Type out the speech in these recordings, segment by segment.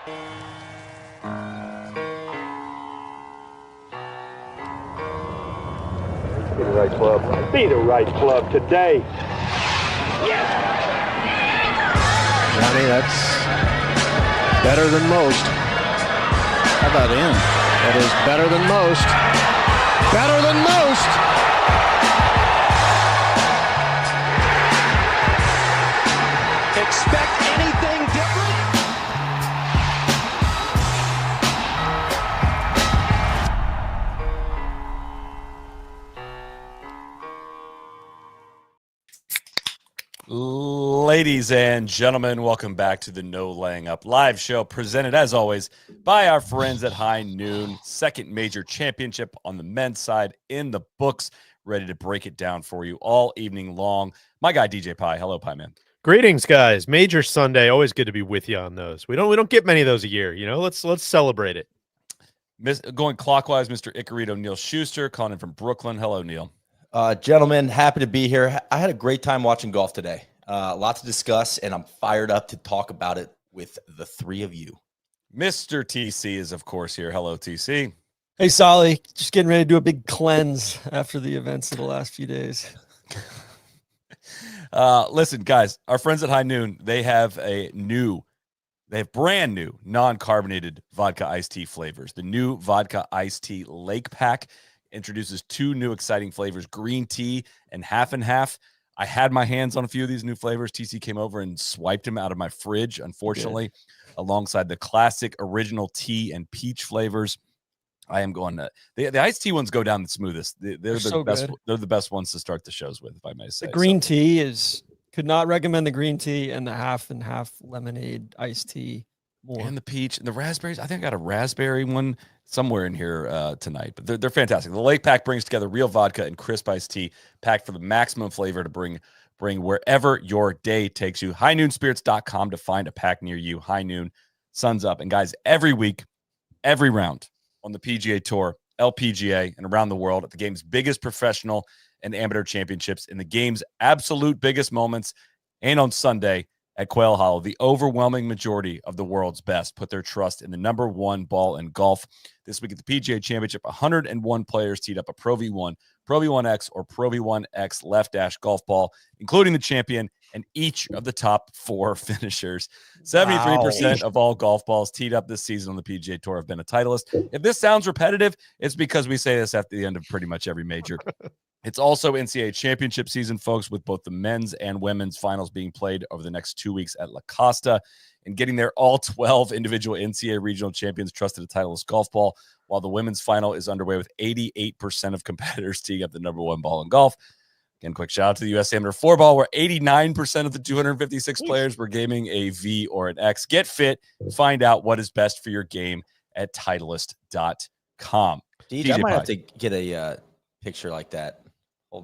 Be the right club. Be the right club today. Yes! Johnny, that's better than most. How about in? That is better than most. Better than most! Expect anything different? Ladies and gentlemen, welcome back to the No Laying Up live show, presented as always by our friends at High Noon. Second major championship on the men's side in the books, ready to break it down for you all evening long. My guy DJ Pie, hello Pie Man. Greetings, guys. Major Sunday, always good to be with you on those. We don't get many of those a year, you know. Let's celebrate it. Going clockwise, Mr. Icarito Neil Schuster, calling in from Brooklyn. Hello, Neil. Gentlemen, happy to be here. I had a great time watching golf today. Lots to discuss, and I'm fired up to talk about it with the three of you. Mr. TC is, of course, here. Hello, TC. Hey, Solly. Just getting ready to do a big cleanse after the events of the last few days. Listen, guys, our friends at High Noon, they have brand new non-carbonated vodka iced tea flavors. The new vodka iced tea Lake Pack introduces two new exciting flavors, green tea and half and half. I had my hands on a few of these new flavors. TC came over and swiped them out of my fridge, unfortunately, alongside the classic original tea and peach flavors. I am going to the iced tea ones go down the smoothest. They're the best. Good. They're the best ones to start the shows with, if I may say. The green tea could not recommend the green tea and the half and half lemonade iced tea more. And the peach and the raspberries. I think I got a raspberry one somewhere in here tonight, but they're fantastic. The Lake Pack brings together real vodka and crisp iced tea, packed for the maximum flavor to bring wherever your day takes you. HighNoonSpirits.com to find a pack near you. High Noon, sun's up. And guys, every week, every round on the PGA Tour, LPGA, and around the world at the game's biggest professional and amateur championships, in the game's absolute biggest moments, and on Sunday at Quail Hollow, the overwhelming majority of the world's best put their trust in the number one ball in golf. This week at the PGA Championship, 101 players teed up a Pro V1, Pro V1X, or Pro V1X left dash golf ball, including the champion and each of the top four finishers. 73% of all golf balls teed up this season on the PGA Tour have been a Titleist. If this sounds repetitive, it's because we say this at the end of pretty much every major. It's also NCAA championship season, folks, with both the men's and women's finals being played over the next 2 weeks at La Costa. And getting there, all 12 individual NCAA regional champions trusted a Titleist golf ball, while the women's final is underway with 88% of competitors teeing up the number one ball in golf. Again, quick shout out to the U.S. Amateur 4-ball, where 89% of the 256 players were gaming a V or an X. Get fit. Find out what is best for your game at Titleist.com. DJ, I might have to get a picture like that.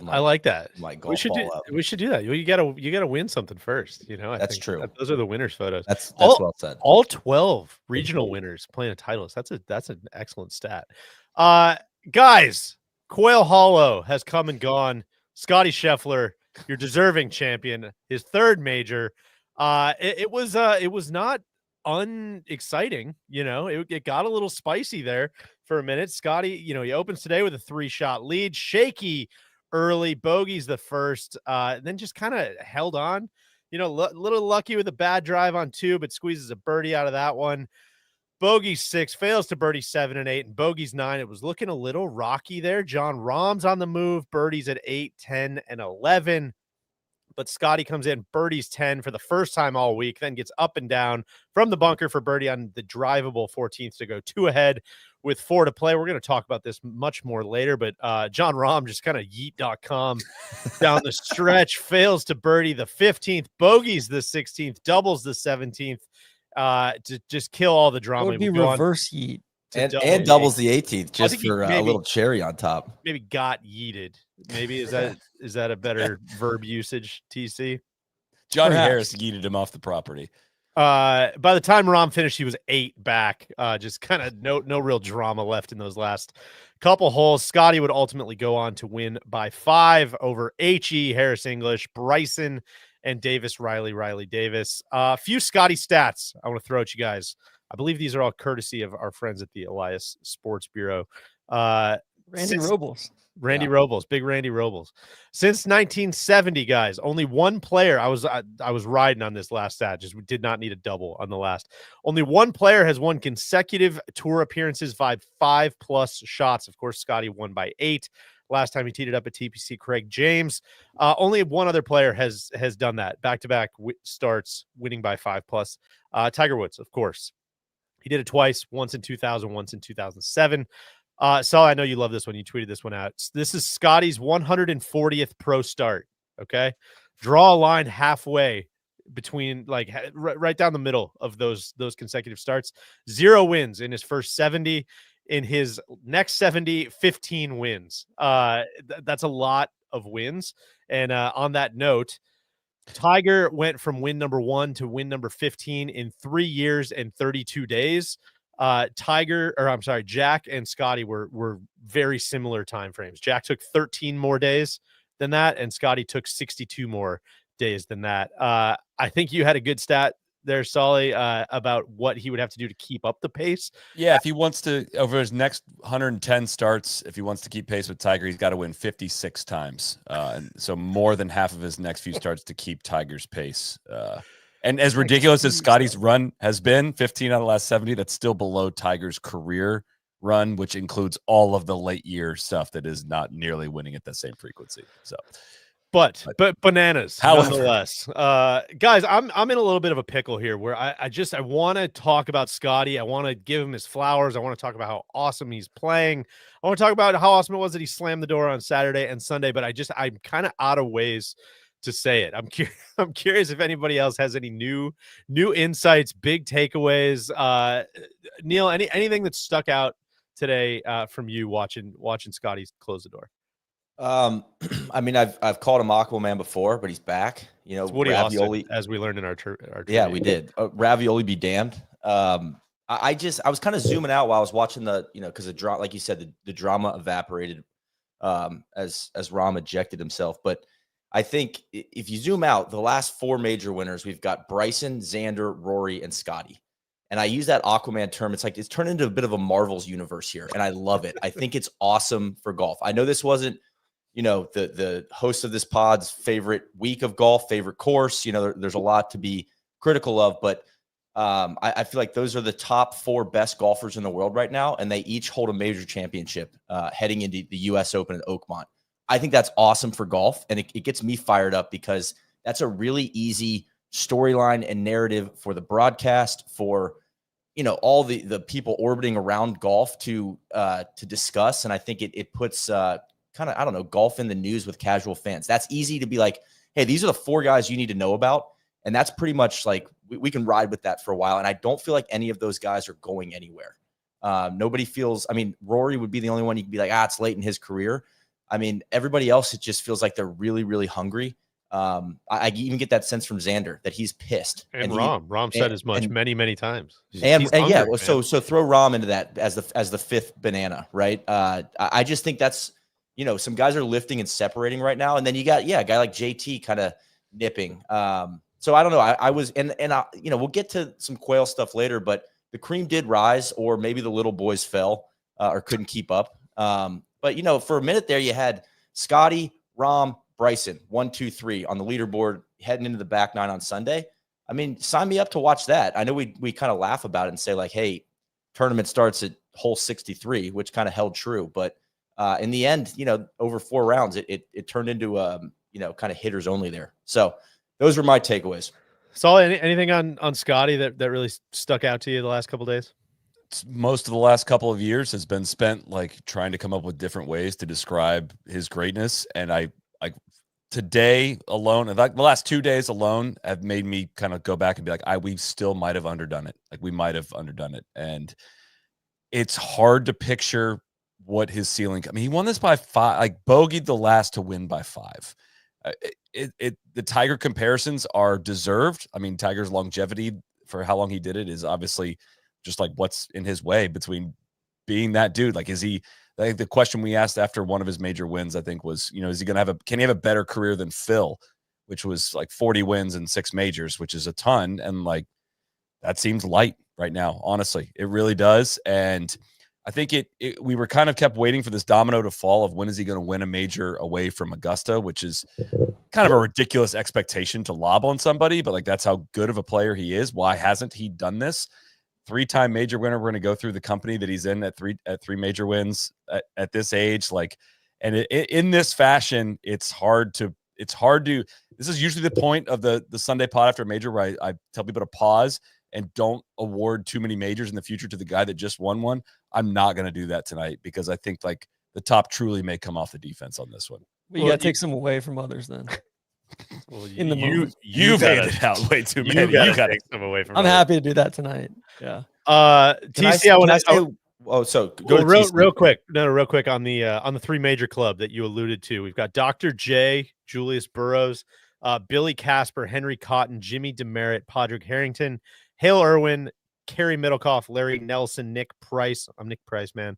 I like that. We should do that. You gotta win something first. You know, that's true. Those are the winners' photos. That's well said. All 12 regional winners playing a Titleist. That's an excellent stat. Guys, Quail Hollow has come and gone. Scottie Scheffler, your deserving champion, his third major. It was not unexciting. You know, it got a little spicy there for a minute. Scottie, you know, he opens today with a 3-shot lead, shaky early, bogeys the first, then just kind of held on, you know, little lucky with a bad drive on 2, but squeezes a birdie out of that one. Bogey 6, fails to birdie 7 and 8, and bogeys 9. It was looking a little rocky there. Jon Rahm's on the move, birdies at 8, 10, and 11. But Scottie comes in, birdies 10 for the first time all week, then gets up and down from the bunker for birdie on the drivable 14th to go 2 ahead with 4 to play. We're going to talk about this much more later, but Jon Rahm just kind of yeet.com down the stretch, fails to birdie the 15th, bogeys the 16th, doubles the 17th, to just kill all the drama. It would be reverse yeet. And doubles the 18th just for a little cherry on top. Maybe got yeeted. Maybe is that a better verb usage, TC? Johnny Harris yeeted him off the property. By the time Rahm finished, he was 8 back. Just kind of no real drama left in those last couple holes. Scottie would ultimately go on to win by 5 over H.E., Harris English, Bryson, and Davis, Riley Davis. A few Scottie stats I want to throw at you guys. I believe these are all courtesy of our friends at the Elias Sports Bureau. Randy Robles. Randy Robles, big Randy Robles. Since 1970, guys, only one player. I was riding on this last stat. Just we did not need a double on the last. Only one player has won consecutive tour appearances by 5+ shots. Of course, Scottie won by 8. Last time he teed it up at TPC, Craig James. Only one other player has done that. Back-to-back starts, winning by 5+. Tiger Woods, of course. He did it twice, once in 2000, once in 2007. So I know you love this one. You tweeted this one out. This is Scottie's 140th pro start. Okay. Draw a line halfway between, like, right down the middle of those consecutive starts. 0 wins in his first 70. In his next 70, 15 wins. That's a lot of wins. And on that note, Tiger went from win number 1 to win number 15 in 3 years and 32 days. Jack and Scottie were very similar time frames. Jack took 13 more days than that, and Scottie took 62 more days than that. I think you had a good stat there, Solly, about what he would have to do to keep up the pace. Yeah, if he wants to, over his next 110 starts, if he wants to keep pace with Tiger, he's got to win 56 times. And so more than half of his next few starts to keep Tiger's pace. And as ridiculous as Scottie's run has been, 15 out of the last 70, that's still below Tiger's career run, which includes all of the late year stuff that is not nearly winning at the same frequency. So, but bananas, however, nonetheless. Guys, I'm in a little bit of a pickle here where I want to talk about Scottie. I want to give him his flowers. I want to talk about how awesome he's playing. I want to talk about how awesome it was that he slammed the door on Saturday and Sunday, but I'm kind of out of ways to say it. I'm curious if anybody else has any new insights, big takeaways. Neil, anything that stuck out today from you watching Scottie close the door? I mean, I've called him Aquaman before, but he's back. You know, it's Woody Ravioli, Austin, as we learned in our yeah, we did. Ravioli be damned. I was kind of zooming out while I was watching because the drama, like you said, the drama evaporated as Rahm ejected himself. But I think if you zoom out, the last 4 major winners, we've got Bryson, Xander, Rory, and Scottie. And I use that Aquaman term. It's like it's turned into a bit of a Marvel's universe here, and I love it. I think it's awesome for golf. I know this wasn't, the host of this pod's favorite week of golf, favorite course. There's a lot to be critical of, but I feel like those are the top 4 best golfers in the world right now, and they each hold a major championship heading into the U.S. Open at Oakmont. I think that's awesome for golf, and it gets me fired up because that's a really easy storyline and narrative for the broadcast, for all the people orbiting around golf to discuss. And I think it puts kind of, I don't know, golf in the news with casual fans. That's easy to be like, hey, these are the 4 guys you need to know about. And that's pretty much like we can ride with that for a while. And I don't feel like any of those guys are going anywhere. Nobody feels, I mean, Rory would be the only one you could be like, it's late in his career. I mean, everybody else, it just feels like they're really, really hungry. I even get that sense from Xander that he's pissed. And Rahm said as much many, many times. And yeah, so throw Rahm into that as the 5th banana, right? I just think that's, some guys are lifting and separating right now, and then you got a guy like JT kind of nipping. So I don't know. I was we'll get to some Quail stuff later, but the cream did rise, or maybe the little boys fell or couldn't keep up. But for a minute there, you had Scottie, Rahm, Bryson, 1, 2, 3 on the leaderboard heading into the back 9 on Sunday. I mean, sign me up to watch that. I know we kind of laugh about it and say like, hey, tournament starts at hole 63, which kind of held true. But in the end, over 4 rounds, it turned into kind of hitters only there. So those were my takeaways. Saul, anything on Scottie that really stuck out to you the last couple of days? Most of the last couple of years has been spent like trying to come up with different ways to describe his greatness. And I today alone, and like the last 2 days alone, have made me kind of go back and be like, we still might have underdone it. Like we might have underdone it. And it's hard to picture what his ceiling. I mean, he won this by 5, like bogeyed the last to win by 5. The Tiger comparisons are deserved. I mean, Tiger's longevity for how long he did it is obviously just like what's in his way between being that dude. Like, is he, I think the question we asked after one of his major wins, I think was, is he going to can he have a better career than Phil, which was like 40 wins and 6 majors, which is a ton. And like, that seems light right now. Honestly, it really does. And I think we were kind of kept waiting for this domino to fall of when is he going to win a major away from Augusta, which is kind of a ridiculous expectation to lob on somebody, but like that's how good of a player he is. Why hasn't he done this? 3-time major winner. We're going to go through the company that he's in at three major wins at this age. Like, and in this fashion, it's hard to, this is usually the point of the Sunday pod after a major where I tell people to pause and don't award too many majors in the future to the guy that just won one. I'm not going to do that tonight because I think like the top truly may come off the defense on this one. But you got to take some away from others then. Well, In the moment. You've handed out way too many. You got to take some away from I'm others. happy to do that tonight. Yeah. TC, I want to say. Oh, so Go to real, TC. real quick. No, real quick on the 3 major club that you alluded to. We've got Dr. J, Julius Burrows, Billy Casper, Henry Cotton, Jimmy Demerit, Padraig Harrington, Hale Irwin, Kerry Middlecoff, Larry Nelson, Nick Price. I'm Nick Price, man.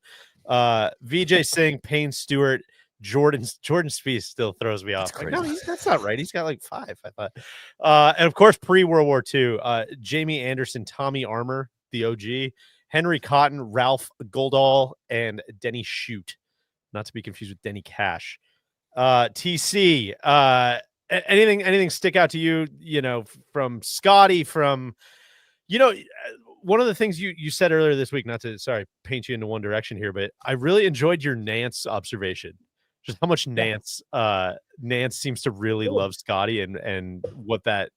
VJ Singh, Payne Stewart, Jordan Spieth still throws me off. Like, no, that's not right. He's got like 5, I thought. And of course, pre-World War II, Jamie Anderson, Tommy Armour, the OG, Henry Cotton, Ralph Goldall, and Denny Shute. Not to be confused with Denny Cash. TC, anything stick out to you, from Scottie, from, one of the things you said earlier this week, not to, paint you into one direction here, but I really enjoyed your Nance observation. Just how much Nance seems to really love Scottie and what that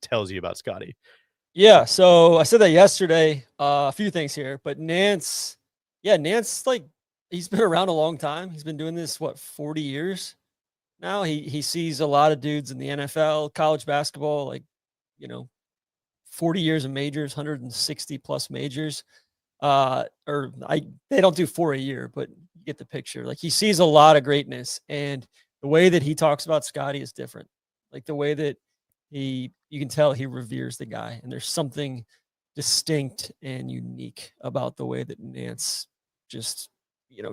tells you about Scottie. Yeah. So I said that yesterday. A few things here, but Nance, like he's been around a long time. He's been doing this, 40 years now. He sees a lot of dudes in the NFL, college basketball, like, 40 years of majors, 160 plus majors. They don't do 4 a year, but you get the picture. Like he sees a lot of greatness, and the way that he talks about Scottie is different. Like the way that you can tell he reveres the guy, and there's something distinct and unique about the way that Nance just,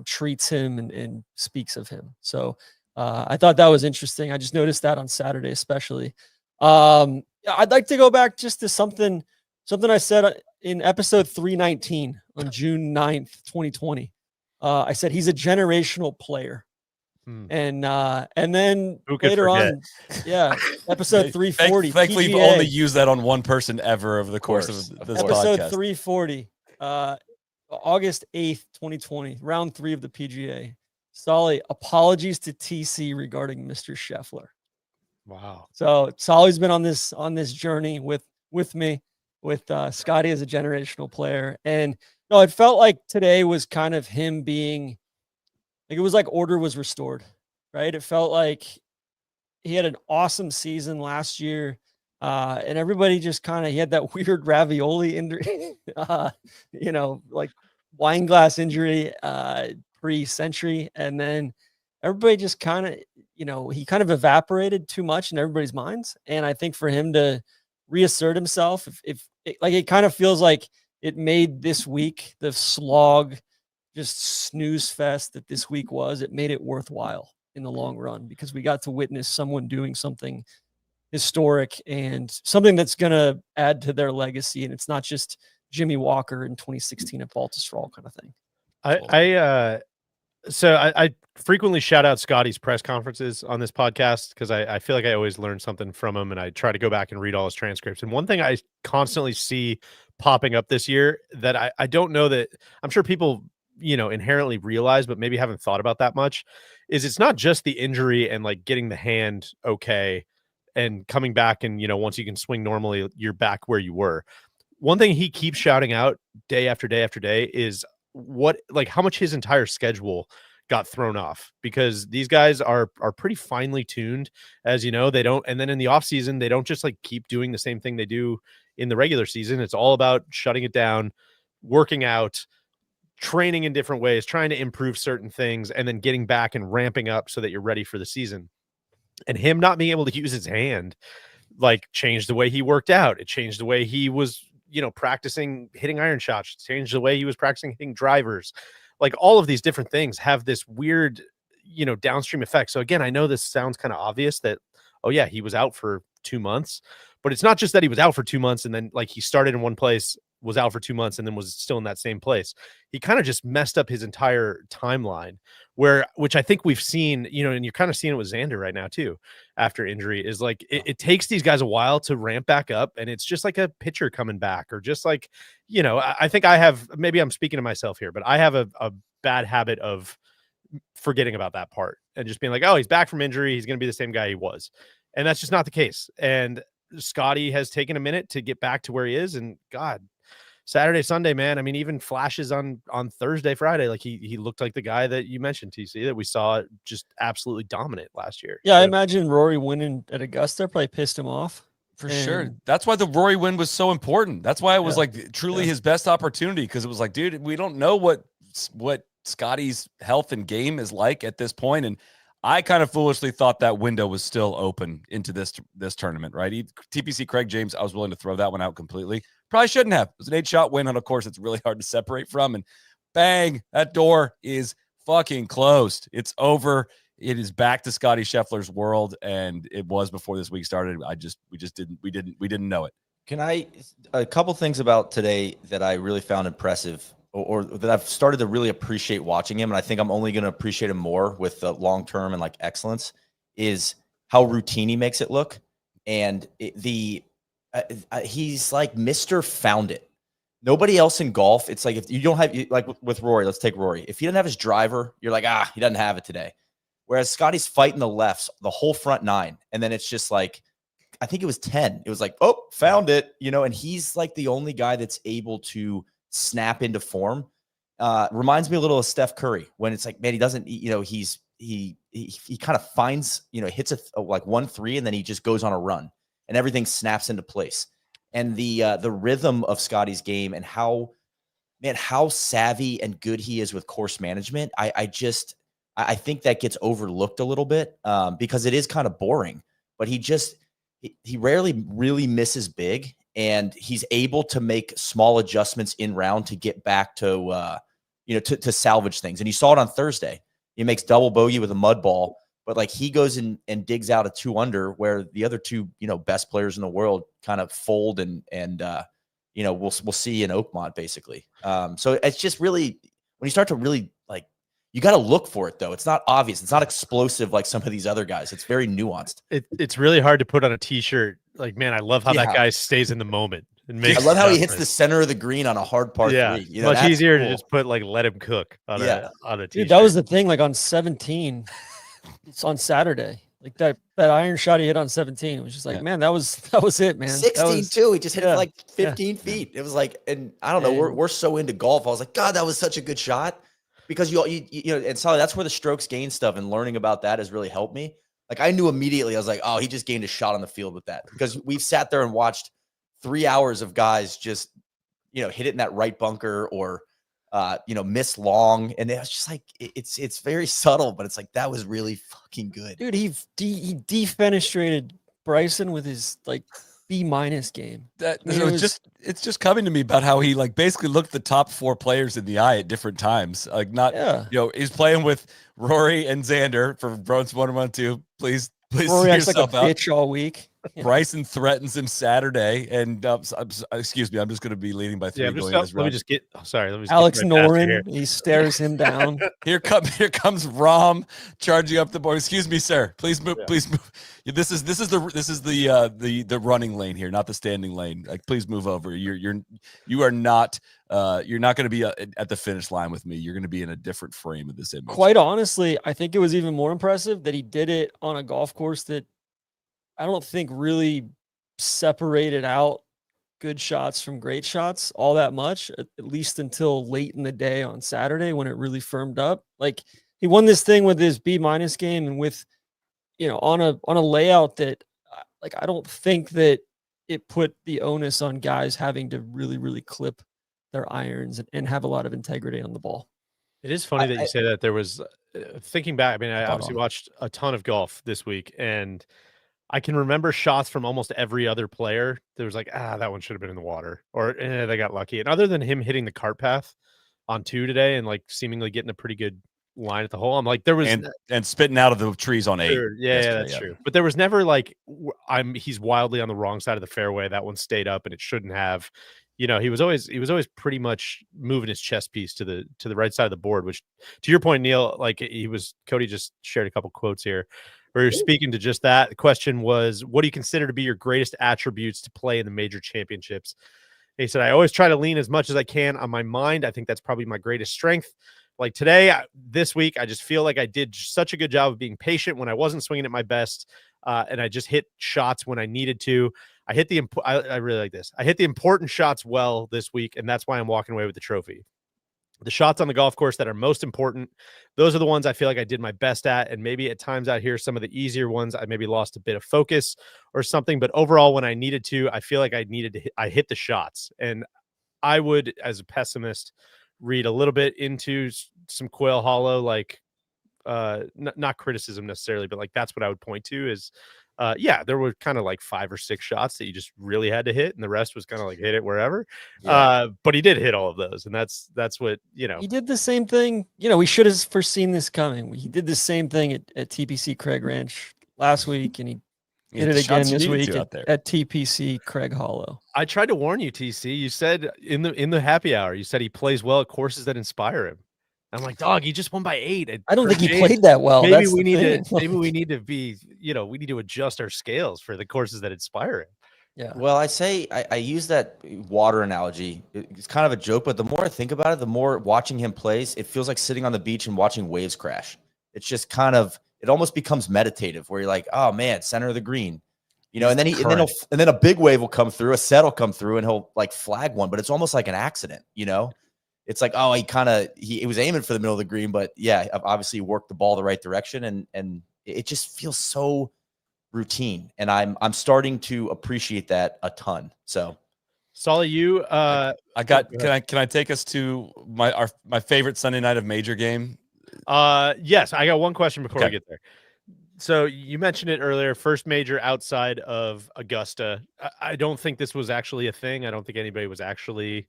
treats him and speaks of him. So I thought that was interesting. I just noticed that on Saturday, especially. I'd like to go back just to something I said in episode 319 on June 9th, 2020. I said he's a generational player. And then later on, episode 340. Thankfully, PGA, you've only used that on one person ever over the course of this episode podcast. 340, August 8th, 2020, round 3 of the PGA. Solly, apologies to TC regarding Mr. Scheffler. Wow. So Solly's been on this journey with me, with Scottie as a generational player. And no, it felt like today was kind of him being like, it was like order was restored, right? It felt like he had an awesome season last year. And everybody just he had that weird ravioli injury, like wine glass injury, pre-century. And then everybody just he kind of evaporated too much in everybody's minds. And I think for him to reassert himself, it kind of feels like it made this week, the slog, just snooze fest that this week was, it made it worthwhile in the long run, because we got to witness someone doing something historic and something that's going to add to their legacy. And it's not just Jimmy Walker in 2016 at Baltusrol kind of thing. I frequently shout out Scottie's press conferences on this podcast because I feel like I always learn something from him, and I try to go back and read all his transcripts. And one thing I constantly see popping up this year that I don't know that I'm sure people, inherently realize, but maybe haven't thought about that much, is it's not just the injury and like getting the hand okay and coming back and, once you can swing normally, you're back where you were. One thing he keeps shouting out day after day after day is how much his entire schedule got thrown off, because these guys are pretty finely tuned, as you know. They don't, and then in the off season, they don't just like keep doing the same thing they do in the regular season. It's all about shutting it down, working out, training in different ways, trying to improve certain things, and then getting back and ramping up so that you're ready for the season. And him not being able to use his hand, like, changed the way he worked out. It changed the way he was, practicing hitting iron shots, changed the way he was practicing hitting drivers. Like, all of these different things have this weird, downstream effect. So again, I know this sounds kind of obvious that, oh yeah, he was out for 2 months, but it's not just that he was out for 2 months and then like he started in one place, was out for 2 months and then was still in that same place. He kind of just messed up his entire timeline, which I think we've seen, and you're kind of seeing it with Xander right now too, after injury, is like it takes these guys a while to ramp back up. And it's just like a pitcher coming back, or just like, I think maybe I'm speaking to myself here, but I have a bad habit of forgetting about that part and just being like, oh, he's back from injury, he's going to be the same guy he was. And that's just not the case. And Scottie has taken a minute to get back to where he is. And God, Saturday, Sunday, man. I mean, even flashes on Thursday, Friday, like he looked like the guy that you mentioned, TC, that we saw just absolutely dominant last year. Yeah, I imagine Rory winning at Augusta probably pissed him off. For sure. That's why the Rory win was so important. That's why it was like truly his best opportunity, because it was like, dude, we don't know what Scottie's health and game is like at this point. And I kind of foolishly thought that window was still open into this tournament, right? TPC Craig James, I was willing to throw that one out completely. Probably shouldn't have. It was an 8-shot win on a course it's really hard to separate from. And bang, that door is fucking closed. It's over. It is back to Scottie Scheffler's world, and it was before this week started. We didn't know it. A couple things about today that I really found impressive, or that I've started to really appreciate watching him, and I think I'm only going to appreciate him more with the long-term and like excellence, is how routine he makes it look. And he's like Mr. Found It. Nobody else in golf, it's like if you don't have, like with Rory, let's take Rory. If he doesn't have his driver, you're like, he doesn't have it today. Whereas Scottie's fighting the lefts, the whole front 9. And then it's just like, I think it was 10. It was like, oh, found it, and he's like the only guy that's able to snap into form. Reminds me a little of Steph Curry, when it's like, man, he doesn't, he kind of finds, hits a like 1-3, and then he just goes on a run and everything snaps into place. And the rhythm of Scottie's game, and how savvy and good he is with course management. I think that gets overlooked a little bit because it is kind of boring, but he rarely really misses big, and he's able to make small adjustments in round to get back to, to salvage things. And you saw it on Thursday. He makes double bogey with a mud ball, but like he goes and digs out a 2 under, where the other two, best players in the world kind of fold and we'll see in Oakmont basically. So it's just really, when you start to really like, you got to look for it though. It's not obvious. It's not explosive like some of these other guys. It's very nuanced. It's really hard to put on a t-shirt. Like, man, I love how that guy stays in the moment. And makes I love how he hits the center of the green on a hard par 3. Much easier to just put like, let him cook on a t-shirt. Dude, that was the thing. Like on 17, it's on Saturday. Like that iron shot he hit on 17. It was just like, man, that was it, man. 16 too. He just hit it like 15 feet. It was like, and I don't know. We're so into golf. I was like, God, that was such a good shot. Because and Solly, that's where the strokes gain stuff and learning about that has really helped me. Like I knew immediately, I was like, oh, he just gained a shot on the field with that, because we've sat there and watched 3 hours of guys just, hit it in that right bunker or, miss long. And it was just like, it's very subtle, but it's like, that was really fucking good. Dude, he defenestrated Bryson with his like B- game. It's just coming to me about how he like basically looked the top 4 players in the eye at different times. Like he's playing with Rory and Xander for Bronze 1-1-2. Please Rory acts like a bitch all week. Bryson threatens him Saturday, and excuse me, I'm just going to be leading by 3 going this round. Alex Noren, he stares him down. Here comes Rahm charging up the board. Excuse me, sir. Please move. Yeah. Please move. This is the running lane here, not the standing lane. Like, please move over. You are not you're not going to be at the finish line with me. You're going to be in a different frame of this image. Quite honestly, I think it was even more impressive that he did it on a golf course that I don't think really separated out good shots from great shots all that much, at least until late in the day on Saturday when it really firmed up. Like, he won this thing with his B- game and with, on a layout that, like, I don't think that it put the onus on guys having to really, really clip their irons and have a lot of integrity on the ball. It is funny that you say that. There was, thinking back, I mean, I obviously watched a ton of golf this week, and I can remember shots from almost every other player. There was like, that one should have been in the water, or they got lucky. And other than him hitting the cart path on 2 today and like seemingly getting a pretty good line at the hole, I'm like, there was and spitting out of the trees on 8. Sure. Yeah, that's true. But there was never like, he's wildly on the wrong side of the fairway. That one stayed up and it shouldn't have. you know, he was always pretty much moving his chess piece to the right side of the board, which to your point, Neil, like Cody just shared a couple quotes here where you're speaking to just that. The question was, what do you consider to be your greatest attributes to play in the major championships? And he said, I always try to lean as much as I can on my mind. I think that's probably my greatest strength. Like today, this week, I just feel like I did such a good job of being patient when I wasn't swinging at my best. And I just hit shots when I needed to. I really like this. I hit the important shots well this week, and that's why I'm walking away with the trophy. The shots on the golf course that are most important, those are the ones I feel like I did my best at. And maybe at times out here, some of the easier ones, I maybe lost a bit of focus or something. But overall, when I needed to, I feel like I hit the shots. And I would, as a pessimist, read a little bit into some Quail Hollow, like not criticism necessarily, but like that's what I would point to is there were kind of like 5 or 6 shots that you just really had to hit, and the rest was kind of like hit it wherever. But he did hit all of those, and that's what, you know. He did the same thing. You know, we should have foreseen this coming. He did the same thing at TPC Craig Ranch last week, and he did it again this week at TPC Craig Hollow. I tried to warn you, TC. You said in the happy hour, you said he plays well at courses that inspire him. I'm like, dog, he just won by 8. I don't think he played that well. Maybe we need to be, you know, we need to adjust our scales for the courses that inspire him. Yeah. Well, I use that water analogy. It's kind of a joke, but the more I think about it, the more watching him plays, it feels like sitting on the beach and watching waves crash. It's just kind of, it almost becomes meditative where you're like, oh man, center of the green, you know, and then a big wave will come through, a set will come through, and he'll like flag one, but it's almost like an accident, you know. It's like, oh, he was aiming for the middle of the green, but yeah, obviously worked the ball the right direction, and it just feels so routine, and I'm starting to appreciate that a ton. So, Solly, you can I take us to my favorite Sunday night of major game? Yes, I got one question before we get there. So you mentioned it earlier, first major outside of Augusta. I don't think this was actually a thing. I don't think anybody was actually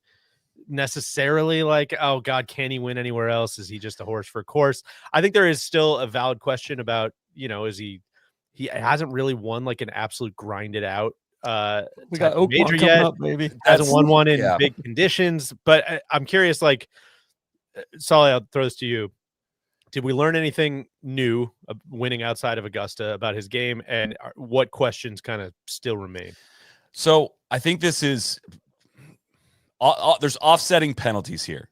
necessarily like, oh God, can he win anywhere else? Is he just a horse for a course? I think there is still a valid question about, you know, is he hasn't really won like an absolute grinded out we got Oak major coming yet. up, maybe. Hasn't won one in big conditions, but I'm curious, like, Solly, I'll throw this to you. Did we learn anything new winning outside of Augusta about his game, and what questions kind of still remain? So I think this is there's offsetting penalties here.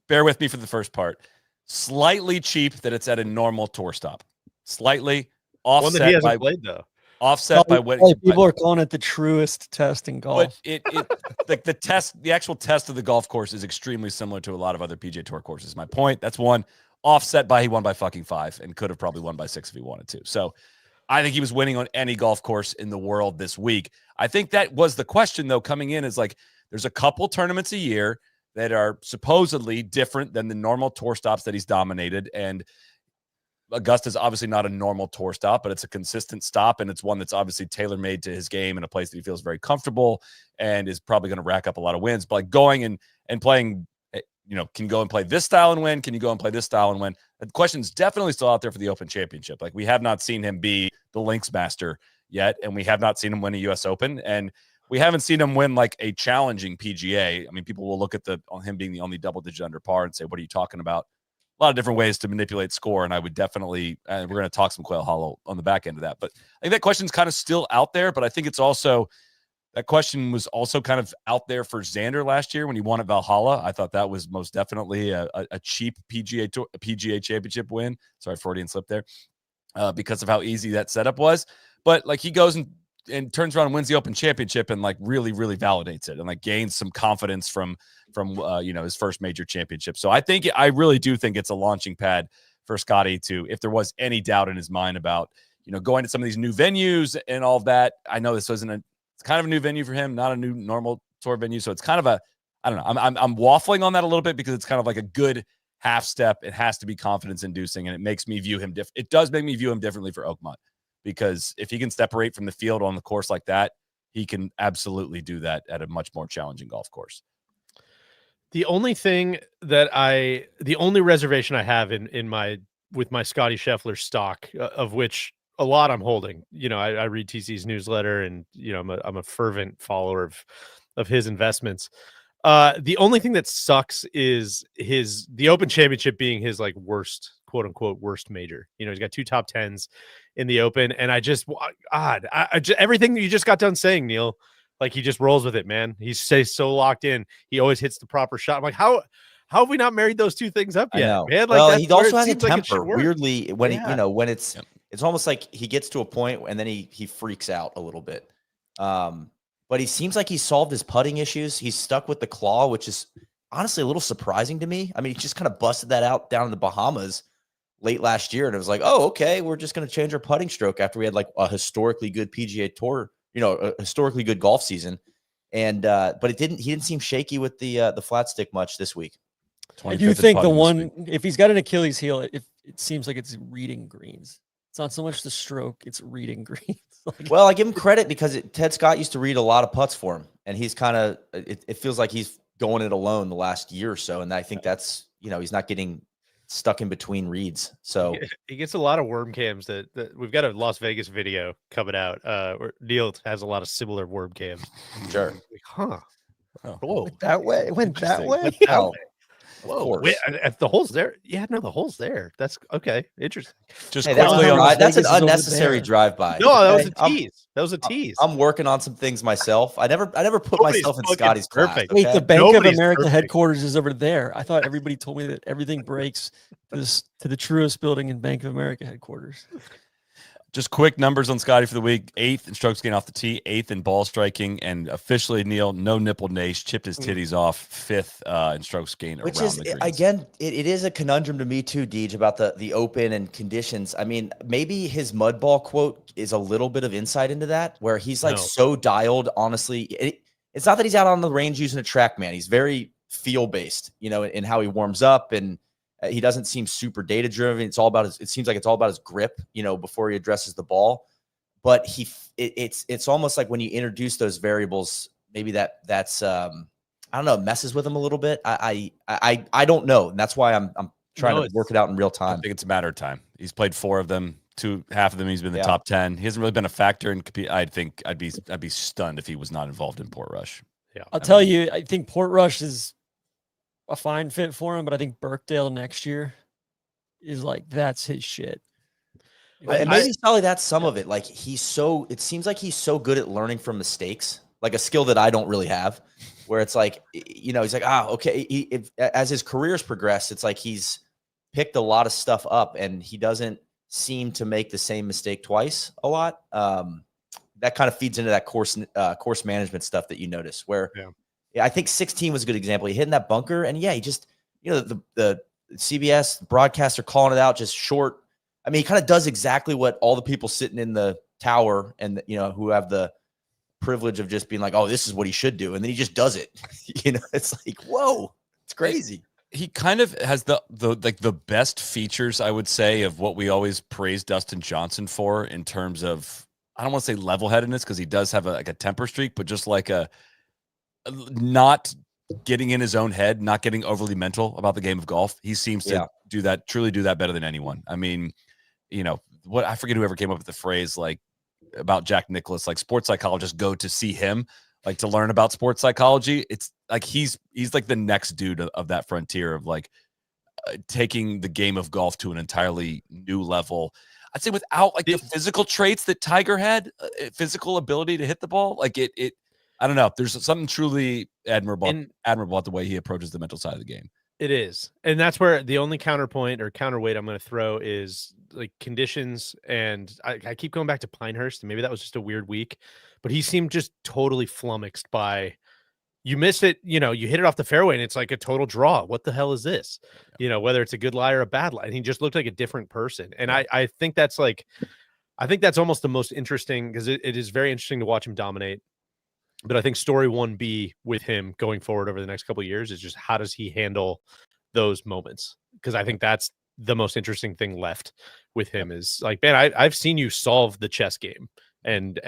Bear with me for the first part. Slightly cheap that it's at a normal tour stop. Slightly offset one that he hasn't played though. Offset by what people are calling it the truest test in golf. But the actual test of the golf course is extremely similar to a lot of other PGA Tour courses. My point, that's one. Offset by he won by fucking 5 and could have probably won by 6 if he wanted to. So I think he was winning on any golf course in the world this week. I think that was the question though coming in, is like there's a couple tournaments a year that are supposedly different than the normal tour stops that he's dominated, and Augusta's obviously not a normal tour stop, but it's a consistent stop, and it's one that's obviously tailor-made to his game in a place that he feels very comfortable and is probably going to rack up a lot of wins. But like going and playing, you know, can you go and play this style and win? Can you go and play this style and win? The question's definitely still out there for the Open Championship. Like, we have not seen him be the links master yet, and we have not seen him win a U.S. Open, and we haven't seen him win like a challenging PGA. I mean, people will look at on him being the only double-digit under par and say, what are you talking about? A lot of different ways to manipulate score, and I would definitely, we're going to talk some Quail Hollow on the back end of that. But I think that question's kind of still out there, but I think it's also, that question was also kind of out there for Xander last year when he won at Valhalla. I thought that was most definitely a cheap PGA Championship win. Sorry, Freudian slip there, because of how easy that setup was. But like, he goes and turns around and wins the Open Championship and like really, really validates it and like gains some confidence from his first major championship. So I really do think it's a launching pad for Scottie to, if there was any doubt in his mind about, you know, going to some of these new venues and all of that. I know this wasn't it's kind of a new venue for him, not a new normal tour venue. So it's kind of I don't know. I'm waffling on that a little bit because it's kind of like a good half step. It has to be confidence inducing, and it makes me view him it does make me view him differently for Oakmont, because if he can separate from the field on the course like that, he can absolutely do that at a much more challenging golf course. The only reservation I have with my Scottie Scheffler stock, of which a lot I'm holding, you know, I read TC's newsletter, and, you know, I'm a fervent follower of his investments. The only thing that sucks is the Open Championship being his like worst, quote unquote, worst major. You know, he's got 2 top 10s in the Open, and I just everything that you just got done saying, Neil, like he just rolls with it, man. He stays so locked in. He always hits the proper shot. I'm like, how have we not married those two things up yet, man? Like, well, he also has a seems like it should temper. work. Weirdly, when he, you know, when it's almost like he gets to a point and then he freaks out a little bit. But he seems like he solved his putting issues. He's stuck with the claw, which is honestly a little surprising to me. I mean, he just kind of busted that out down in the Bahamas late last year, and it was like, oh, okay, we're just going to change our putting stroke after we had like a historically good PGA Tour, you know, a historically good golf season. And but he didn't seem shaky with the flat stick much this week. I do think the one, if he's got an Achilles heel, it seems like it's reading greens. It's not so much the stroke; it's reading greens. Like, well, I give him credit because Ted Scott used to read a lot of putts for him, and he's kind of it feels like he's going it alone the last year or so, and I think that's, you know, he's not getting stuck in between reads. So he gets a lot of worm cams that we've got a Las Vegas video coming out where Neil has a lot of similar worm cams. Sure. Like, huh. Oh. Whoa. that way. It went that way. Whoa. Wait, if the hole's there. Yeah, no, the hole's there. That's okay. Interesting. Just hey, quickly that's an unnecessary drive-by. No, that okay? was a tease. That was a tease. I'm working on some things myself. I never put myself in Scotty's class. perfect. Okay? Wait, the Bank Nobody's of America perfect. headquarters is over there. I thought everybody told me that everything breaks to the Truist building in Bank of America headquarters. Just quick numbers on Scotty for the week: 8th in strokes gained off the tee, 8th in ball striking, and officially, Neil, no nipple nache, chipped his titties off, 5th in strokes gained. Which around is, the greens. again, it is a conundrum to me too, Deej, about the Open and conditions. I mean, maybe his mud ball quote is a little bit of insight into that, where he's like so dialed. Honestly, it's not that he's out on the range using a track, man. He's very feel based, you know, in how he warms up, and he doesn't seem super data driven. It's all about it seems like it's all about his grip, you know, before he addresses the ball. But it's almost like when you introduce those variables, maybe that's I don't know, messes with him a little bit. I don't know, and that's why I'm trying to work it out in real time. I think it's a matter of time. He's played 4 of them. Half of them he's been in the top 10. He hasn't really been a factor in compete. I think I'd be stunned if he was not involved in Portrush. Yeah, I'll tell you, I think Portrush is a fine fit for him, but I think Birkdale next year is like, that's his shit. And maybe Solly, that's some of it. Like it seems like he's so good at learning from mistakes, like a skill that I don't really have, where it's like, you know, he's like, okay. As his career's progressed, it's like he's picked a lot of stuff up and he doesn't seem to make the same mistake twice a lot. That kind of feeds into that course management stuff that you notice where, I think 16 was a good example. He hit in that bunker, and he just, you know, the CBS broadcaster calling it out just short. I mean, he kind of does exactly what all the people sitting in the tower and, you know, who have the privilege of just being like, oh, this is what he should do. And then he just does it. You know, it's like, whoa, it's crazy. He kind of has the best features, I would say, of what we always praise Dustin Johnson for in terms of, I don't want to say level-headedness, because he does have a temper streak, but just like not getting in his own head, not getting overly mental about the game of golf. He seems to truly do that better than anyone. I mean, you know, I forget whoever came up with the phrase like about Jack Nicklaus, like sports psychologists go to see him, like to learn about sports psychology. It's like he's like the next dude of that frontier of like taking the game of golf to an entirely new level. I'd say without like the physical traits that Tiger had, physical ability to hit the ball, like it I don't know. There's something truly admirable about the way he approaches the mental side of the game. It is. And that's where the only counterpoint or counterweight I'm going to throw is like conditions. And I keep going back to Pinehurst, and maybe that was just a weird week, but he seemed just totally flummoxed by, you missed it, you know, you hit it off the fairway and it's like a total draw. What the hell is this? You know, whether it's a good lie or a bad lie. And he just looked like a different person. And I think that's almost the most interesting, because it is very interesting to watch him dominate. But I think story 1B with him going forward over the next couple of years is just how does he handle those moments? Because I think that's the most interesting thing left with him is like, man, I've seen you solve the chess game and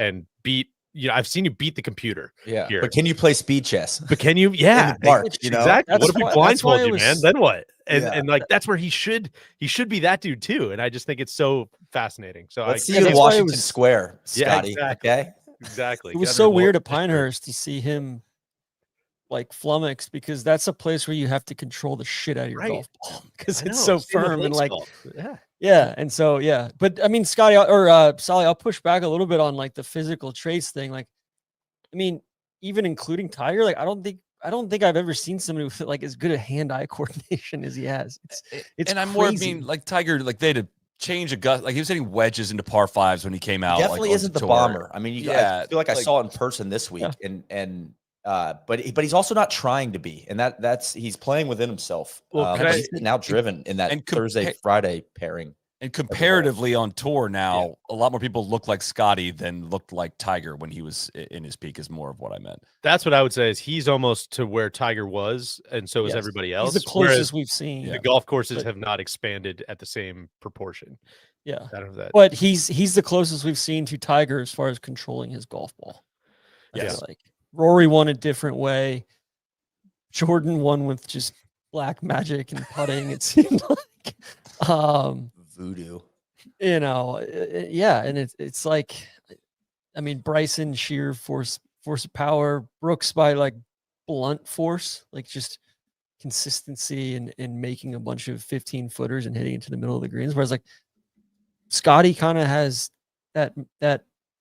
beat, you know, I've seen you beat the computer. Yeah. Here. But can you play speed chess? But can you? Yeah. In the park, you know? Exactly. What if we blindfold you, man? Then what? And like, that's where he should be that dude too. And I just think it's so fascinating. So let's see you in Washington Square, Scotty. Yeah, exactly. Okay. Exactly. It was so weird at Pinehurst to see him like flummoxed because that's a place where you have to control the shit out of your Right. golf ball because I it's know, so same with firm and like golf. Yeah. yeah, and so yeah. But I mean, Scotty or Sally, I'll push back a little bit on like the physical traits thing. Like, I mean, even including Tiger, like I don't think I've ever seen somebody with like as good a hand-eye coordination as he has. It's and I'm crazy. more mean like Tiger, like they had to change a gut. Like he was hitting wedges into par fives when he came out. Definitely like, isn't the tour. bomber. I mean, I feel like I like- saw it in person this week, but he's also not trying to be, and that's he's playing within himself. Well, But he's now driven in that Thursday Friday pairing. And comparatively on tour now, a lot more people look like Scotty than looked like Tiger when he was in his peak. Is more of what I meant. That's what I would say. Is he's almost to where Tiger was, and so is Yes. everybody else. He's the closest whereas we've seen. the golf courses have not expanded at the same proportion. Yeah, I don't know that. but he's the closest we've seen to Tiger as far as controlling his golf ball. I Yes. feel like Rory won a different way. Jordan won with just black magic and putting. It seemed like, Voodoo. you know, yeah, and it's like, I mean, Bryson sheer force of power, Brooks by like blunt force, like just consistency and making a bunch of 15 footers and hitting into the middle of the greens. Whereas like Scotty kind of has that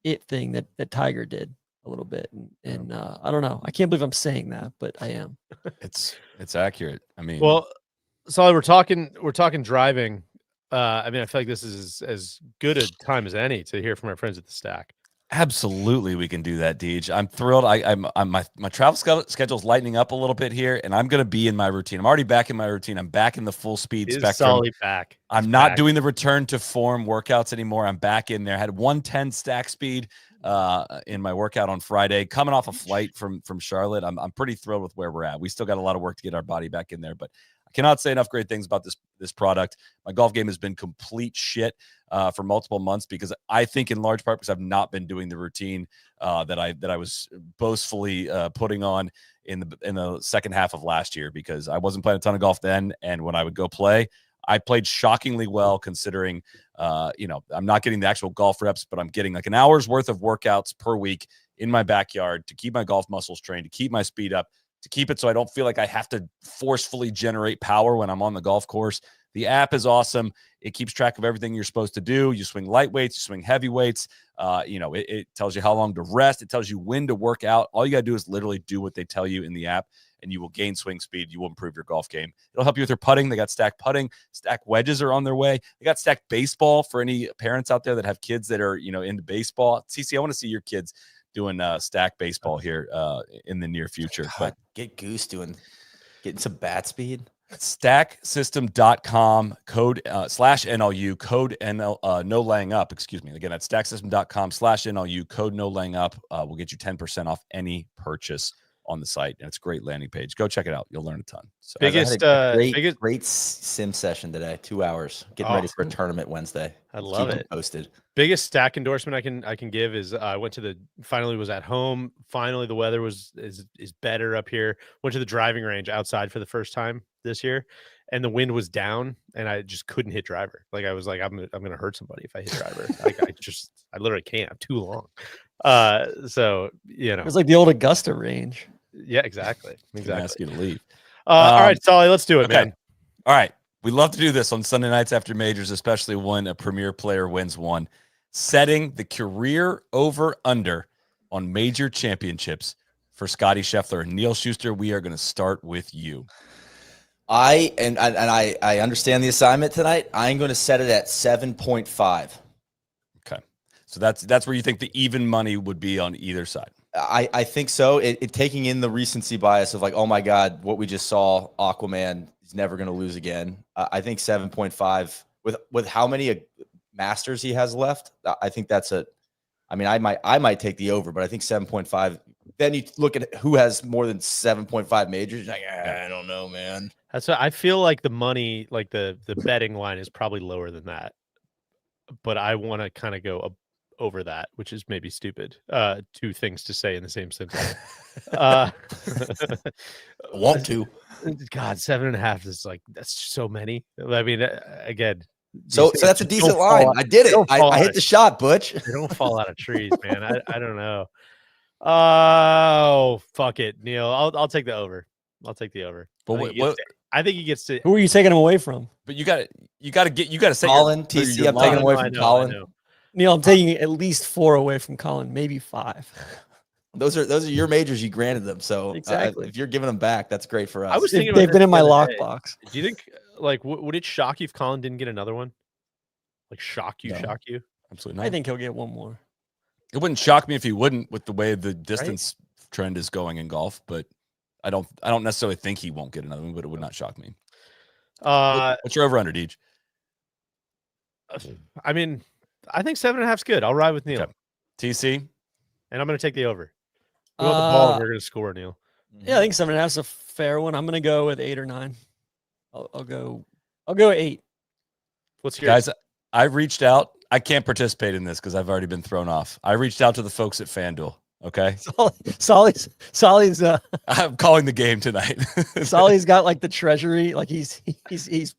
it thing that Tiger did a little bit, and I don't know. I can't believe I'm saying that, but I am. It's accurate. I mean, Well, so we're talking driving. I mean, I feel like this is as good a time as any to hear from our friends at the Stack. absolutely, we can do that, Deej. I'm thrilled. I'm my travel schedule's lightening up a little bit here, and I'm going to be in my routine. I'm already back in my routine. I'm back in the full speed Is spectrum. Solly back? I'm not doing the return to form workouts anymore. I'm back in there. I had 110 stack speed in my workout on Friday, coming off a flight from Charlotte. I'm pretty thrilled with where we're at. We still got a lot of work to get our body back in there, but I cannot say enough great things about this product. My golf game has been complete shit for multiple months because I think in large part because I've not been doing the routine that I was boastfully putting on in the second half of last year because I wasn't playing a ton of golf then, and when I would go play, I played shockingly well considering, I'm not getting the actual golf reps, but I'm getting like an hour's worth of workouts per week in my backyard to keep my golf muscles trained, to keep my speed up, to keep it so I don't feel like I have to forcefully generate power when I'm on the golf course. The app is awesome. It keeps track of everything you're supposed to do. You swing light weights, you swing heavy weights. It tells you how long to rest. It tells you when to work out. All you got to do is literally do what they tell you in the app, and you will gain swing speed. You will improve your golf game. It'll help you with your putting. They got stack putting. Stack wedges are on their way. They got stack baseball for any parents out there that have kids that are, into baseball. CC, I want to see your kids doing stack baseball here in the near future. But Get Goose getting some bat speed. Stacksystem.com code /NLU code no laying up. Excuse me. Again, that's stacksystem.com /NLU code no laying up. Will get you 10% off any purchase on the site, and it's a great landing page. Go check it out. You'll learn a ton. So, Biggest great sim session today. 2 hours getting ready for a tournament Wednesday. I love it. Posted. Biggest stack endorsement I can give is I went to finally was at home. Finally, the weather is better up here. Went to the driving range outside for the first time this year, and the wind was down, and I just couldn't hit driver. Like I was like, I'm gonna hurt somebody if I hit driver. Like I literally can't. I'm too long. So it was like the old Augusta range. Yeah, exactly. Ask you to leave. All right, Solly, let's do it, man. All right. We love to do this on Sunday nights after majors, especially when a premier player wins one. Setting the career over-under on major championships for Scottie Scheffler. And Neil Schuster, we are going to start with you. I understand the assignment tonight. I'm going to set it at 7.5. Okay. So that's where you think the even money would be on either side. I think so. It taking in the recency bias of like, oh my God, what we just saw, Aquaman is never going to lose again. I think 7.5 with how many Masters he has left. I think I might take the over, but I think 7.5. Then you look at who has more than 7.5 majors. Like, I don't know, man. That's what I feel like. The money, like the betting line, is probably lower than that. But I want to kind of go over that, which is maybe stupid. Two things to say in the same sentence. Want to? God, 7.5 is like, that's so many. I mean, again. So that's a decent line. I did it. I hit the shot, Butch. They don't fall out of trees, man. I don't know. Oh, fuck it, Neil. I'll take the over. I'll take the over. But I think he gets to. Who are you taking him away from? But you got to say Colin, TC, I'm taking away I from know, Colin. I know. Neil, I'm taking at least 4 away from Colin, maybe 5. Those are your majors. You granted them, so Exactly. if you're giving them back, that's great for us. I was thinking They've about been this in my the other day. lockbox. Do you think would it shock you if Colin didn't get another one? Like shock you? Absolutely not. I think he'll get one more. It wouldn't shock me if he wouldn't, with the way the distance trend is going in golf. But I don't necessarily think he won't get another one. But it would not shock me. What's your over under, Deej? I mean, I think 7.5 is good. I'll ride with Neil. Okay. TC, and I'm going to take the over. We want the ball, and we're going to score, Neil. Yeah, I think 7.5 is a fair one. I'm going to go with 8 or 9. I'll go 8. What's your guys? I reached out. I can't participate in this because I've already been thrown off. I reached out to the folks at FanDuel. Okay, Solly's I'm calling the game tonight. Solly's got like the treasury, like he's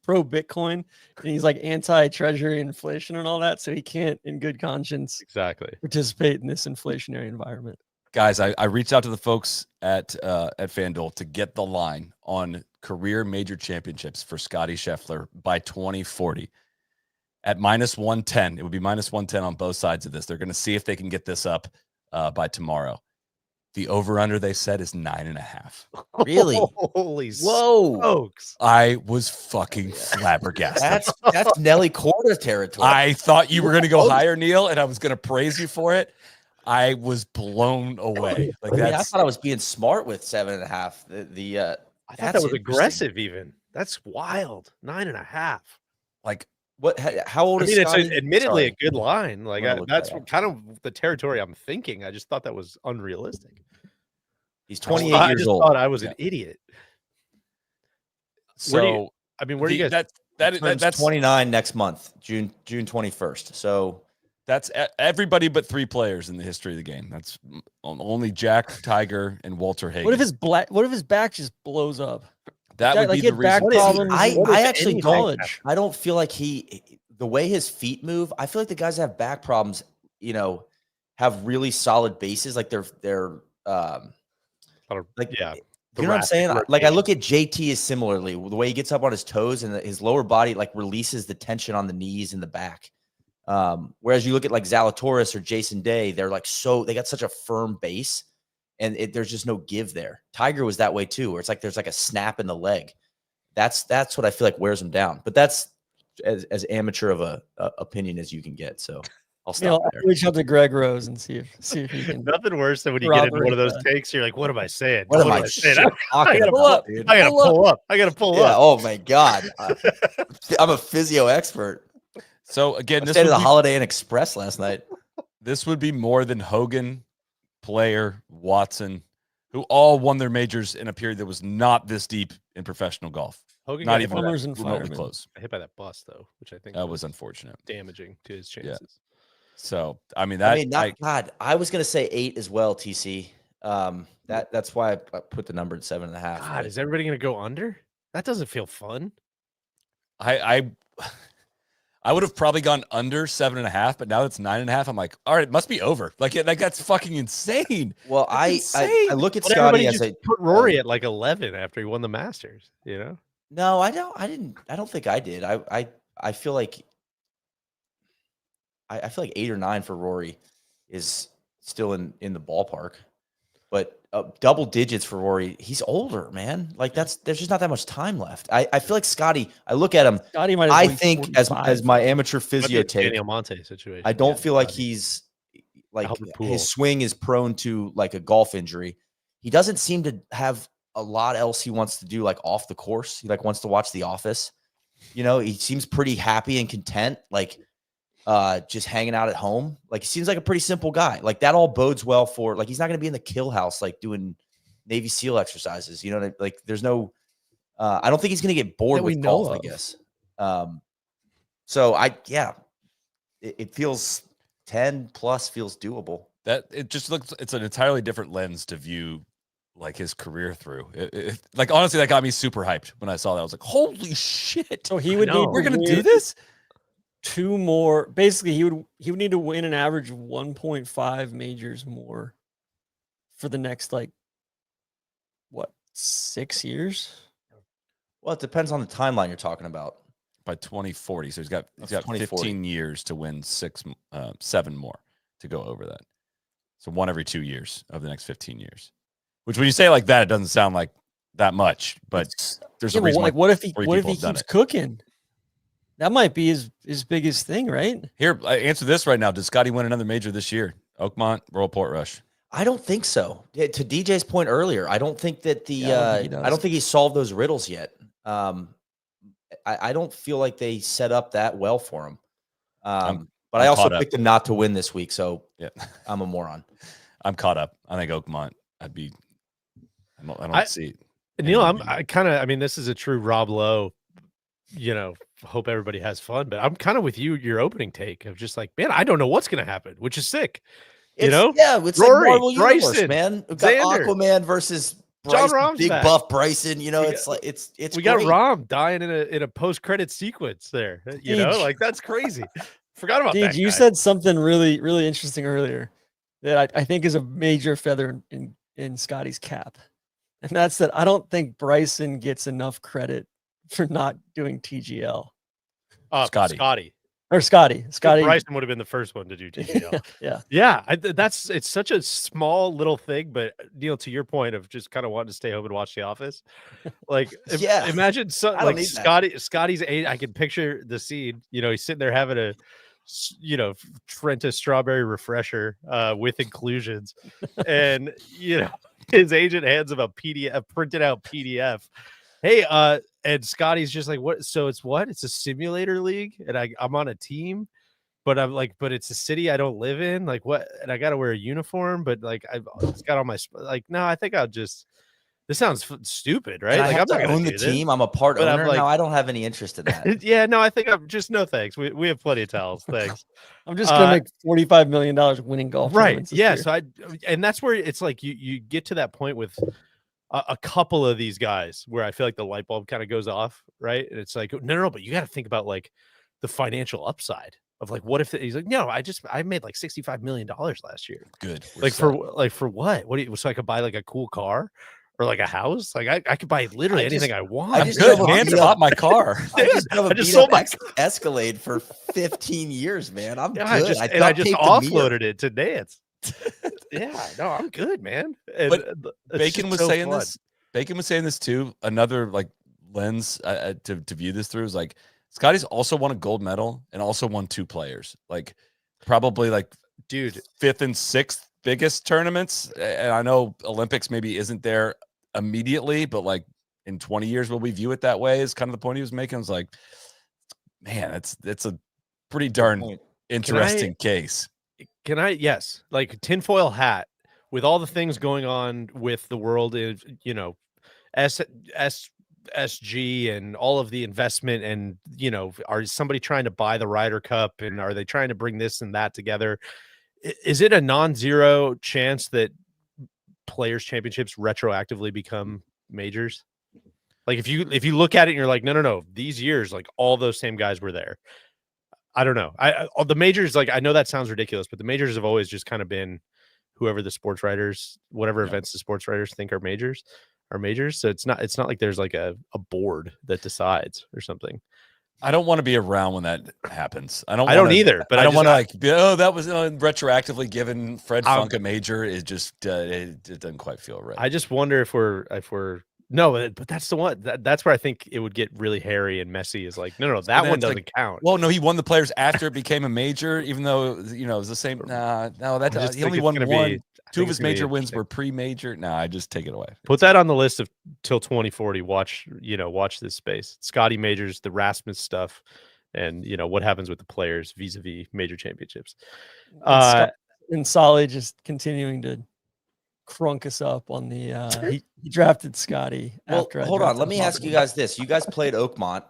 pro Bitcoin and he's like anti-treasury inflation and all that, so he can't in good conscience participate in this inflationary environment. Guys, I reached out to the folks at FanDuel to get the line on career major championships for Scottie Scheffler by 2040 at -110. It would be -110 on both sides of this. They're going to see if they can get this up by tomorrow. The over-under they said is 9.5. Really? Holy whoa, smokes. I was fucking flabbergasted. That's Nelly Korda territory. I thought you were going to go higher, Neil, and I was going to praise you for it. I was blown away. Like I thought I was being smart with 7.5. I thought that was aggressive. Even that's wild. 9.5. Like what? How old is? It's Scottie? admittedly a good line. Like that's that kind of the territory I'm thinking. I just thought that was unrealistic. He's 28 I years just old. thought I was an idiot. So where do you guys? That's 29 next month, June 21st. So that's everybody but 3 players in the history of the game. That's only Jack, Tiger, and Walter Hagen. What if his back just blows up? That would like be the back reason. problems. I actually I don't feel like the way his feet move, I feel like the guys that have back problems, have really solid bases. Like they're like, you know what I'm saying? Like I look at JT as similarly the way he gets up on his toes and his lower body like releases the tension on the knees and the back. Whereas you look at like Zalatoris or Jason Day, they're like they got such a firm base and there's just no give there. Tiger was that way too, where it's like there's like a snap in the leg. That's what I feel like wears him down. But that's as amateur of a opinion as you can get. So I'll stop there. Reach out to Greg Rose and see if he can. Nothing worse than when you get into one of those takes. You're like, "What am I saying? What am I saying? I gotta pull up. I gotta pull up. I gotta pull up." Oh my god, I'm a physio expert. So again, I stayed at the Holiday Inn Express last night. This would be more than Hogan, Player, Watson, who all won their majors in a period that was not this deep in professional golf. Hogan not got even Plumbers and remotely firemen. close. hit by that bus though, which I think That was unfortunate, damaging to his chances. So I mean, God, I was gonna say 8 as well. TC. That's why I put the number at 7.5. God, is everybody gonna go under? That doesn't feel fun. I would have probably gone under 7.5, but now it's 9.5. I'm like, all right, it must be over. Like that's fucking insane. Well, I look at But Scottie everybody as just put Rory at like 11 after he won the Masters. No, I don't think I did. I feel like I feel like 8 or 9 for Rory is still in the ballpark, but double digits for Rory. He's older, man. Like there's just not that much time left. I feel like Scottie. I look at him. Scottie might. I think as my amateur physio take, Daniel Monte situation. I don't feel like he's like his swing is prone to like a golf injury. He doesn't seem to have a lot else he wants to do like off the course. He like wants to watch The Office. He seems pretty happy and content. Like. Just hanging out at home. Like he seems like a pretty simple guy. Like that all bodes well for like he's not going to be in the Killhouse like doing Navy SEAL exercises. Like there's no. I don't think he's going to get bored with golf. I guess. So it feels 10 plus feels doable. That it just looks. It's an entirely different lens to view like his career through. Like honestly, that got me super hyped when I saw that. I was like, holy shit! So he would need. We're going to do this. 2 more. Basically, he would need to win an average of 1.5 majors more for the next like what 6 years? Well, it depends on the timeline you're talking about. By 2040, so he's got 2040. 15 years to win 7 more to go over that. So one every 2 years of the next 15 years. Which, when you say it like that, it doesn't sound like that much, but there's a reason. Like, what if he people have done keeps it. cooking? That might be his biggest thing, right? Here, I answer this right now. Does Scottie win another major this year? Oakmont, Royal Portrush. I don't think so. To DJ's point earlier, I don't think that I don't think he solved those riddles yet. I don't feel like they set up that well for him. But I also picked him not to win this week, so yeah, I'm a moron. I'm caught up. I think Oakmont. I don't see it. Neil, I mean, this is a true Rob Lowe, hope everybody has fun, but I'm kind of with you, your opening take of just like, man, I don't know what's going to happen, which is sick. Yeah, it's Rory, like Marvel Universe, Bryson, man. We've got Xander. Aquaman versus Jon Bryson, Rahm's big back. buff Bryson. It's we great. got Rahm dying in a post-credit sequence there. Like that's crazy. Forgot about that. You said something really, really interesting earlier that I think is a major feather in Scottie's cap. And that's that I don't think Bryson gets enough credit for not doing TGL. Scottie. Bryson would have been the first one to do TGL. yeah. It's such a small little thing, but Neil, to your point of just kind of wanting to stay home and watch The Office, like imagine Scottie's age. I can picture the scene. He's sitting there having a Trenta strawberry refresher with inclusions, and his agent hands him a printed out PDF. Hey, and Scottie's just like, what? So it's what? It's a simulator league, and I'm on a team, but I'm like, but it's a city I don't live in. Like what? And I got to wear a uniform, but like it's got all my no. I think I'll just. This sounds stupid, right? Like I'm not going to own the team. I'm a part owner. No, I don't have any interest in that. Yeah, no, I think I'm just no thanks. We have plenty of towels. Thanks. I'm just gonna make $45 million winning golf. Right. Yeah. So and that's where it's like you get to that point with a couple of these guys where I feel like the light bulb kind of goes off, right? And it's like, no, but you got to think about like the financial upside of like, what if he's like, no, I made like $65 million last year. Good. For what? So I could buy like a cool car or like a house? Like I could buy literally anything I want. I'm good, man. Bought my car. I just sold my Escalade for 15 years, man. I'm good. I just offloaded it to Nance. Yeah, no, I'm good, man. But Bacon was saying this. Bacon was saying this too. Another like lens to view this through is like Scottie's also won a gold medal and also won 2 players. Like probably like fifth and sixth biggest tournaments. And I know Olympics maybe isn't there immediately, but like in 20 years, will we view it that way? Is kind of the point he was making. I was like, man, it's a pretty darn interesting case. Yes, like tinfoil hat with all the things going on with the world is, SG and all of the investment and, are somebody trying to buy the Ryder Cup and are they trying to bring this and that together? Is it a non-zero chance that Players Championships retroactively become majors? Like if you look at it and you're like, no, these years, like all those same guys were there. I don't know. The majors, like I know that sounds ridiculous, but the majors have always just kind of been whoever the sports writers, whatever events the sports writers think are majors. So it's not like there's like a board that decides or something. I don't want to be around when that happens. I don't either. But I don't want to like, that was retroactively given Fred Funk a major. It just it doesn't quite feel right. I just wonder if we're no, but that's the one. That's where I think it would get really hairy and messy. Is like, no, that one doesn't count. Well, no, he won the players after it became a major, even though it was the same. He only won one. 2 of his major wins were pre-major. I just take it away. Put that on the list of till 2040. Watch this space. Scottie majors, the Rasmus stuff, and what happens with the players vis-a-vis major championships. And Solly just continuing to crunk us up on the he drafted Scottie. Well, hold on. Let me ask you guys this. You guys played Oakmont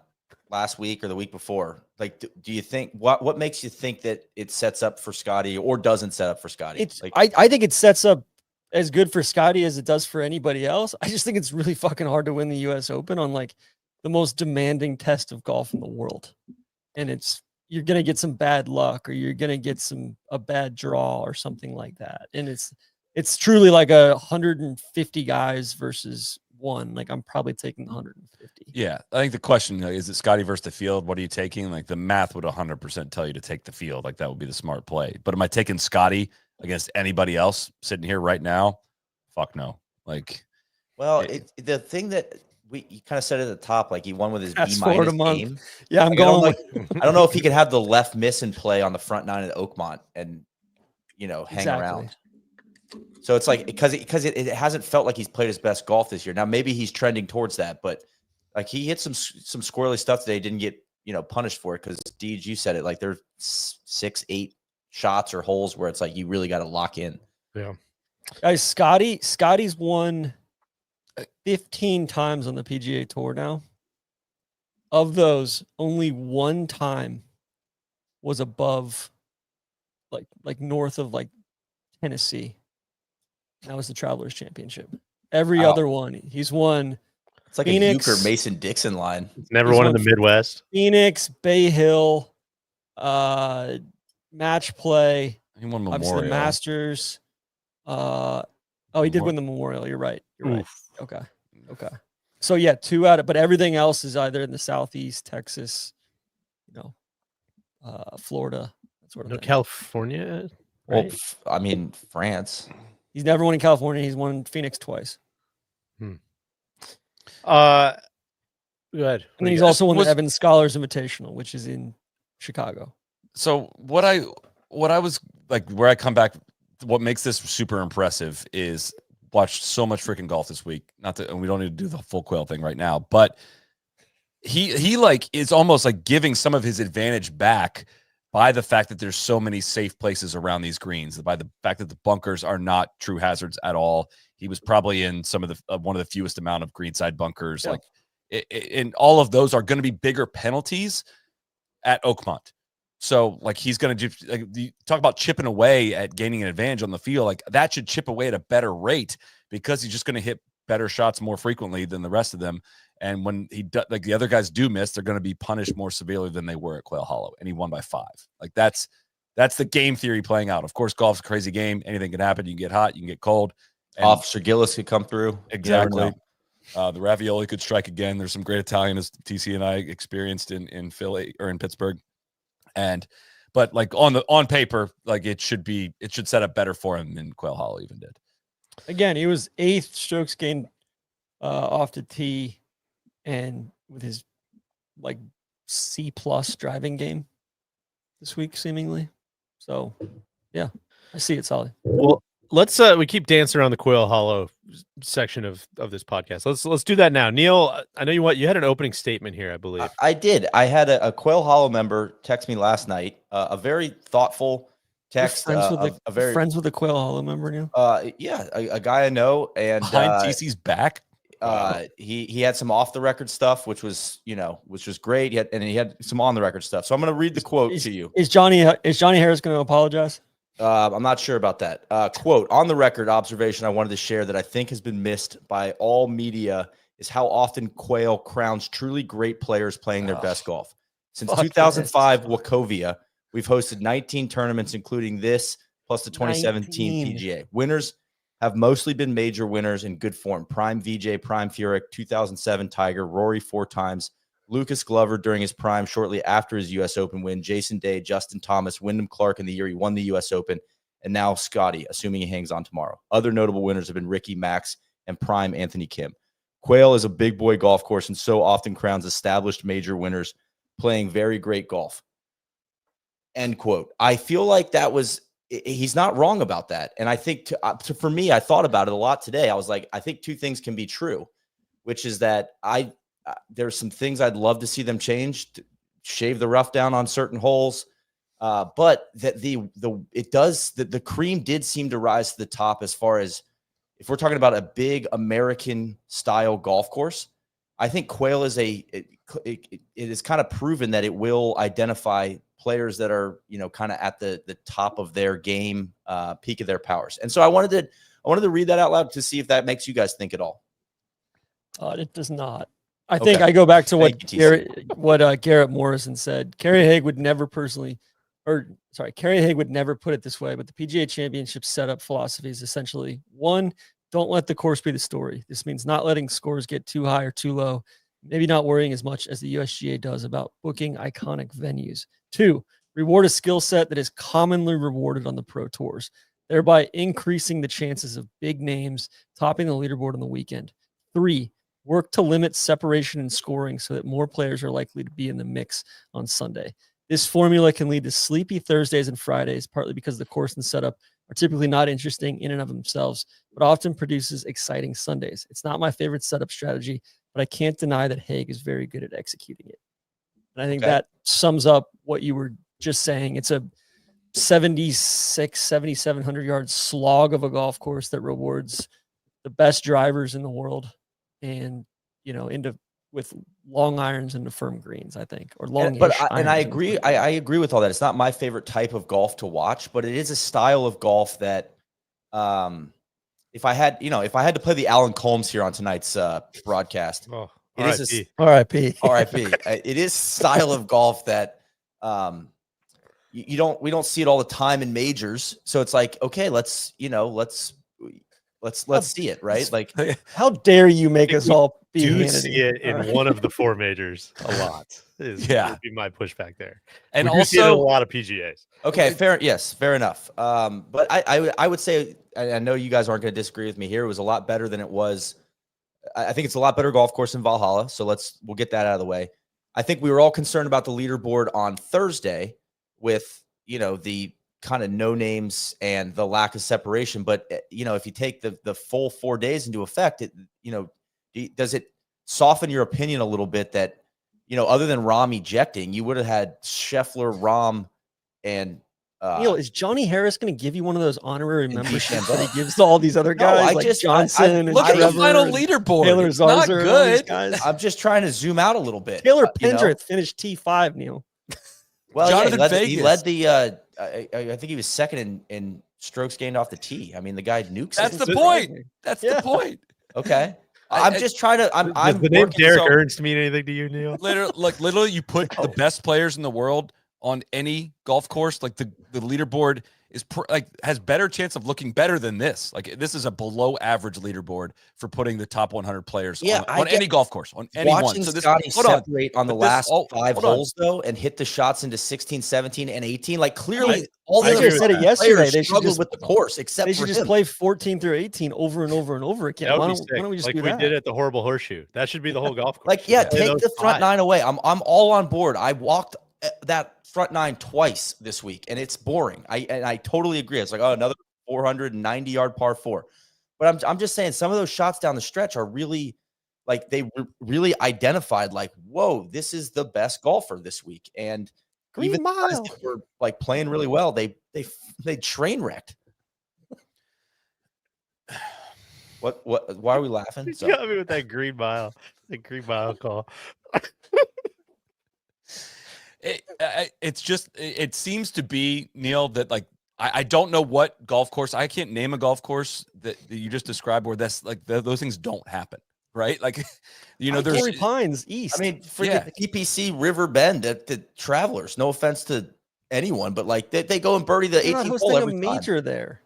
last week or the week before. Like, do you think what makes you think that it sets up for Scottie or doesn't set up for Scottie? I think it sets up as good for Scottie as it does for anybody else. I just think it's really fucking hard to win the US Open on like the most demanding test of golf in the world. And you're going to get some bad luck or you're going to get a bad draw or something like that. And it's truly like 150 guys versus one. Like I'm probably taking the 150. Yeah, I think the question is it Scottie versus the field? What are you taking? Like the math would 100% tell you to take the field. Like that would be the smart play. But am I taking Scottie against anybody else sitting here right now? Fuck no. Like, well, the thing that you kind of said at the top, like he won with his Fast B- forward a month. game. Yeah, I'm Like, going. I don't know if he could have the left miss and play on the front nine at Oakmont and hang around. So it's like because it hasn't felt like he's played his best golf this year. Now maybe he's trending towards that, but like he hit some squirrely stuff today. Didn't get punished for it because Deej, you said it. Like there's 6-8 shots or holes where it's like you really got to lock in. Yeah, guys, Scottie's won 15 times on the PGA Tour now. Of those, only one time was above, like north of like Tennessee. That was the Travelers Championship. Every other one, he's won. It's like Phoenix, a Euchre Mason-Dixon line. it's never won in the Midwest. Phoenix, Bay Hill, match play. he won Obviously, the Memorial. Masters. He did win the Memorial. You're right. Right. Okay. So yeah, 2 out of, but everything else is either in the Southeast, Texas, Florida, that sort of No thing. California. Well, Right? I mean France. He's never won in California. He's won in Phoenix twice. Go ahead. And then he's also won the Evan Scholars Invitational, which is in Chicago. So what I was like, where I come back, what makes this super impressive is watched so much freaking golf this week. And we don't need to do the full Quail thing right now, but he like is almost like giving some of his advantage back by the fact that there's so many safe places around these greens, by the fact that the bunkers are not true hazards at all. He was probably in some of the one of the fewest amount of greenside bunkers. Yeah. Like, and all of those are going to be bigger penalties at Oakmont. So like he's going to do, like, talk about chipping away at gaining an advantage on the field. Like that should chip away at a better rate because he's just going to hit better shots more frequently than the rest of them. And when he does, like the other guys do miss, they're going to be punished more severely than they were at Quail Hollow. And he won by 5. Like that's the game theory playing out. Of course, golf's a crazy game. Anything can happen. You can get hot, you can get cold. Officer Gillis could come through. Exactly. The ravioli could strike again. There's some great Italian, as TC and I experienced in Philly or in Pittsburgh. But like on paper, like it should set up better for him than Quail Hollow even did. Again, he was 8th strokes gained off the tee, and with his like C+ driving game this week, seemingly. So yeah, I see it, solid. Well, let's we keep dancing around the Quail Hollow section of this podcast. Let's do that now. Neil, I know you had an opening statement here, I believe. I did. I had a Quail Hollow member text me last night, a very though text. Friends with the Quail Hollow member now. Yeah, a guy I know, and behind TC's back. He had some off the record stuff, which was great. He had some on the record stuff. So I'm going to read the quote to you. Is Johnny Harris going to apologize? I'm not sure about that. Quote, on the record observation I wanted to share that I think has been missed by all media is how often Quail crowns truly great players playing their best golf. Since 2005 Wachovia, we've hosted 19 tournaments, including this, plus the 2017 PGA. Winners have mostly been major winners in good form. Prime VJ, Prime Furyk, 2007 Tiger, Rory 4 times, Lucas Glover during his prime shortly after his U.S. Open win, Jason Day, Justin Thomas, Wyndham Clark in the year he won the U.S. Open, and now Scottie, assuming he hangs on tomorrow. Other notable winners have been Ricky, Max, and prime Anthony Kim. Quail is a big boy golf course and so often crowns established major winners playing very great golf. End quote. I feel like he's not wrong about that. And I think for me, I thought about it a lot today. I was like, I think 2 things can be true, which is that there's some things I'd love to see them change, to shave the rough down on certain holes. But that the cream did seem to rise to the top as far as if we're talking about a big American style golf course. I think Quail is it is kind of proven that it will identify players that are, kind of at the top of their game, peak of their powers. And so I wanted to read that out loud to see if that makes you guys think at all. It does not. I think I go back to what Garrett Morrison said. Kerry Haig would never personally Kerry Haig would never put it this way, but the PGA Championship setup philosophy is essentially 1, don't let the course be the story. This means not letting scores get too high or too low, maybe not worrying as much as the USGA does about booking iconic venues. 2, reward a skill set that is commonly rewarded on the pro tours, thereby increasing the chances of big names topping the leaderboard on the weekend. 3, work to limit separation in scoring so that more players are likely to be in the mix on Sunday. This formula can lead to sleepy Thursdays and Fridays, partly because the course and setup are typically not interesting in and of themselves, but often produces exciting Sundays. It's not my favorite setup strategy, but I can't deny that Haig is very good at executing it. And I think that sums up what you were just saying. It's a 7,700 yard slog of a golf course that rewards the best drivers in the world and, with long irons into firm greens, I think, or long. I agree. I agree with all that. It's not my favorite type of golf to watch, but it is a style of golf that, if I had to play the Alan Colmes here on tonight's broadcast, it is RIP. It is style of golf that, we don't see it all the time in majors. So it's like, okay, let's see it, right? Like, how dare you make us all see it in one of the 4 majors a lot. Would be my pushback there. And we see it in a lot of PGAs. Okay, fair enough. But I would say, I know you guys aren't going to disagree with me here. It was a lot better than it was. I think it's a lot better golf course in Valhalla. So we'll get that out of the way. I think we were all concerned about the leaderboard on Thursday with, the kind of no names and the lack of separation. But, if you take the full 4 days into effect, does it soften your opinion a little bit that, other than Rahm ejecting, you would have had Scheffler, Rahm, and Neil, is Johnny Harris going to give you one of those honorary memberships that he gives to all these other guys Johnson and look at the Trevor final and leaderboard. Taylor It's not Zarzer, good. Guys. I'm just trying to zoom out a little bit. Taylor Pendrith finished T5, Neil. Well, Jonathan he led the. I think he was second in strokes gained off the tee. I mean, the guy nukes. That's the point. That's the point. Okay. I'm just trying to. Does the name Derek Ernst mean anything to you, Neil? Literally, you put the best players in the world on any golf course. Like the leaderboard is has better chance of looking better than this. Like this is a below average leaderboard for putting the top 100 players on any golf course, on any one. Watching Scottie separate on the last 5 holes though, and hit the shots into 16, 17, and 18. Like clearly, all the other said it yesterday. They should struggled with the course, except they should just play 14 through 18 over and over and over again. Why don't we just do that? We did at the Horrible Horseshoe? That should be the whole golf course. Like, take the front 9 away. I'm all on board. I walked that front 9 twice this week, and it's boring. I totally agree. It's like, another 490 yard par 4. But I'm just saying some of those shots down the stretch are really like they really identified like, whoa, this is the best golfer this week. And even guys that were like playing really well, they train wrecked. Why are we laughing? You got me with that Green Mile call. It seems to be, Neil, that like I don't know what golf course. I can't name a golf course that you just described where that's like those things don't happen, right? Like, there's Torrey Pines East. I mean, forget the TPC River Bend at the Travelers. No offense to anyone, but like they go and birdie the 18th hole every major there.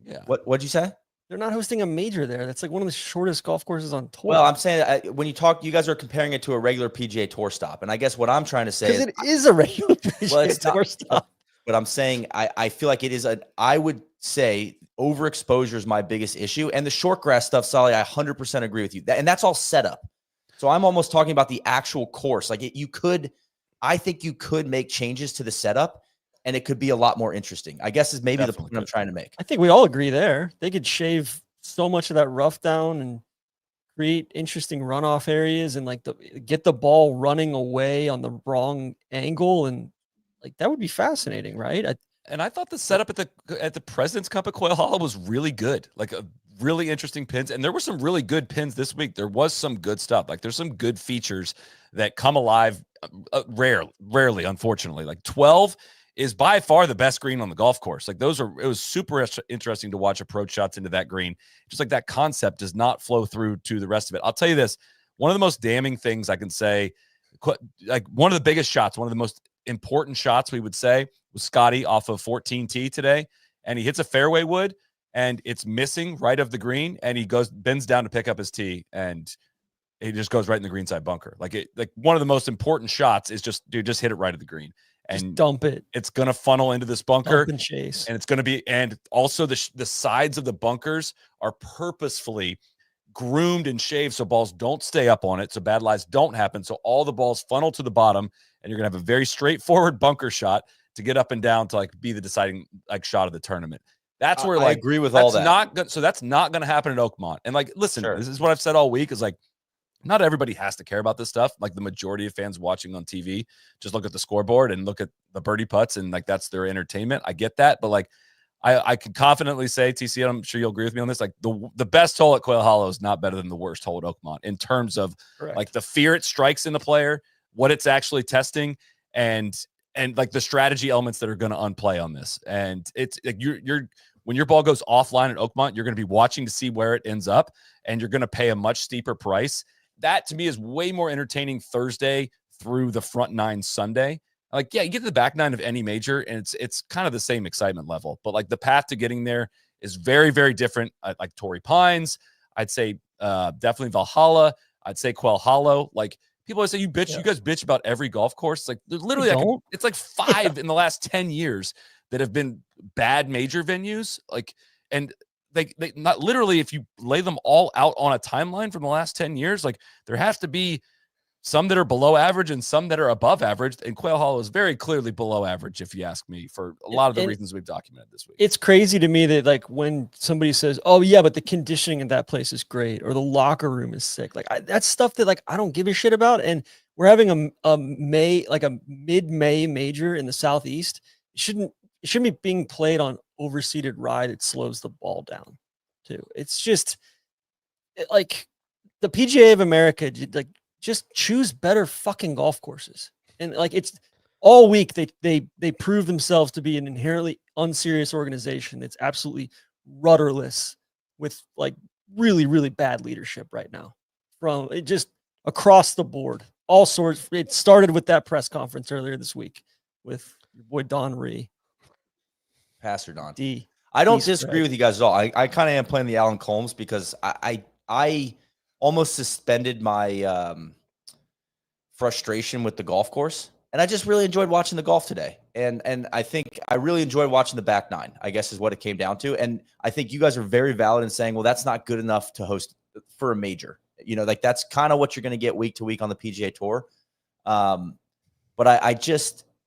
Yeah. What'd you say? They're not hosting a major there. That's like one of the shortest golf courses on tour. Well, I'm saying when you talk, you guys are comparing it to a regular PGA Tour stop, and I guess what I'm trying to say is it is a regular PGA Tour stop. But I'm saying I feel like it is I would say overexposure is my biggest issue, and the short grass stuff, Solly, I 100% agree with you. And that's all set up. So I'm almost talking about the actual course. Like I think you could make changes to the setup, and it could be a lot more interesting, I guess, is maybe the point I'm trying to make. I think we all agree there. They could shave so much of that rough down and create interesting runoff areas and like get the ball running away on the wrong angle. And like, that would be fascinating, right? I thought the setup at the President's Cup at Quail Hollow was really good. Like really interesting pins. And there were some really good pins this week. There was some good stuff. Like there's some good features that come alive rarely, unfortunately. Like 12 is by far the best green on the golf course. Like it was super interesting to watch approach shots into that green. Just like that concept does not flow through to the rest of it. I'll tell you this, one of the most damning things I can say, like one of the biggest shots, one of the most important shots, we would say, was Scottie off of 14T today, and he hits a fairway wood, and it's missing right of the green, and he bends down to pick up his tee, and he just goes right in the greenside bunker. Like one of the most important shots is just hit it right at the green. And just dump it. It's going to funnel into this bunker and chase. And it's going to be, and also the sides of the bunkers are purposefully groomed and shaved so balls don't stay up on it. So bad lies don't happen. So all the balls funnel to the bottom, and you're going to have a very straightforward bunker shot to get up and down to like be the deciding like shot of the tournament. That's where I agree with all that. So that's not going to happen at Oakmont. And like, listen, Sure. This is what I've said all week is like, not everybody has to care about this stuff. Like the majority of fans watching on TV just look at the scoreboard and look at the birdie putts, and like that's their entertainment. I get that, but like I can confidently say, TC, I'm sure you'll agree with me on this. Like the best hole at Quail Hollow is not better than the worst hole at Oakmont in terms of like the fear it strikes in the player, what it's actually testing, and like the strategy elements that are going to unplay on this. And it's like you're when your ball goes offline at Oakmont, you're going to be watching to see where it ends up, and you're going to pay a much steeper price. That to me is way more entertaining Thursday through the front nine Sunday. Like, yeah, you get to the back nine of any major, and it's kind of the same excitement level. But like the path to getting there is very, very different. Like Torrey Pines, I'd say definitely Valhalla. I'd say Quail Hollow. Like people always say, you guys bitch about every golf course. Like there's literally it's like 5 in the last 10 years that have been bad major venues. Like, and they not literally, if you lay them all out on a timeline from the last 10 years, like there has to be some that are below average and some that are above average. And Quail Hollow is very clearly below average, if you ask me, for a lot of the reasons we've documented this week. It's crazy to me that like when somebody says, oh yeah, but the conditioning in that place is great, or the locker room is sick. Like that's stuff that like I don't give a shit about. And we're having a mid-May major in the Southeast. It shouldn't be being played on overseeded ride. It slows the ball down too. It's just like the PGA of America, like just choose better fucking golf courses. And like it's all week they prove themselves to be an inherently unserious organization that's absolutely rudderless with like really, really bad leadership right now from it just across the board, all sorts. It started with that press conference earlier this week with your boy Don Ree. Pastor Don. I don't disagree with you guys at all. I kind of am playing the Alan Combs because I almost suspended my frustration with the golf course, and I just really enjoyed watching the golf today. And I think I really enjoyed watching the back nine, I guess is what it came down to. And I think you guys are very valid in saying, well, that's not good enough to host for a major. You know, like that's kind of what you're going to get week to week on the PGA Tour. But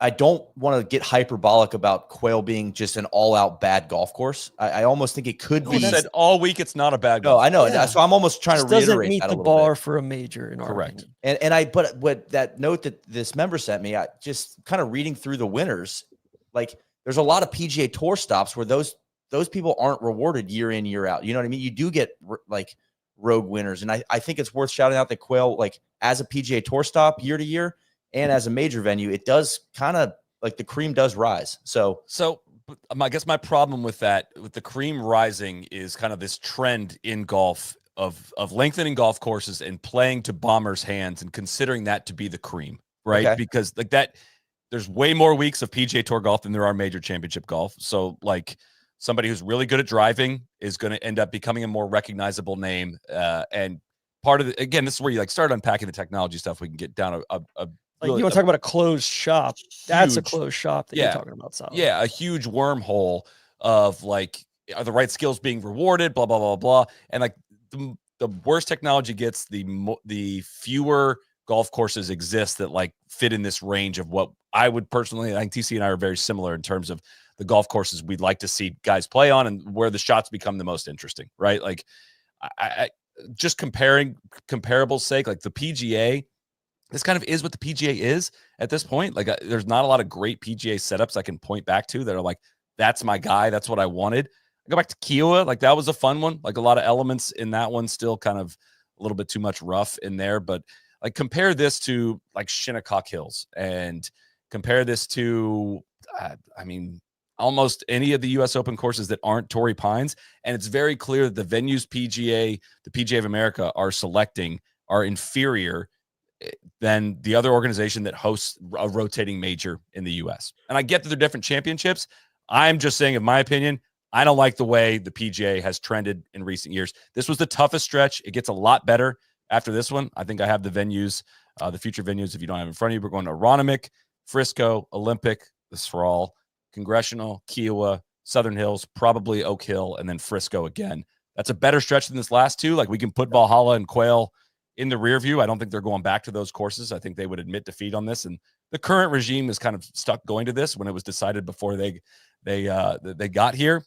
I don't want to get hyperbolic about Quail being just an all-out bad golf course. I almost think it could be. You said all week it's not a bad golf. No, I know. Yeah. So I'm almost trying to reiterate doesn't meet that the a little bar bit. for a major in our Correct. opinion. But what that note that this member sent me, I just kind of reading through the winners, like there's a lot of PGA Tour stops where those people aren't rewarded year in, year out. You know what I mean? You do get like rogue winners. And I think it's worth shouting out that Quail, like as a PGA Tour stop year to year and as a major venue, it does kind of, like the cream does rise. So I guess my problem with that, with the cream rising, is kind of this trend in golf of lengthening golf courses and playing to bombers' hands and considering that to be the cream, right? Okay. Because like that, there's way more weeks of PGA Tour golf than there are major championship golf. So like somebody who's really good at driving is going to end up becoming a more recognizable name. And part of it, again, this is where you like start unpacking the technology stuff. We can get down a like really, you want to talk about a closed shop? That's a closed shop that you're talking about, Sal. Yeah, a huge wormhole of like, are the right skills being rewarded? Blah blah blah blah. And like the worse technology gets, the fewer golf courses exist that like fit in this range of what I would personally. I think TC and I are very similar in terms of the golf courses we'd like to see guys play on and where the shots become the most interesting, right? Like, I just comparable's sake, like the PGA. This kind of is what the PGA is at this point. Like there's not a lot of great PGA setups I can point back to that are like, that's my guy. That's what I wanted. I go back to Kiowa. Like that was a fun one. Like a lot of elements in that one, still kind of a little bit too much rough in there. But like compare this to like Shinnecock Hills and compare this to, I mean, almost any of the U.S. Open courses that aren't Torrey Pines. And it's very clear that the venues the PGA of America are selecting are inferior than the other organization that hosts a rotating major in the U.S. And I get that they're different championships. I'm just saying, in my opinion, I don't like the way the PGA has trended in recent years. This was the toughest stretch. It gets a lot better after this one. I think I have the venues, the future venues, if you don't have in front of you. We're going to Aronimink, Frisco, Olympic, the Sral, Congressional, Kiowa, Southern Hills, probably Oak Hill, and then Frisco again. That's a better stretch than this last two. Like, we can put Valhalla and Quail in the rear view. I don't think they're going back to those courses. I think they would admit defeat on this. And the current regime is kind of stuck going to this when it was decided before they got here.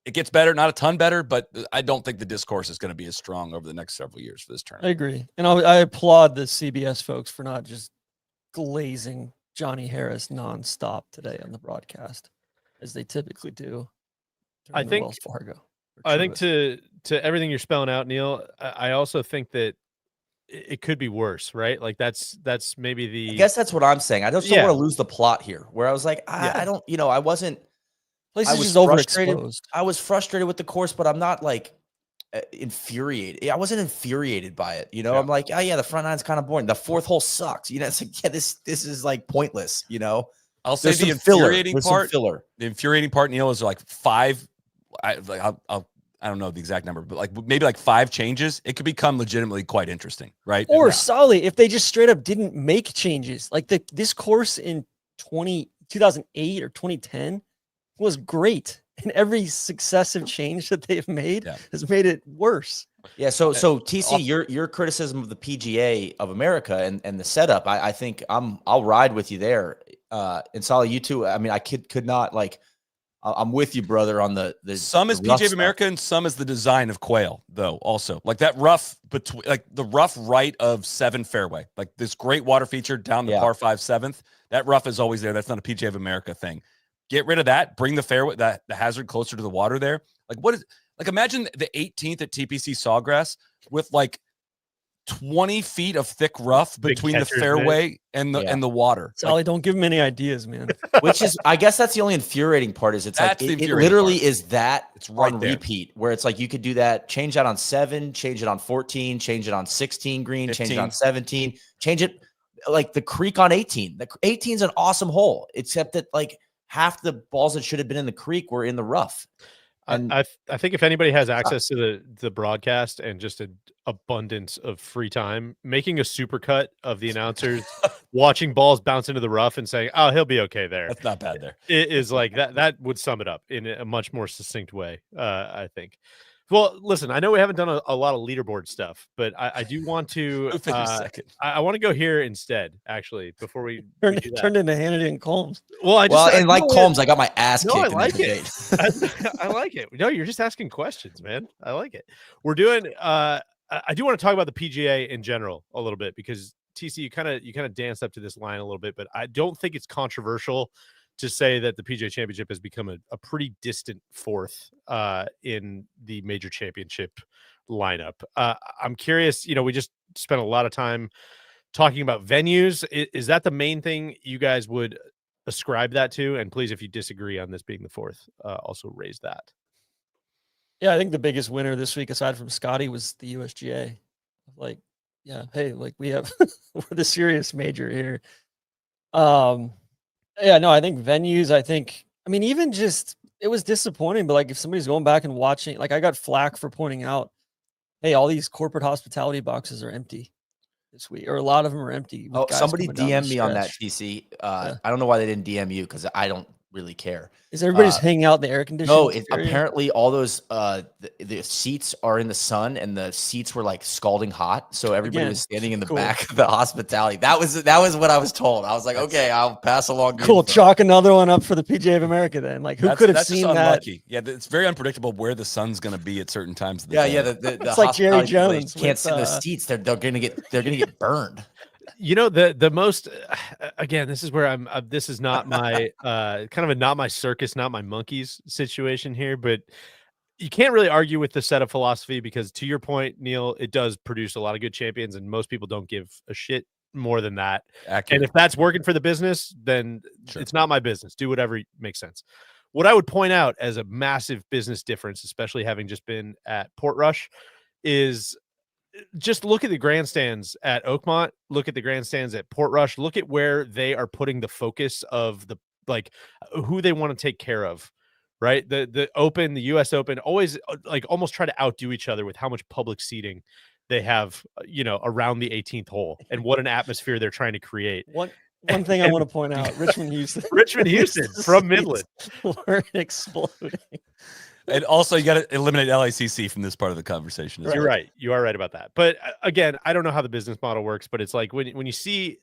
It gets better, not a ton better, but I don't think the discourse is going to be as strong over the next several years for this tournament. I agree. And I applaud the CBS folks for not just glazing Johnny Harris nonstop today on the broadcast, as they typically do. I think Wells Fargo. I think to everything you're spelling out, Neil, I also think that it could be worse, right? Like that's maybe the. I guess that's what I'm saying. I just don't Yeah. want to lose the plot here, where I was like, I don't, I wasn't. Places I was just frustrated. overexposed. I was frustrated with the course, but I'm not like infuriated. I wasn't infuriated by it. Yeah. I'm like, oh yeah, the front nine's kind of boring. The fourth hole sucks. It's like, yeah, this is like pointless. I'll say There's the some filler. infuriating There's some part. filler. The infuriating part, Neil, is like five. I don't know the exact number, but like maybe like 5 changes. It could become legitimately quite interesting, right? Or Yeah. solely if they just straight up didn't make changes. Like this course in 2008 or 2010 was great. And every successive change that they've made has made it worse. Yeah. So TC, your criticism of the PGA of America and the setup, I think I'll ride with you there. And Solly, you too. I mean, I could not like. I'm with you, brother, on the some is PGA of America and some is the design of Quail, though. Also, like that rough between, like the rough right of 7 fairway, like this great water feature down the par 5 7th. That rough is always there. That's not a PGA of America thing. Get rid of that. Bring the fairway, the hazard closer to the water there. Like what is like? Imagine the 18th at TPC Sawgrass with like 20 feet of thick rough between the fairway and the water. Solly, don't give him any ideas, man. Which is, I guess that's the only infuriating part is it's That's like, the it literally infuriating is that It's right on there. repeat where it's like, you could do that, change that on 7, change it on 14, change it on 16 green, 15. change it on 17, change it like the creek on 18. The 18 is an awesome hole, except that like half the balls that should have been in the creek were in the rough. And I think if anybody has access to the broadcast and just an abundance of free time, making a supercut of the announcers watching balls bounce into the rough and saying, "Oh, he'll be okay there." That's not bad there. It is like that would sum it up in a much more succinct way, I think. Well, listen, I know we haven't done a lot of leaderboard stuff, but I do want to. I want to go here instead, actually, before we do that. Turned into Hannity and Combs. Well, and like Combs, I got my ass kicked. I in like the it. debate. I like it. No, you're just asking questions, man. I like it. We're doing. I do want to talk about the PGA in general a little bit because TC, you kind of danced up to this line a little bit, but I don't think it's controversial to say that the PGA Championship has become a pretty distant fourth in the major championship lineup. I'm curious, we just spent a lot of time talking about venues. Is that the main thing you guys would ascribe that to? And please, if you disagree on this being the fourth, also raise that. Yeah, I think the biggest winner this week, aside from Scottie, was the USGA. Like, yeah, hey, like we have we're the serious major here. Yeah, no, I think venues, I mean, even just it was disappointing, but like if somebody's going back and watching, like I got flack for pointing out, hey, all these corporate hospitality boxes are empty this week, or a lot of them are empty. Oh, somebody DM'd me on that, TC. I don't know why they didn't DM you because I don't really care. Is everybody's hanging out in the air conditioning? No, apparently all those the seats are in the sun and the seats were like scalding hot, so everybody was standing in the back of the hospitality. That was what I was told. I was like, okay, I'll pass along. Cool, chalk another one up for the PGA of America then. Like, who could have seen that? Unlucky. Yeah, it's very unpredictable where the sun's going to be at certain times of the day. Yeah. The it's like Jerry Jones can't sit in the seats. They're gonna get burned. The most again, this is where this is not my kind of a not my circus, not my monkeys situation here, but you can't really argue with the setup philosophy because to your point, Neil, it does produce a lot of good champions and most people don't give a shit more than that. Accurate. And if that's working for the business, then It's not my business. Do whatever makes sense. What I would point out as a massive business difference, especially having just been at Portrush, is just look at the grandstands at Oakmont, look at the grandstands at Portrush, look at where they are putting the focus of the like who they want to take care of, right? The Open, the US Open, always like almost try to outdo each other with how much public seating they have, around the 18th hole and what an atmosphere they're trying to create. One thing I want to point out, Richmond Houston from Midland were exploding. And also, you got to eliminate LACC from this part of the conversation. You're right. You are right about that. But again, I don't know how the business model works, but it's like when you see,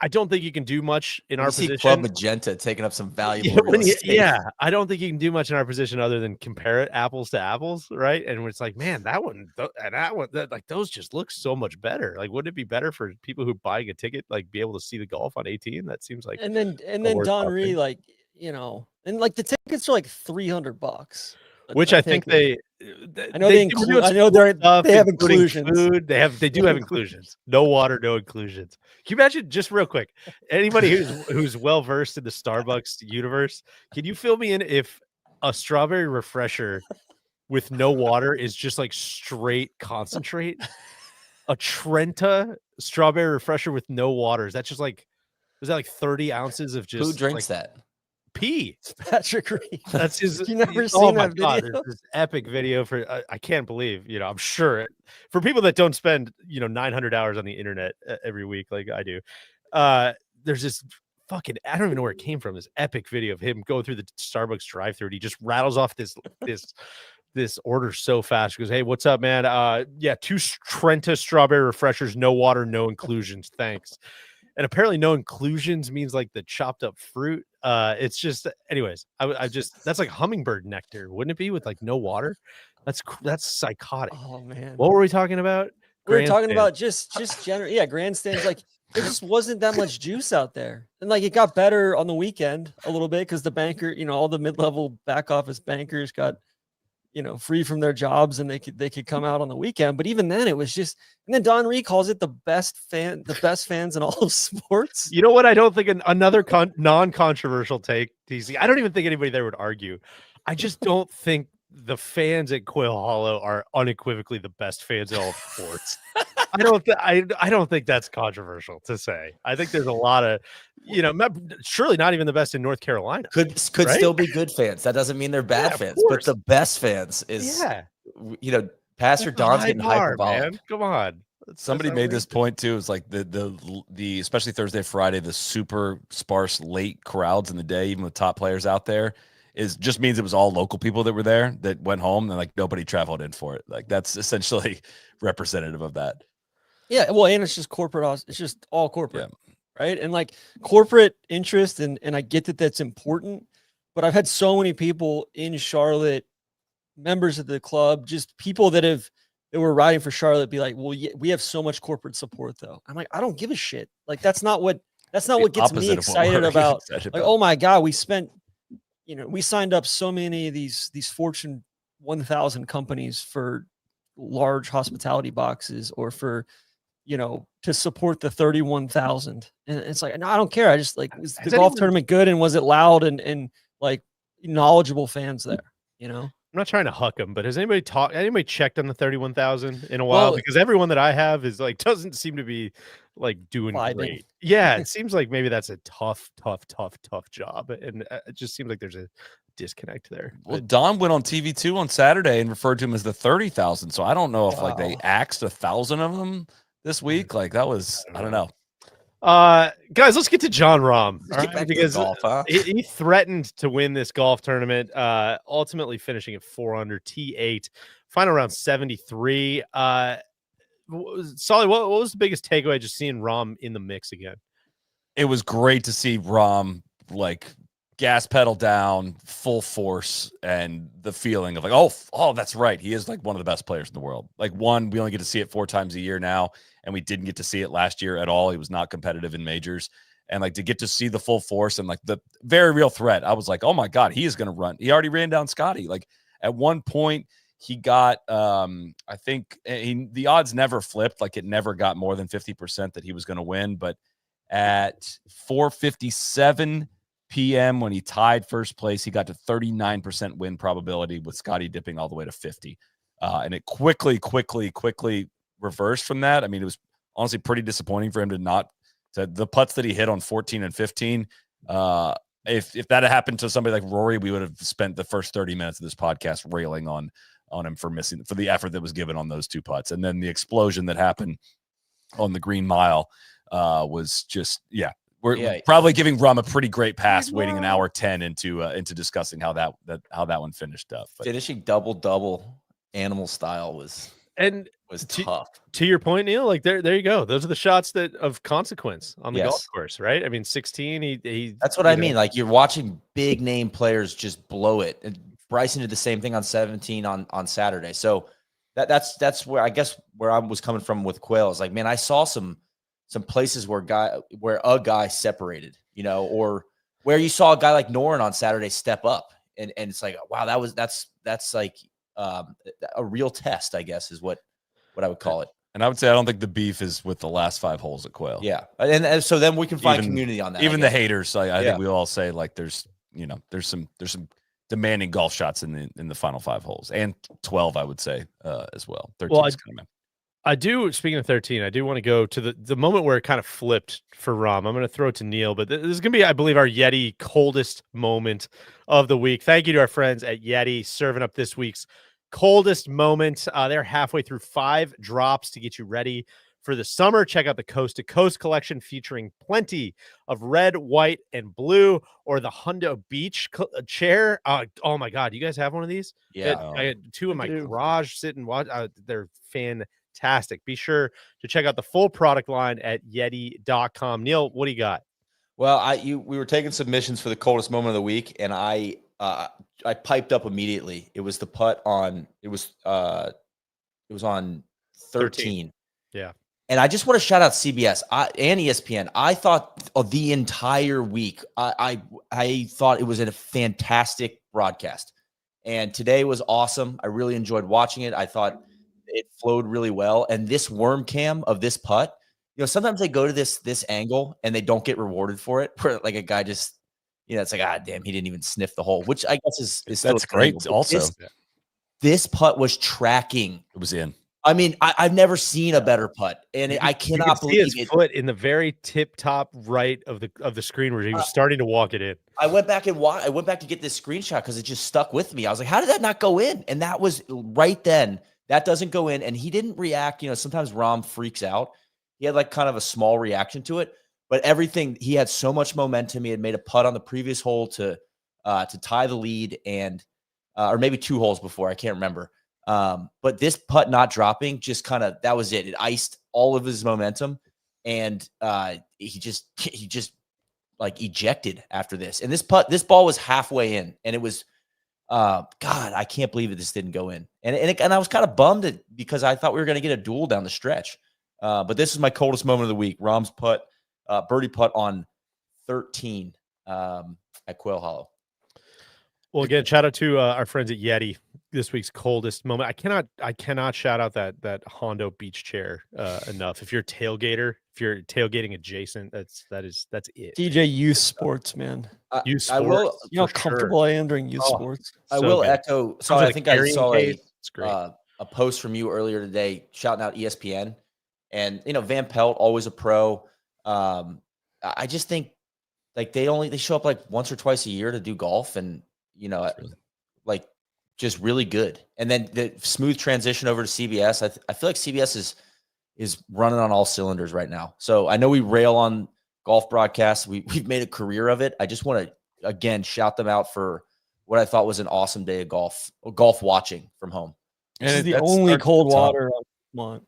I don't think you can do much in our position. Club Magenta taking up some valuable real estate. I don't think you can do much in our position other than compare it apples to apples, right? And it's like, man, that one and that one, like those just look so much better. Like, wouldn't it be better for people who buying a ticket, like be able to see the golf on 18? That seems like, and then Don Ree, like, and like the tickets are like $300. Which I think they I know they have inclusions. Food. They do have inclusions. No water, no inclusions. Can you imagine, just real quick, anybody who's well versed in the Starbucks universe, can you fill me in if a strawberry refresher with no water is just like straight concentrate? A Trenta strawberry refresher with no water, is that like 30 ounces of just who drinks that? Pee. Patrick Reed. That's his. You never seen that video? God, there's this epic video for. I can't believe. I'm sure for people that don't spend 900 hours on the internet every week like I do. There's this fucking. I don't even know where it came from. This epic video of him going through the Starbucks drive-thru. And he just rattles off this order so fast. He goes, "Hey, what's up, man? 2 Trenta strawberry refreshers, no water, no inclusions, thanks." And apparently no inclusions means like the chopped up fruit. It's just, anyways, I just, that's like hummingbird nectar, wouldn't it be, with like no water? That's psychotic. Oh man. What were we talking about? We were talking about just general, grandstands. Like there just wasn't that much juice out there. And like it got better on the weekend a little bit because the banker, all the mid-level back office bankers got free from their jobs and they could come out on the weekend. But even then it was just, and then Don Ree calls it the best fans in all of sports. You know what? I don't think another non-controversial take, TC. I don't even think anybody there would argue. I just don't think the fans at Quail Hollow are unequivocally the best fans in all of sports. I don't think that's controversial to say. I think there's a lot of, surely not even the best in North Carolina. Could right? Still be good fans. That doesn't mean they're bad fans, but the best fans is, Pastor Don's getting hyperbolic. Man. Come on. Somebody made this point too. It's like the especially Thursday, Friday, the super sparse late crowds in the day, even with top players out there, just means it was all local people that were there that went home and like nobody traveled in for it. Like that's essentially representative of that. Yeah, well, and it's just corporate. It's just all corporate, right? And like corporate interest, and I get that that's important, but I've had so many people in Charlotte, members of the club, just people that were riding for Charlotte, be like, "Well, we have so much corporate support, though." I'm like, I don't give a shit. Like that's not what gets me excited about. Like, oh my god, we spent, we signed up so many of these Fortune 1000 companies for large hospitality boxes or for to support the 31,000. And it's like, no, I don't care. I just like, is the golf tournament good? And was it loud and like knowledgeable fans there, I'm not trying to huck them, but has anybody checked on the 31,000 in a while? Because everyone that I have is like, doesn't seem to be like doing great. Yeah. It seems like maybe that's a tough job. And it just seems like there's a disconnect there. Well, Don went on TV too on Saturday and referred to him as the 30,000. So I don't know if like they axed 1,000 of them this week. Like that was, I don't know. Guys, let's get to Jon Rahm. Right, because golf, he threatened to win this golf tournament, ultimately finishing at 4 under, T8, final round 73. Solly, what was the biggest takeaway just seeing Rahm in the mix again? It was great to see Rahm like gas pedal down, full force, and the feeling of like, oh, that's right. He is like one of the best players in the world. Like we only get to see it 4 times a year now, and we didn't get to see it last year at all. He was not competitive in majors, and like to get to see the full force and like the very real threat. I was like, oh my God, he is going to run. He already ran down Scottie. Like at one point he got, I think the odds never flipped. Like it never got more than 50% that he was going to win. But at 4:57 p.m. when he tied first place, he got to 39% win probability with Scottie dipping all the way to 50. and it quickly reversed from that. I mean, it was honestly pretty disappointing for him to not the putts that he hit on 14 and 15. If that had happened to somebody like Rory, we would have spent the first 30 minutes of this podcast railing on him for the effort that was given on those 2 putts. And then the explosion that happened on the Green Mile was just, we're probably giving Rahm a pretty great pass waiting an hour 10 into discussing how that one finished up. But finishing double animal style was tough. To your point, Neil, like there you go. Those are the shots that of consequence on the golf course, right? I mean, 16, he that's what I mean. Like you're watching big name players just blow it. And Bryson did the same thing on 17 on Saturday. So that's where I guess where I was coming from with Quail is like, man, I saw some places where a guy separated, or where you saw a guy like Noren on Saturday step up, and it's like, wow, that's like a real test, I guess, is what I would call it. And I would say I don't think the beef is with the last 5 holes at Quail. Yeah, and so then we can find community on that. Even the haters, I think we all say like there's some demanding golf shots in the final 5 holes and 12, I would say as well. 13 is kind of. I do. Speaking of 13, I do want to go to the moment where it kind of flipped for Rahm. I'm going to throw it to Neil, but this is going to be, I believe, our Yeti coldest moment of the week. Thank you to our friends at Yeti serving up this week's coldest moment. They're halfway through 5 drops to get you ready for the summer. Check out the Coast to Coast collection featuring plenty of red, white, and blue, or the Hundo Beach chair. Oh my God. You guys have one of these? Yeah. I had 2 in my garage sitting. Watch. They're fantastic. Be sure to check out the full product line at yeti.com. Neil, what do you got? Well, we were taking submissions for the coldest moment of the week, and I piped up immediately. It was the putt on it was on 13. Yeah. And I just want to shout out CBS and ESPN. I thought of the entire week, I thought it was a fantastic broadcast. And today was awesome. I really enjoyed watching it. I thought it flowed really well. And this worm cam of this putt, sometimes they go to this angle and they don't get rewarded for it. Where like a guy just, it's like, damn, he didn't even sniff the hole, which I guess is still that's great. Also, this putt was tracking. It was in. I mean, I've never seen a better putt, and I cannot believe his foot in the very tip top right of the screen where he was starting to walk it in. I went back to get this screenshot because it just stuck with me. I was like, how did that not go in? And that was right then. That doesn't go in, and he didn't react. Sometimes Rahm freaks out. He had like kind of a small reaction to it, but everything, he had so much momentum. He had made a putt on the previous hole to tie the lead, and or maybe 2 holes before, I can't remember. But this putt not dropping, just kind of, that was it. It iced all of his momentum, and he just like ejected after this. And this ball was halfway in, and it was, God, I can't believe that this didn't go in. And I was kind of bummed because I thought we were going to get a duel down the stretch. But this is my coldest moment of the week. Rahm's putt, birdie putt on 13 at Quail Hollow. Well, again, shout out to our friends at Yeti. This week's coldest moment. I cannot shout out that Hondo Beach chair enough. If you're a tailgater, if you're tailgating adjacent, that's it. DJ Youth Sports, man. Youth Sports. I will, you know how comfortable I am during Youth Sports. I will echo. So I think I saw a post from you earlier today shouting out ESPN, and Van Pelt, always a pro. I just think like they show up like once or twice a year to do golf, and like just really good. And then the smooth transition over to CBS. I feel like CBS is running on all cylinders right now. So I know we rail on golf broadcasts. We've made a career of it. I just want to, again, shout them out for what I thought was an awesome day of golf watching from home. This is the only cold water I want.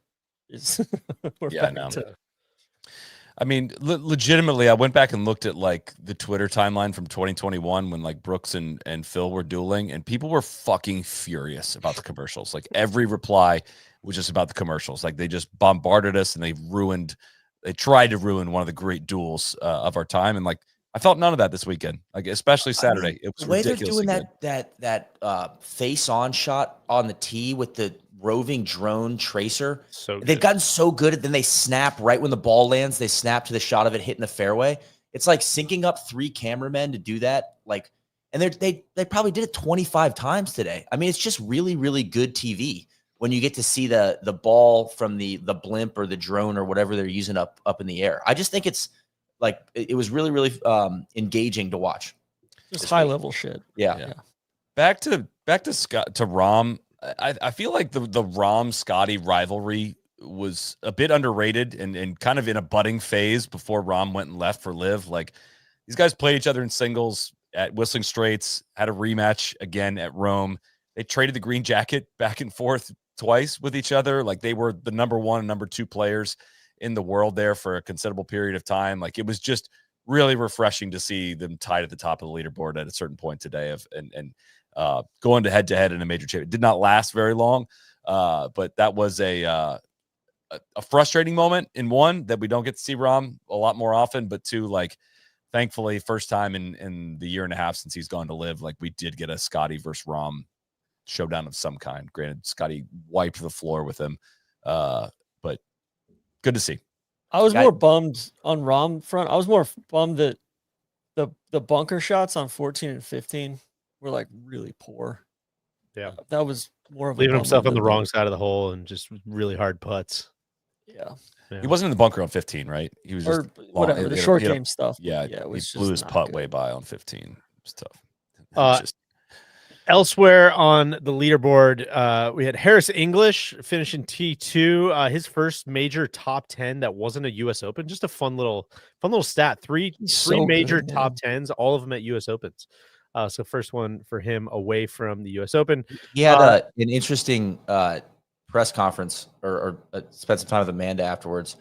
I mean, legitimately, I went back and looked at like the Twitter timeline from 2021 when like Brooks and Phil were dueling, and people were fucking furious about the commercials. Like every reply was just about the commercials. Like they just bombarded us, and they tried to ruin one of the great duels of our time. And like I felt none of that this weekend, like especially Saturday. It was the way they're ridiculously doing good. that face on shot on the tee with the roving drone tracer. So good. They've gotten so good at then they snap right when the ball lands. They snap to the shot of it hitting the fairway. It's like syncing up 3 cameramen to do that. And they probably did it 25 times today. I mean, it's just really, really good TV. when you get to see the ball from the blimp or the drone or whatever they're using up in the air. I just think it's like it was really, really engaging to watch. Just high level shit. Yeah. Back to Scott to Rahm. I feel like the Rahm Scottie rivalry was a bit underrated and kind of in a budding phase before Rahm went and left for Live. Like these guys played each other in singles at Whistling Straits, had a rematch again at Rome. They traded the green jacket back and forth twice with each other. Like they were the number 1 and number 2 players in the world there for a considerable period of time. Like it was just really refreshing to see them tied at the top of the leaderboard at a certain point today and going to head in a major championship. It did not last very long, but that was a frustrating moment in one that we don't get to see Rahm a lot more often, but two, like thankfully first time in the year and a half since he's gone to Live, like we did get a Scottie versus Rahm showdown of some kind. Granted, Scottie wiped the floor with him, but good to see. I was more bummed on Rahm front. I was more bummed that the bunker shots on 14 and 15 were like really poor. Yeah, that was more of leaving himself on the wrong side of the hole and just really hard putts. Yeah. He wasn't in the bunker on 15, right? He was just whatever the short game stuff. Yeah, it he blew his putt way by on 15. It was tough. Elsewhere on the leaderboard, we had Harris English finishing T2, his first major top 10 that wasn't a U.S. Open. Just a fun little stat. Three major top 10s, all of them at U.S. Opens. So first one for him away from the U.S. Open. He had an interesting press conference or spent some time with Amanda afterwards.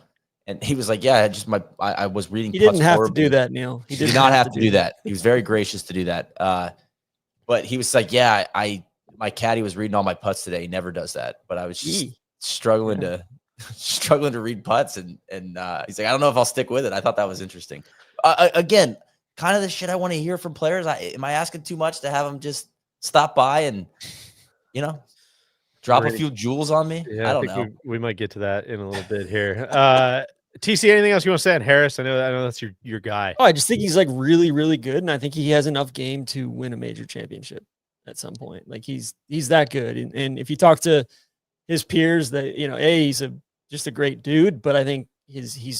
And he was like, yeah, I was reading. He didn't have to do that, Neil. He did not have to do that. He was very gracious to do that. But he was like, yeah, my caddy was reading all my putts today. He never does that. But I was just struggling to read putts. And he's like, I don't know if I'll stick with it. I thought that was interesting. Again, kind of the shit I want to hear from players. Am I asking too much to have them just stop by and, drop a few jewels on me? Yeah, I don't know. We might get to that in a little bit here. TC, anything else you want to say on Harris? I know that's your guy. Oh, I just think he's like really, really good, and I think he has enough game to win a major championship at some point. Like he's that good, and if you talk to his peers, that he's just a great dude, but I think he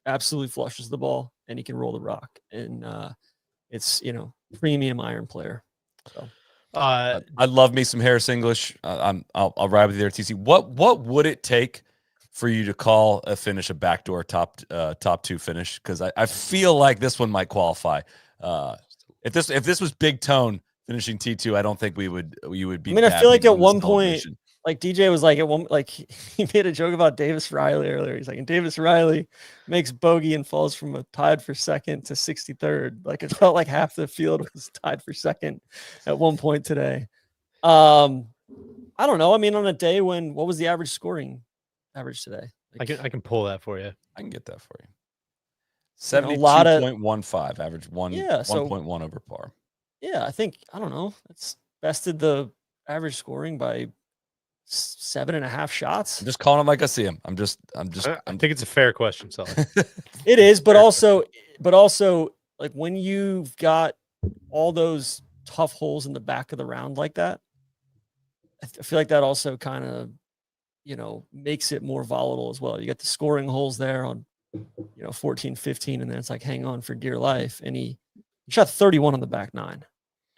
absolutely flushes the ball and he can roll the rock, and it's premium iron player. So. I love me some Harris English. I'll ride with you there, TC. What would it take for you to call a finish a backdoor top 2 finish? Because I feel like this one might qualify. If this was Big Tone finishing T2, I don't think you would be. I mean, I feel like at one point, like DJ was like he made a joke about Davis Riley earlier. He's like, and Davis Riley makes bogey and falls from a tied for second to 63rd. Like it felt like half the field was tied for second at one point today. I don't know. I mean, on a day when what was the average today? Like, I can pull that for you. I can get that for you. 72.15 average 1.1 over par. Yeah, I think I don't know. It's bested the average scoring by 7.5 shots. I'm just calling him like I see him. I think it's a fair question, Sully. It is, but also like when you've got all those tough holes in the back of the round like that, I feel like that also kind of makes it more volatile as well. You got the scoring holes there on 14, 15, and then it's like hang on for dear life. And he shot 31 on the back 9. I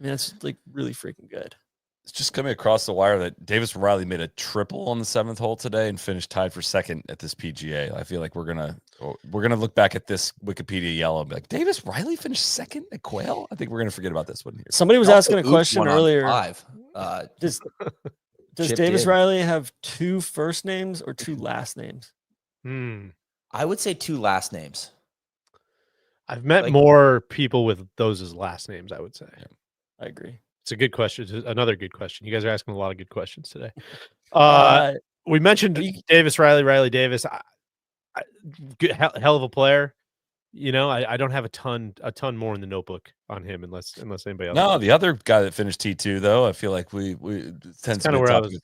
mean, that's like really freaking good. It's just coming across the wire that Davis Riley made a triple on the 7th hole today and finished tied for second at this PGA. I feel like we're gonna look back at this Wikipedia yellow and be like, Davis Riley finished second at Quail. I think we're gonna forget about this one here. Somebody was asking a question earlier. Does Davis Riley have 2 first names or 2 last names? I would say 2 last names. I've met more people with those as last names, I would say. Yeah, I agree. It's a good question. It's another good question. You guys are asking a lot of good questions today. We mentioned Davis Riley Davis. Hell of a player. I don't have a ton more in the notebook on him unless anybody else. No, the other guy that finished T2 though, I feel like we tends to be where I was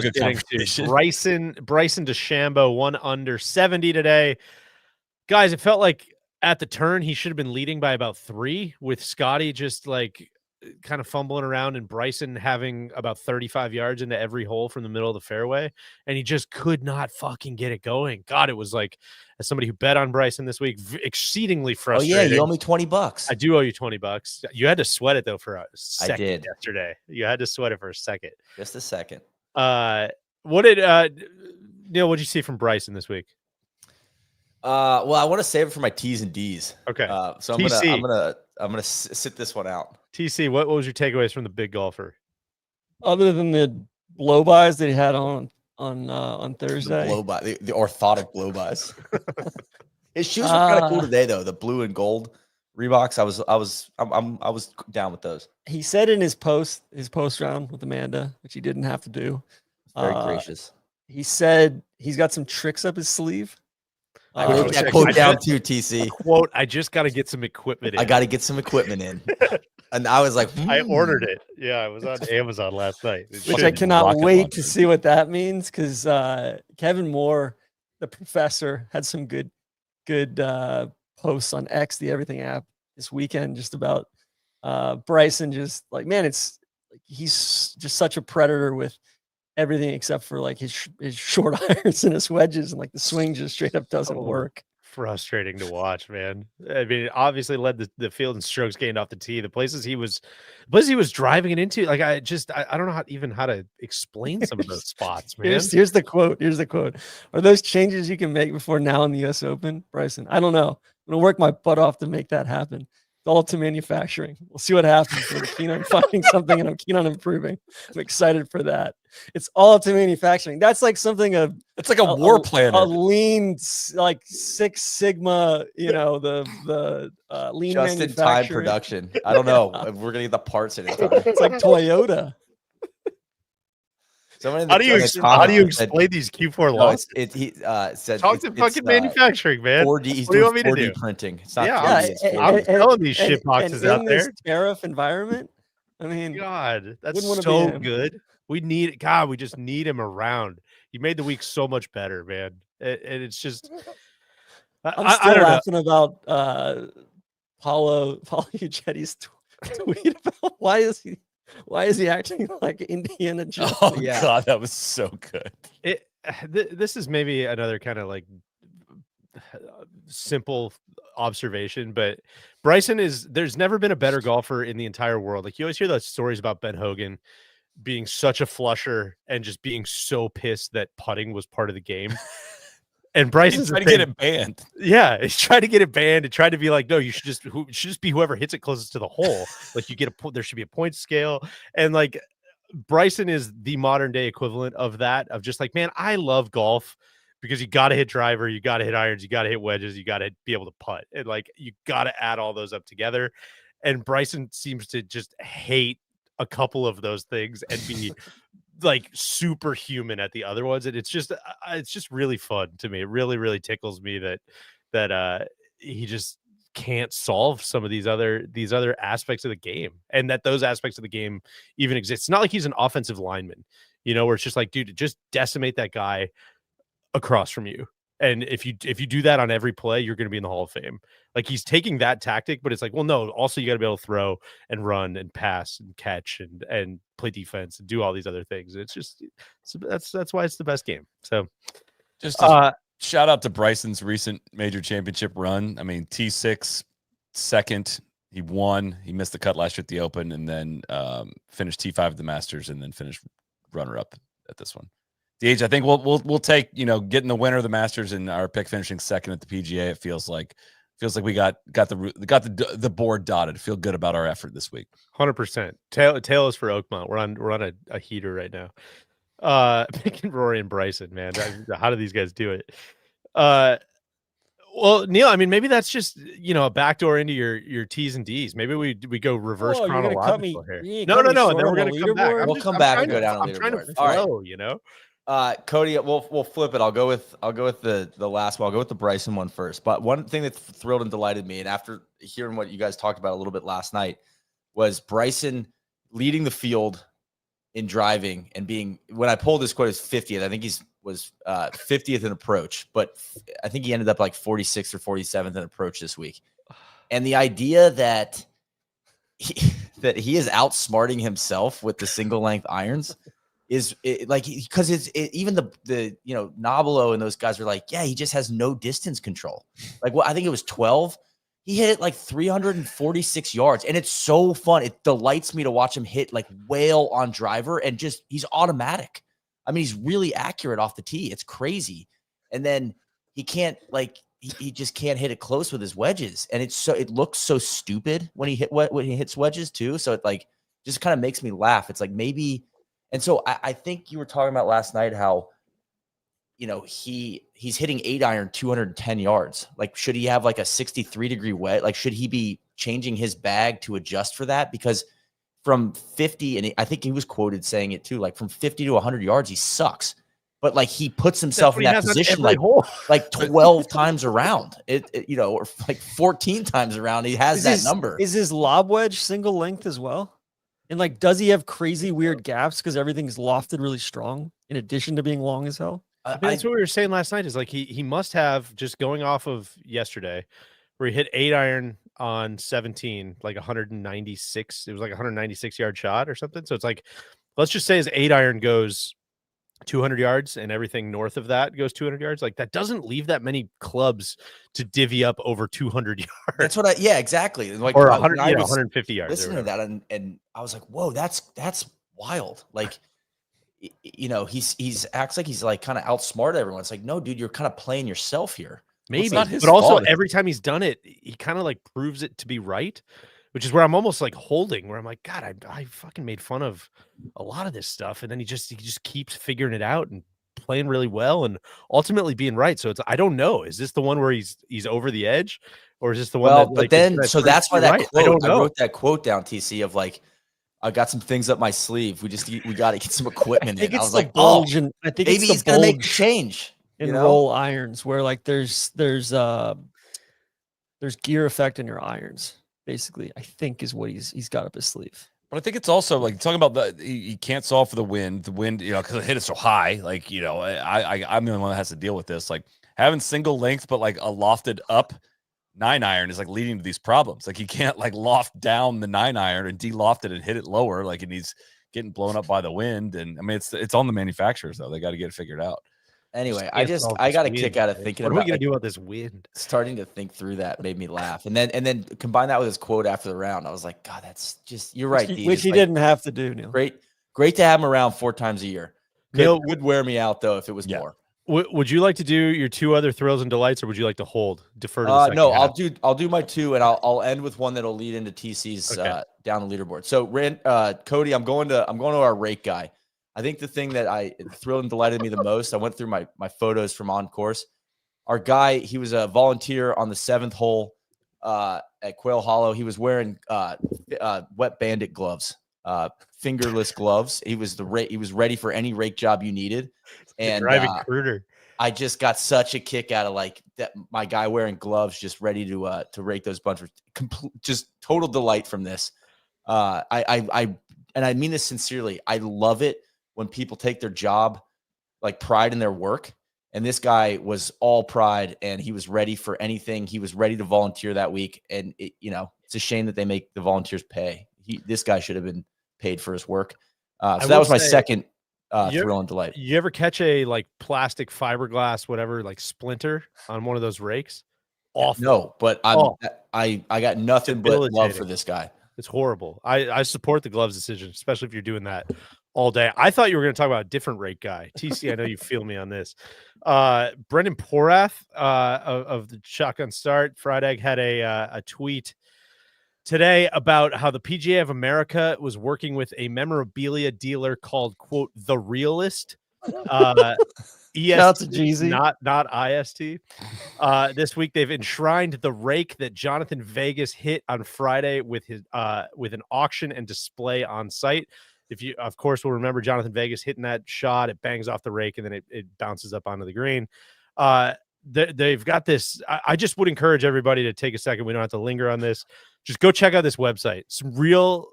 getting to. Bryson DeChambeau 1 under 70 today. Guys, it felt like at the turn he should have been leading by about 3 with Scottie just like kind of fumbling around and Bryson having about 35 yards into every hole from the middle of the fairway, and he just could not fucking get it going. God, it was like, as somebody who bet on Bryson this week, exceedingly Oh frustrating. yeah, you owe me $20. I do owe you $20. You had to sweat it though for a second did. yesterday. You had to sweat it for a second. Just a second. What did Neil, what'd you see from Bryson this week? Well, I want to save it for my T's and D's. Okay. So TC. I'm gonna sit this one out. TC, what was your takeaways from the big golfer? Other than the blow-bys that he had on Thursday. The orthotic blow-bys. His shoes were kind of cool today, though. The blue and gold Reeboks. I was down with those. He said in his post round with Amanda, which he didn't have to do. Very gracious. He said he's got some tricks up his sleeve. I wrote that quote down too, TC. Quote, I just got to get some equipment in. I got to get some equipment in. And I was like, I ordered it. Yeah, I was on Amazon last night. Which I cannot wait to see what that means, because Kevin Moore, the professor, had some good posts on X, the Everything app, this weekend, just about Bryson. Just like, man, it's like he's just such a predator with everything except for like his short irons and his wedges, and like the swing just straight up doesn't work. Frustrating to watch, man. I mean, it obviously led the field in strokes gained off the tee. The places he was driving it into, like I don't know how to explain some of those spots, man. Here's the quote. Are those changes you can make before now in the US Open, Bryson? I don't know. I'm gonna work my butt off to make that happen. It's all to manufacturing. We'll see what happens. I'm keen on finding something, and I'm keen on improving. I'm excited for that. It's all to manufacturing. That's like something it's like a war planner. A lean, like Six Sigma, the lean just in time production. I don't know if we're gonna get the parts in it. It's like Toyota. How do you explain these Q4 losses? He said talk to fucking manufacturing, man. 4D. He's what do you doing want me to 4D do? printing. It's not yeah, 4D, I'm selling these shit boxes out there. This tariff environment. I mean, God, that's so good. We just need him around. He made the week so much better, man. And it's just, I'm still laughing about Paulo Uggetti's tweet about why is he acting like Indiana Jones? Oh God, that was so good. This is maybe another kind of like simple observation, but Bryson there's never been a better golfer in the entire world. Like, you always hear those stories about Ben Hogan being such a flusher and just being so pissed that putting was part of the game. And Bryson's trying to get it banned. Yeah, he's trying to get it banned and tried to be like, no, you should just be whoever hits it closest to the hole. Like, you get there should be a point scale. And like, Bryson is the modern day equivalent of that, of just like, man, I love golf because you got to hit driver, you got to hit irons, you got to hit wedges, you got to be able to putt. And like, you got to add all those up together. And Bryson seems to just hate a couple of those things and be like superhuman at the other ones. And it's just really fun to me. It really, really tickles me that he just can't solve some of these other aspects of the game, and that those aspects of the game even exist. It's not like he's an offensive lineman, where it's just like, dude, just decimate that guy across from you. And if you do that on every play, you're going to be in the Hall of Fame. Like, he's taking that tactic, but it's like, well, no, also you got to be able to throw and run and pass and catch and play defense and do all these other things. It's just, that's why it's the best game. So just shout out to Bryson's recent major championship run. I mean, T6 second, he won. He missed the cut last year at the Open, and then finished T5 at the Masters, and then finished runner up at this one. DH, I think we'll take, getting the winner of the Masters and our pick finishing second at the PGA. It feels like we got the board dotted. Feel good about our effort this week. 100%. Tail is for Oakmont. We're on a heater right now. Picking Rory and Bryson, man. How do these guys do it? Well, Neil, I mean, maybe that's just a backdoor into your T's and D's. Maybe we go reverse chronological here. No, and then we're gonna come back. We'll come back and go down. I'm trying to flow, All right. Cody, we'll flip it. I'll go with the last one. I'll go with the Bryson one first. But one thing that thrilled and delighted me, and after hearing what you guys talked about a little bit last night, was Bryson leading the field in driving and being, when I pulled this quote, is 50th. I think was 50th in approach, but I think he ended up like 46th or 47th in approach this week. And the idea that that he is outsmarting himself with the single length irons because even the Nobilo and those guys are like, yeah, he just has no distance control. Like, I think it was 12. He hit it like 346 yards, and it's so fun. It delights me to watch him hit like whale on driver, and he's automatic. I mean, he's really accurate off the tee. It's crazy. And then he can't he just can't hit it close with his wedges, and it looks so stupid when he hits wedges too. So it like just kind of makes me laugh. It's like maybe, and so I think you were talking about last night how he's hitting 8-iron 210 yards. Like, should he have like a 63-degree wedge? Like, should he be changing his bag to adjust for that? Because from 50, and I think he was quoted saying it too, like from 50 to 100 yards, he sucks. But like he puts himself in that position like 12 times around, or like 14 times around. He has that number. Is his lob wedge single length as well? And like, does he have crazy weird gaps because everything's lofted really strong in addition to being long as hell? That's what we were saying last night. Is like he must have, just going off of yesterday, where he hit 8-iron on 17, like 196. It was like a 196-yard shot or something. So it's like, let's just say his 8-iron goes 200 yards and everything north of that goes 200 yards. Like, that doesn't leave that many clubs to divvy up over 200 yards. That's what exactly. Like, or 100, 150 yards. Listening to that, and I was like, whoa, that's wild. Like, he's acts like he's like kind of outsmarted everyone. It's like, no, dude, you're kind of playing yourself here. Maybe, but also every time he's done it, he kind of like proves it to be right, which is where I'm almost like holding, where I'm like, God, I fucking made fun of a lot of this stuff, and then he just keeps figuring it out and playing really well and ultimately being right. So I don't know, is this the one where he's over the edge, or is this the one? Well, that, but then so that's why that right? quote, I wrote that quote down, TC, of like, I got some things up my sleeve. We got to get some equipment. I think in. it's I was the like, bulge, oh, and I think maybe it's he's the gonna make a bulge change in roll irons, where like there's gear effect in your irons. Basically, I think is what he's got up his sleeve. But I think it's also like talking about he can't solve for the wind, because the hit is so high. Like, I'm the only one that has to deal with this. Like, having single length, but like a lofted up 9-iron is like leading to these problems. Like, he can't like loft down the 9-iron and de-loft it and hit it lower. Like, and he's getting blown up by the wind. And I mean, it's on the manufacturers though. They got to get it figured out. Anyway, I got a kick out of thinking what about are we gonna do about this wind. Starting to think through that made me laugh, and then combine that with his quote after the round. I was like, God, that's just, you're right. Which he didn't have to do, Neil. Great to have him around 4 times a year. Would wear me out though if it was more. Would you like to do your 2 other thrills and delights, or would you like to defer to the second no, half? I'll do my 2, and I'll end with one that'll lead into TC's down the leaderboard. So Cody, I'm going to our rake guy. I think the thing that thrilled and delighted me the most, I went through my photos from on course. Our guy, he was a volunteer on the 7th hole at Quail Hollow. He was wearing wet bandit gloves, fingerless gloves. He was ready for any rake job you needed. And driving cruder. I just got such a kick out of like that. My guy wearing gloves, just ready to rake those bunches. Just total delight from this. And I mean this sincerely. I love it when people take their job, like pride in their work. And this guy was all pride, and he was ready for anything. He was ready to volunteer that week. And it's a shame that they make the volunteers pay. This guy should have been paid for his work. So that was my second thrill and delight. You ever catch a like plastic fiberglass, whatever, like splinter on one of those rakes? Awful. No, but I got nothing but love for this guy. It's horrible. I support the gloves decision, especially if you're doing that all day. I thought you were going to talk about a different rake guy. TC, I know you feel me on this. Brendan Porath of the Shotgun Start, Fried Egg, had a tweet today about how the PGA of America was working with a memorabilia dealer called, quote, The Realist. EST, not IST. This week they've enshrined the rake that Jonathan Vegas hit on Friday with an auction and display on site. If you, of course, will remember Jonathan Vegas hitting that shot, it bangs off the rake and then it bounces up onto the green. They've got this. I just would encourage everybody to take a second. We don't have to linger on this. Just go check out this website. Some real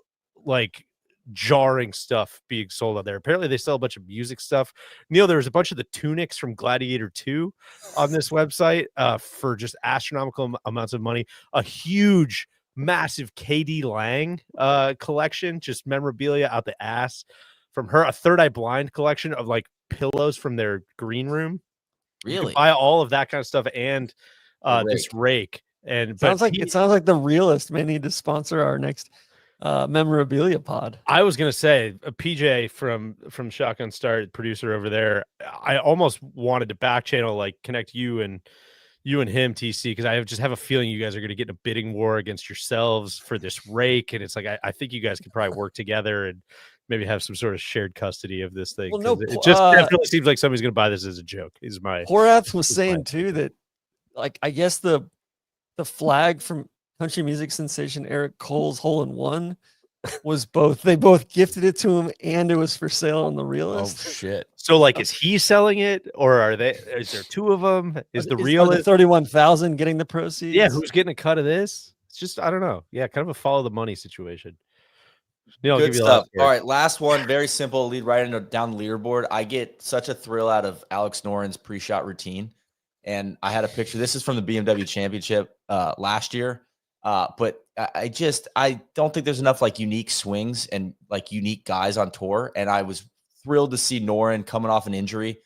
like jarring stuff being sold out there. Apparently they sell a bunch of music stuff. Neil, there was a bunch of the tunics from Gladiator 2 on this website for just astronomical amounts of money. A huge massive KD Lang collection, just memorabilia out the ass from her. A Third Eye Blind collection of like pillows from their green room. You Really? can buy all of that kind of stuff and this rake. And It sounds like the Realist may need to sponsor our next memorabilia pod. I was gonna say a PJ from Shotgun Start, producer over there. I almost wanted to back channel, like connect you and him, TC, because I just have a feeling you guys are gonna get in a bidding war against yourselves for this rake, and it's like I think you guys could probably work together and maybe have some sort of shared custody of this thing. Well, no, it just definitely seems like somebody's gonna buy this as a joke. Is my Horath was saying too that, like, I guess the flag from country music sensation Eric Cole's Hole in One was they both gifted it to him, and it was for sale on the Oh Realist. shit! So like, is he selling it, or is there two of them? Is the Are the Realist 31,000 getting the proceeds? Yeah, who's getting a cut of this? It's just, I don't know. Yeah, kind of a follow the money situation. Neil, I'll Good give you stuff. a All right, last one. Very simple. Lead right down the leaderboard. I get such a thrill out of Alex Noren's pre-shot routine, and I had a picture. This is from the BMW Championship last year. But I don't think there's enough like unique swings and like unique guys on tour. And I was thrilled to see Noren coming off an injury,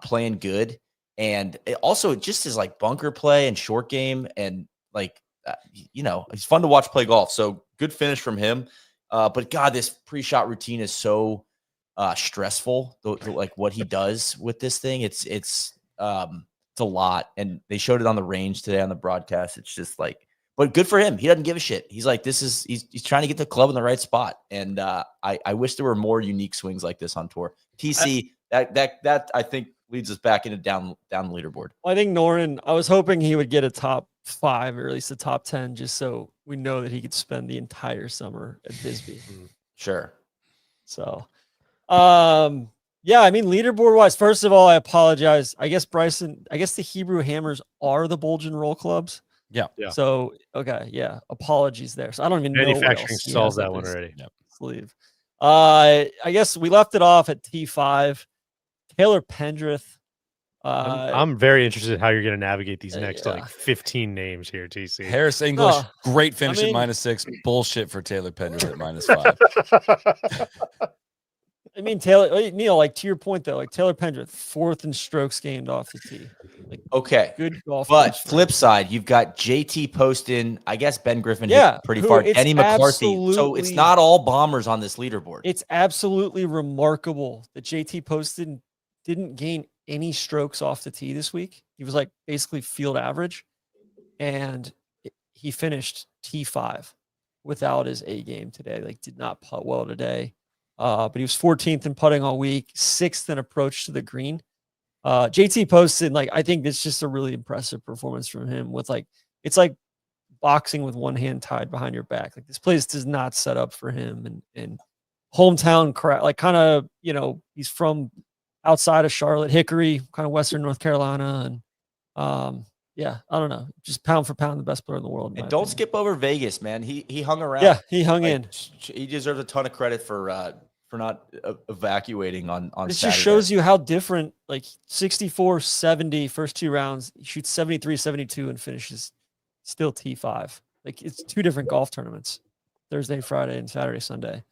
playing good. And it also just is like bunker play and short game. And like, it's fun to watch play golf. So good finish from him. But God, this pre-shot routine is so stressful. Like what he does with this thing, it's a lot. And they showed it on the range today on the broadcast. It's just like, but good for him. He doesn't give a shit. He's like, he's trying to get the club in the right spot. And I wish there were more unique swings like this on tour. TC, that I think leads us back into down the leaderboard. I think Noren, I was hoping he would get a top 5 or at least a top 10, just so we know that he could spend the entire summer at Bisbee. Sure. So, yeah, I mean, leaderboard wise, first of all, I apologize. I guess the Hebrew Hammers are the Bulge and Roll clubs. Yeah. So, okay. Yeah. Apologies there. So I don't even know. Manufacturing solves that one already. Sleeve. I guess we left it off at T5. Taylor Pendrith. I'm very interested in how you're going to navigate these next like 15 names here, TC. Harris English, great finish at -6. Bullshit for Taylor Pendrith at -5. I mean, Neil, like to your point though, like Taylor Pendrith, 4th in strokes gained off the tee. Like, okay, good golf. But flip side, you've got JT Poston. I guess Ben Griffin hit pretty far. Denny McCarthy. So it's not all bombers on this leaderboard. It's absolutely remarkable that JT Poston didn't gain any strokes off the tee this week. He was like basically field average, and he finished T5 without his A game today. Like, did not putt well today. But he was 14th in putting all week, 6th in approach to the green. JT Poston, like, I think it's just a really impressive performance from him with like, it's like boxing with one hand tied behind your back. Like, this place does not set up for him, and hometown crowd, like kind of, he's from outside of Charlotte, Hickory, kind of Western North Carolina. And yeah, I don't know, just pound for pound, the best player in the world. And don't skip over Vegas, man. He hung around. Yeah, he hung in. He deserves a ton of credit for not evacuating on It Saturday. just shows you how different, like 64, 70, first 2 rounds, he shoots 73, 72 and finishes still T5. Like, it's 2 different golf tournaments, Thursday, Friday, and Saturday, Sunday.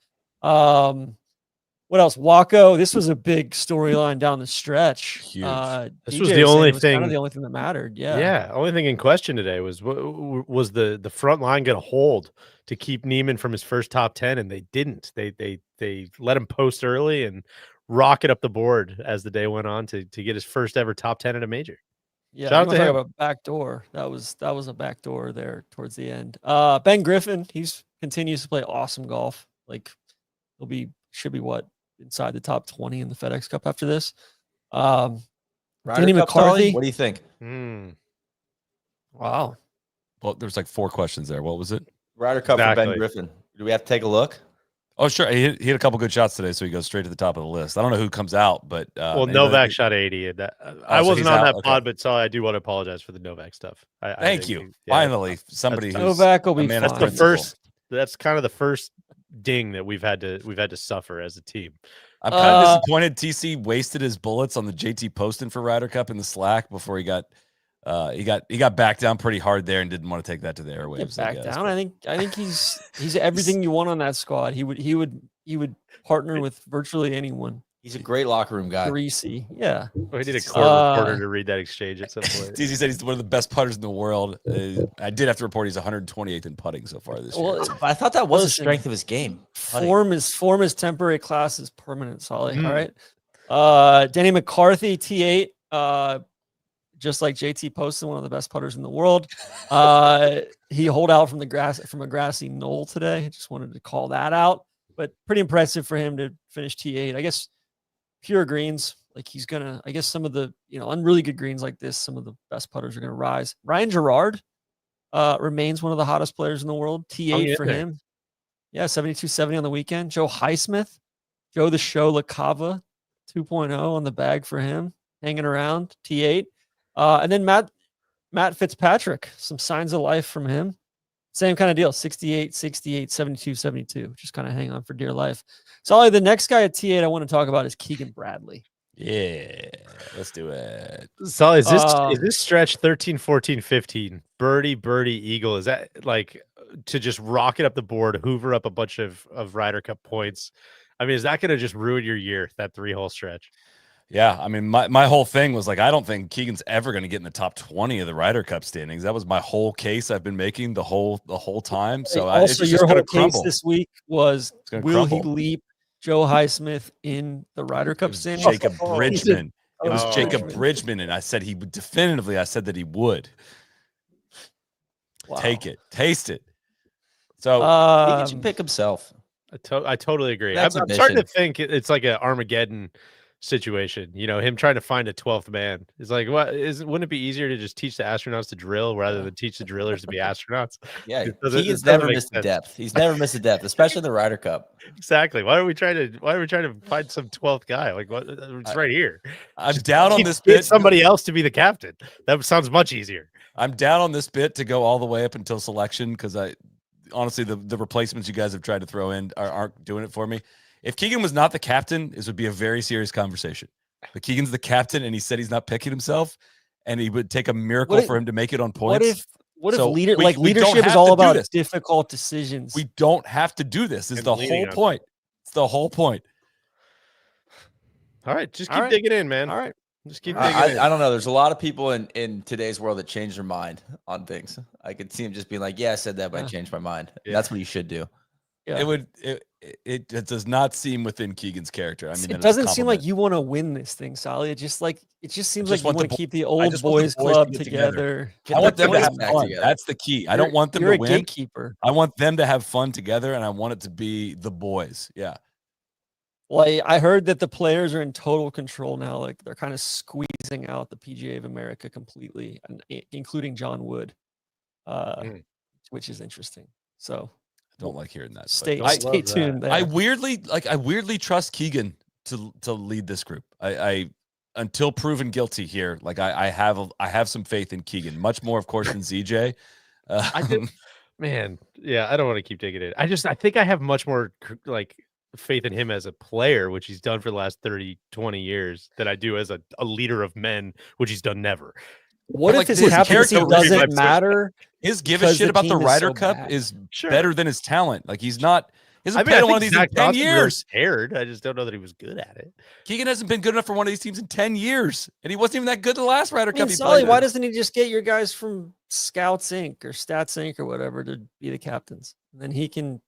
What else? Waco. This was a big storyline down the stretch. Huge. This was the only thing. Kind of the only thing that mattered. Yeah. Yeah. Only thing in question today was the front line going to hold to keep Neiman from his first top 10, and they didn't. They let him post early and rocket up the board as the day went on to get his first ever top 10 at a major. Yeah, shout out to him. About backdoor. That was a backdoor there towards the end. Ben Griffin, continues to play awesome golf. Like, should be inside the top 20 in the FedEx Cup after this. Ryder Denny Cup, McCarthy. what do you think? Wow. Well, there's like 4 questions there. What was it? Ryder Cup for Ben Griffin. Do we have to take a look? Oh, sure. He hit a couple good shots today, so he goes straight to the top of the list. I don't know who comes out, but Novak shot 80. I wasn't on that pod, okay. but I do want to apologize for the Novak stuff. Thank you. Finally, somebody who's Novak will be fine. That's the first. That's kind of the first ding that we've had to suffer as a team. I'm kind of disappointed TC wasted his bullets on the JT Poston for Ryder Cup in the Slack before he got He got back down pretty hard there and didn't want to take that to the airwaves. Get back down. I think he's everything you want on that squad. He would partner with virtually anyone. He's a great locker room guy. Greasy, yeah. We need a court reporter to read that exchange at some point. DZ said he's one of the best putters in the world. I did have to report he's 128th in putting so far this year. I thought that was the strength of his game. Form is temporary, class is permanent, Solly. All right. Denny McCarthy, T8. Just like JT Poston, one of the best putters in the world. He holed out from a grassy knoll today. Just wanted to call that out. But pretty impressive for him to finish T8. I guess pure greens, like he's gonna. I guess some of the on really good greens like this, some of the best putters are gonna rise. Ryan Gerard remains one of the hottest players in the world. T8 for him. Yeah, 72-70 on the weekend. Joe Highsmith, Joe the Show LaCava, 2.0 on the bag for him, hanging around. T8. And then Matt Fitzpatrick, some signs of life from him. Same kind of deal, 68, 68, 72, 72. Just kind of hang on for dear life. So the next guy at T8 I want to talk about is Keegan Bradley. Yeah, let's do it. So is this stretch 13, 14, 15, birdie, eagle? Is that like to just rocket up the board, hoover up a bunch of Ryder Cup points? I mean, is that going to just ruin your year, that 3-hole stretch? Yeah, I mean, my whole thing was like, I don't think Keegan's ever going to get in the top 20 of the Ryder Cup standings. That was my whole case I've been making the whole time. So also, it's your just whole crumble. case this week was, will he crumble. leap Joe Highsmith in the Ryder Cup standings? Jacob Bridgman. It was Jacob Bridgman, and I said he would definitively. I said that he would. Wow. Take it, taste it. So he can pick himself. I totally agree. I'm starting to think it's like an Armageddon situation, him trying to find a 12th man. It's like, wouldn't it be easier to just teach the astronauts to drill rather than teach the drillers to be astronauts? Yeah, he's never missed a depth. He's never missed a depth, especially in the Ryder Cup. Exactly. Why are we trying to find some 12th guy? Like, what? It's right here. I'm down on this bit. Somebody else to be the captain. That sounds much easier. I'm down on this bit to go all the way up until selection because honestly the replacements you guys have tried to throw in aren't doing it for me. If Keegan was not the captain, this would be a very serious conversation. But Keegan's the captain, and he said he's not picking himself, and he would take a miracle for him to make it on points. What if leadership is all about difficult decisions? We don't have to do this. This is the whole point. It's the whole point. All right, just keep digging in, man. All right. Just keep digging in. I don't know. There's a lot of people in today's world that change their mind on things. I could see him just being like, yeah, I said that, but I changed my mind. Yeah. That's what you should do. Yeah. It does not seem within Keegan's character. I mean, it doesn't seem like you want to win this thing, Sally. It just seems like you want to keep the old boys club together. I want them to have fun. That's the key. I don't want them to win. You're a gatekeeper. I want them to have fun together, and I want it to be the boys. Yeah. Well, I heard that the players are in total control now. Like they're kind of squeezing out the PGA of America completely, including John Wood, which is interesting. So. I don't like hearing that. Stay tuned. There. I weirdly trust Keegan to lead this group. I until proven guilty here. Like I have some faith in Keegan, much more, of course, than ZJ. Man, yeah, I don't want to keep digging it. I think I have much more faith in him as a player, which he's done for the last 30, 20 years, than I do as a leader of men, which he's done never. What if his captaincy doesn't matter? His give a shit about the Ryder Cup is better than his talent. Like he's not. He hasn't played on one of these in 10 years. I just don't know that he was good at it. Keegan hasn't been good enough for one of these teams in 10 years, and he wasn't even that good the last Ryder Cup. Sully, why doesn't he just get your guys from Scouts Inc. or Stats Inc. or whatever to be the captains? And then he can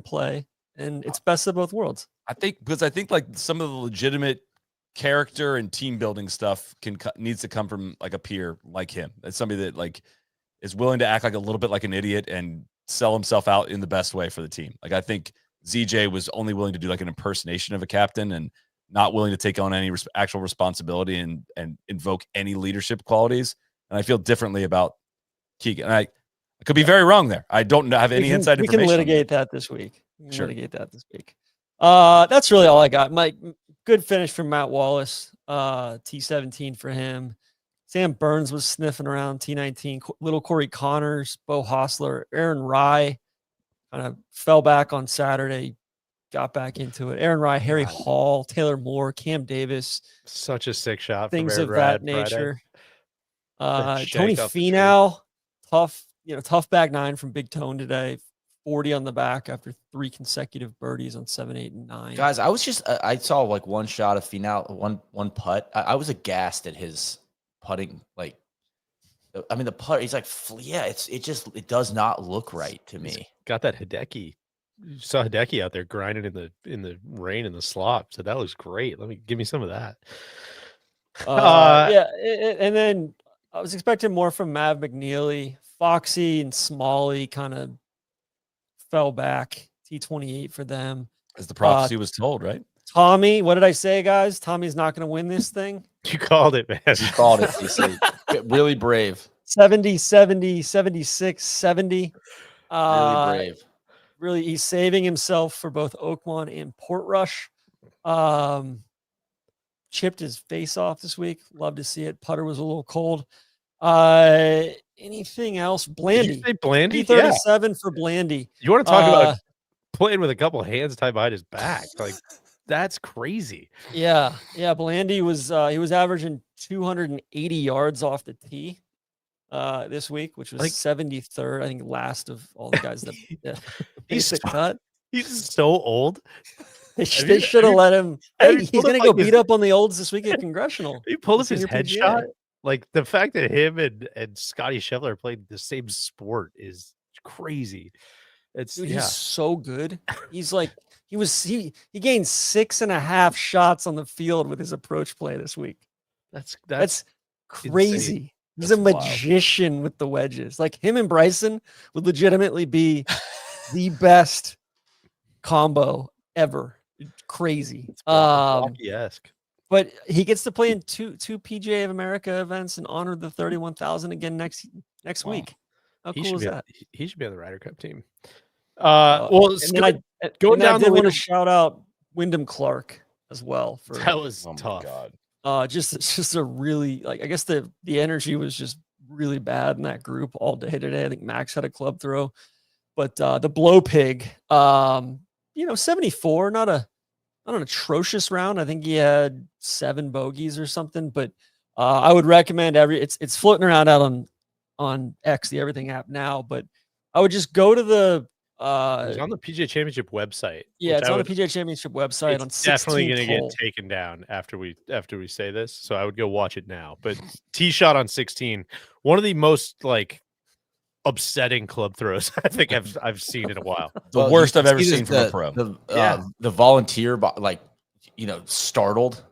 play, and it's best of both worlds. I think like some of the legitimate character and team building stuff needs to come from like a peer like him. It's somebody that like is willing to act like a little bit like an idiot and sell himself out in the best way for the team. Like I think ZJ was only willing to do like an impersonation of a captain and not willing to take on any actual responsibility and invoke any leadership qualities. And I feel differently about Keegan. And I could be very wrong there. I don't have any inside information. We can litigate that this week. That's really all I got. Mike, good finish from Matt Wallace. T17 for him. Sam Burns was sniffing around T19. Little Corey Connors, Bo Hostler, Aaron Rye kind of fell back on Saturday, got back into it. Aaron Rye, Harry Hall, Taylor Moore, Cam Davis. Such a sick shot. Things of that nature. shanked Tony off the tree. Finau, tough back 9 from Big Tone today. 40 on the back after 3 consecutive birdies on 7, 8, and 9. Guys, I was just I saw like one shot of Finau, one putt. I was aghast at his putting. Like, I mean, the putt. He's like, yeah, it does not look right to me. Got that Hideki. You saw Hideki out there grinding in the rain and the slop. So that looks great. Give me some of that. And then I was expecting more from Mav McNeely. Foxy and Smalley kind of fell back. T28 for them. As the prophecy was told, right? Tommy, what did I say, guys? Tommy's not going to win this thing. You called it, man. You called it, TC. Really brave. 70, 70, 76, 70. Really brave. Really, he's saving himself for both Oakmont and Portrush. Chipped his face off this week. Love to see it. Putter was a little cold. Anything else? Blandy. Did you say Blandy? 37 for Blandy. You want to talk about playing with a couple hands tied behind his back? Like, that's crazy. Yeah. Blandy was he was averaging 280 yards off the tee this week, which was 73rd, I think, last of all the guys that he's the cut. He's so old. They should have let him. Hey, he's gonna go beat up on the olds this week at Congressional. He pulled up his headshot. Like, the fact that him and Scottie Scheffler played the same sport is crazy. He's so good. He's like he gained 6.5 shots on the field with his approach play this week. That's crazy. Insane. He's a magician with the wedges. Like, him and Bryson would legitimately be the best combo ever. Crazy. Rocky-esque. But he gets to play in two PGA of America events and honor the 31,000 again next week. How cool is that? He should be on the Ryder Cup team. Going down I the want to shout out Wyndham Clark as well. That was tough. Just a really, like, I guess the energy was just really bad in that group all day today. I think Max had a club throw, but the blow pig, 74, not an atrocious round. I think he had 7 bogeys or something, but I would recommend it's floating around out on X, the Everything app now, but I would just go to the it's on the PGA Championship website. Yeah, it's on the PGA Championship website on 16th definitely going to get taken down after we say this, so I would go watch it now. But tee shot on 16, one of the most like upsetting club throws I think I've seen in a while. The worst I've ever seen from a pro. The volunteer, like, startled.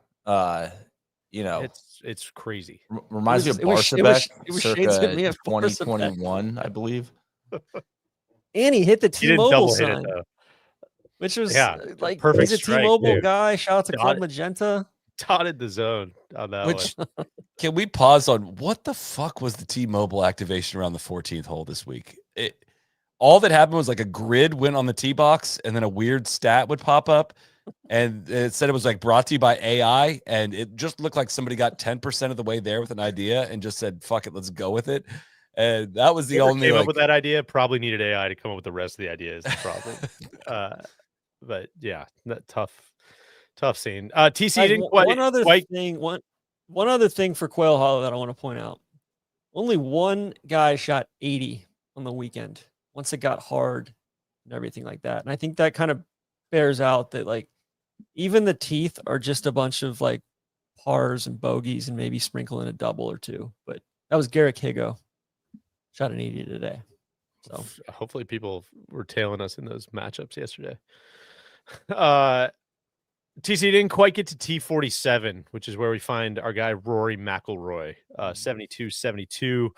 It's crazy. Reminds me of Barsabek, circa 2021, I believe. And he hit the T-Mobile sign, which was like, perfect. He's a T-Mobile guy. Shout out to Club Magenta. Dotted the zone on that one. Can we pause on what the fuck was the T-Mobile activation around the 14th hole this week? All that happened was like a grid went on the tee box and then a weird stat would pop up. And it said it was like brought to you by AI. And it just looked like somebody got 10% of the way there with an idea and just said, fuck it, let's go with it. And that was the only came up with that idea. Probably needed AI to come up with the rest of the idea is the problem. But yeah, tough scene. TC didn't quite. One other thing for Quail Hollow that I want to point out. Only one guy shot 80 on the weekend once it got hard and everything like that. And I think that kind of bears out that, like, even the teeth are just a bunch of like pars and bogeys and maybe sprinkle in a double or two. But that was Garrick Higo. Shot an 80 today. So hopefully people were tailing us in those matchups yesterday. TC didn't quite get to T47, which is where we find our guy Rory McIlroy, 72-72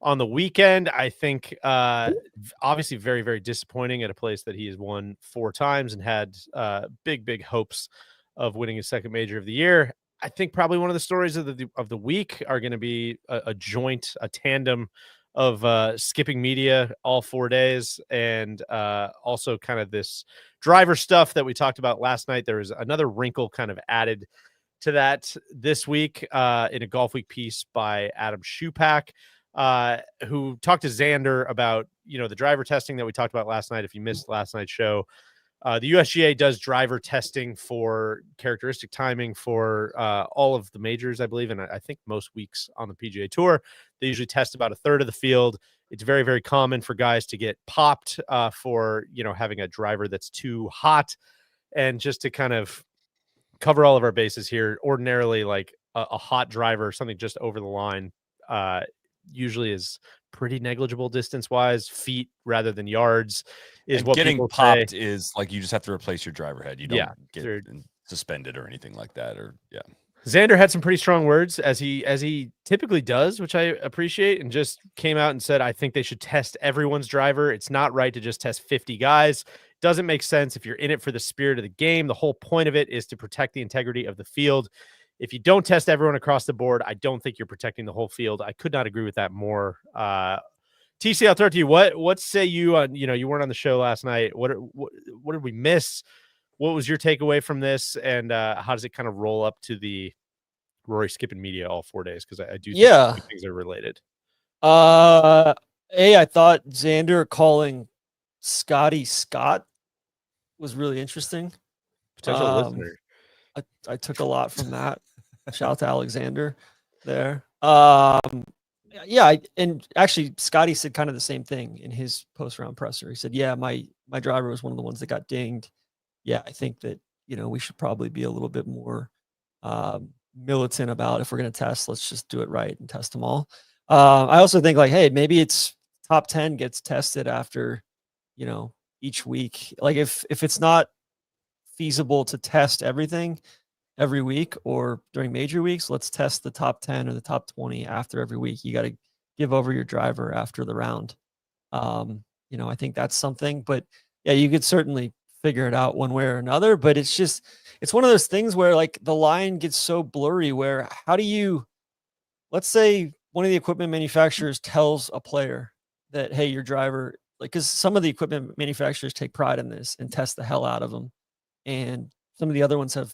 on the weekend. I think obviously very, very disappointing at a place that he has won 4 times and had big hopes of winning his second major of the year. I think probably one of the stories of the week are going to be a tandem of skipping media all 4 days and also kind of this driver stuff that we talked about last night. There was another wrinkle kind of added to that this week in a Golf Week piece by Adam Schupak, who talked to Xander about, the driver testing that we talked about last night. If you missed last night's show, The USGA does driver testing for characteristic timing for all of the majors, I believe, and I think most weeks on the PGA Tour. They usually test about a third of the field. It's very, very common for guys to get popped for, having a driver that's too hot. And just to kind of cover all of our bases here, ordinarily, like a hot driver, something just over the line, usually is pretty negligible distance-wise, feet rather than yards. Is and what getting people popped say. is like you just have to replace your driver head. You don't get suspended or anything like that. Or Xander had some pretty strong words as he typically does, which I appreciate, and just came out and said, I think they should test everyone's driver. It's not right to just test 50 guys. Doesn't make sense if you're in it for the spirit of the game. The whole point of it is to protect the integrity of the field. If you don't test everyone across the board, I don't think you're protecting the whole field. I could not agree with that more. TC, I'll throw it to you. What say you on, you weren't on the show last night. What did we miss? What was your takeaway from this? And how does it kind of roll up to the Rory skipping media all 4 days? Because I do think things are related. I thought Xander calling Scottie Scott was really interesting. Potential listener. I took a lot from that. Shout out to Alexander there. And actually Scottie said kind of the same thing in his post-round presser. He said, yeah, my driver was one of the ones that got dinged. Yeah, I think that, we should probably be a little bit more militant about, if we're going to test, let's just do it right and test them all. I also think hey, maybe it's top 10 gets tested after, each week. Like if it's not feasible to test everything every week or during major weeks, let's test the top 10 or the top 20 after every week. You got to give over your driver after the round. I think that's something, but yeah, you could certainly figure it out one way or another, but it's one of those things where the line gets so blurry where let's say one of the equipment manufacturers tells a player that, hey, your driver, because some of the equipment manufacturers take pride in this and test the hell out of them. And some of the other ones have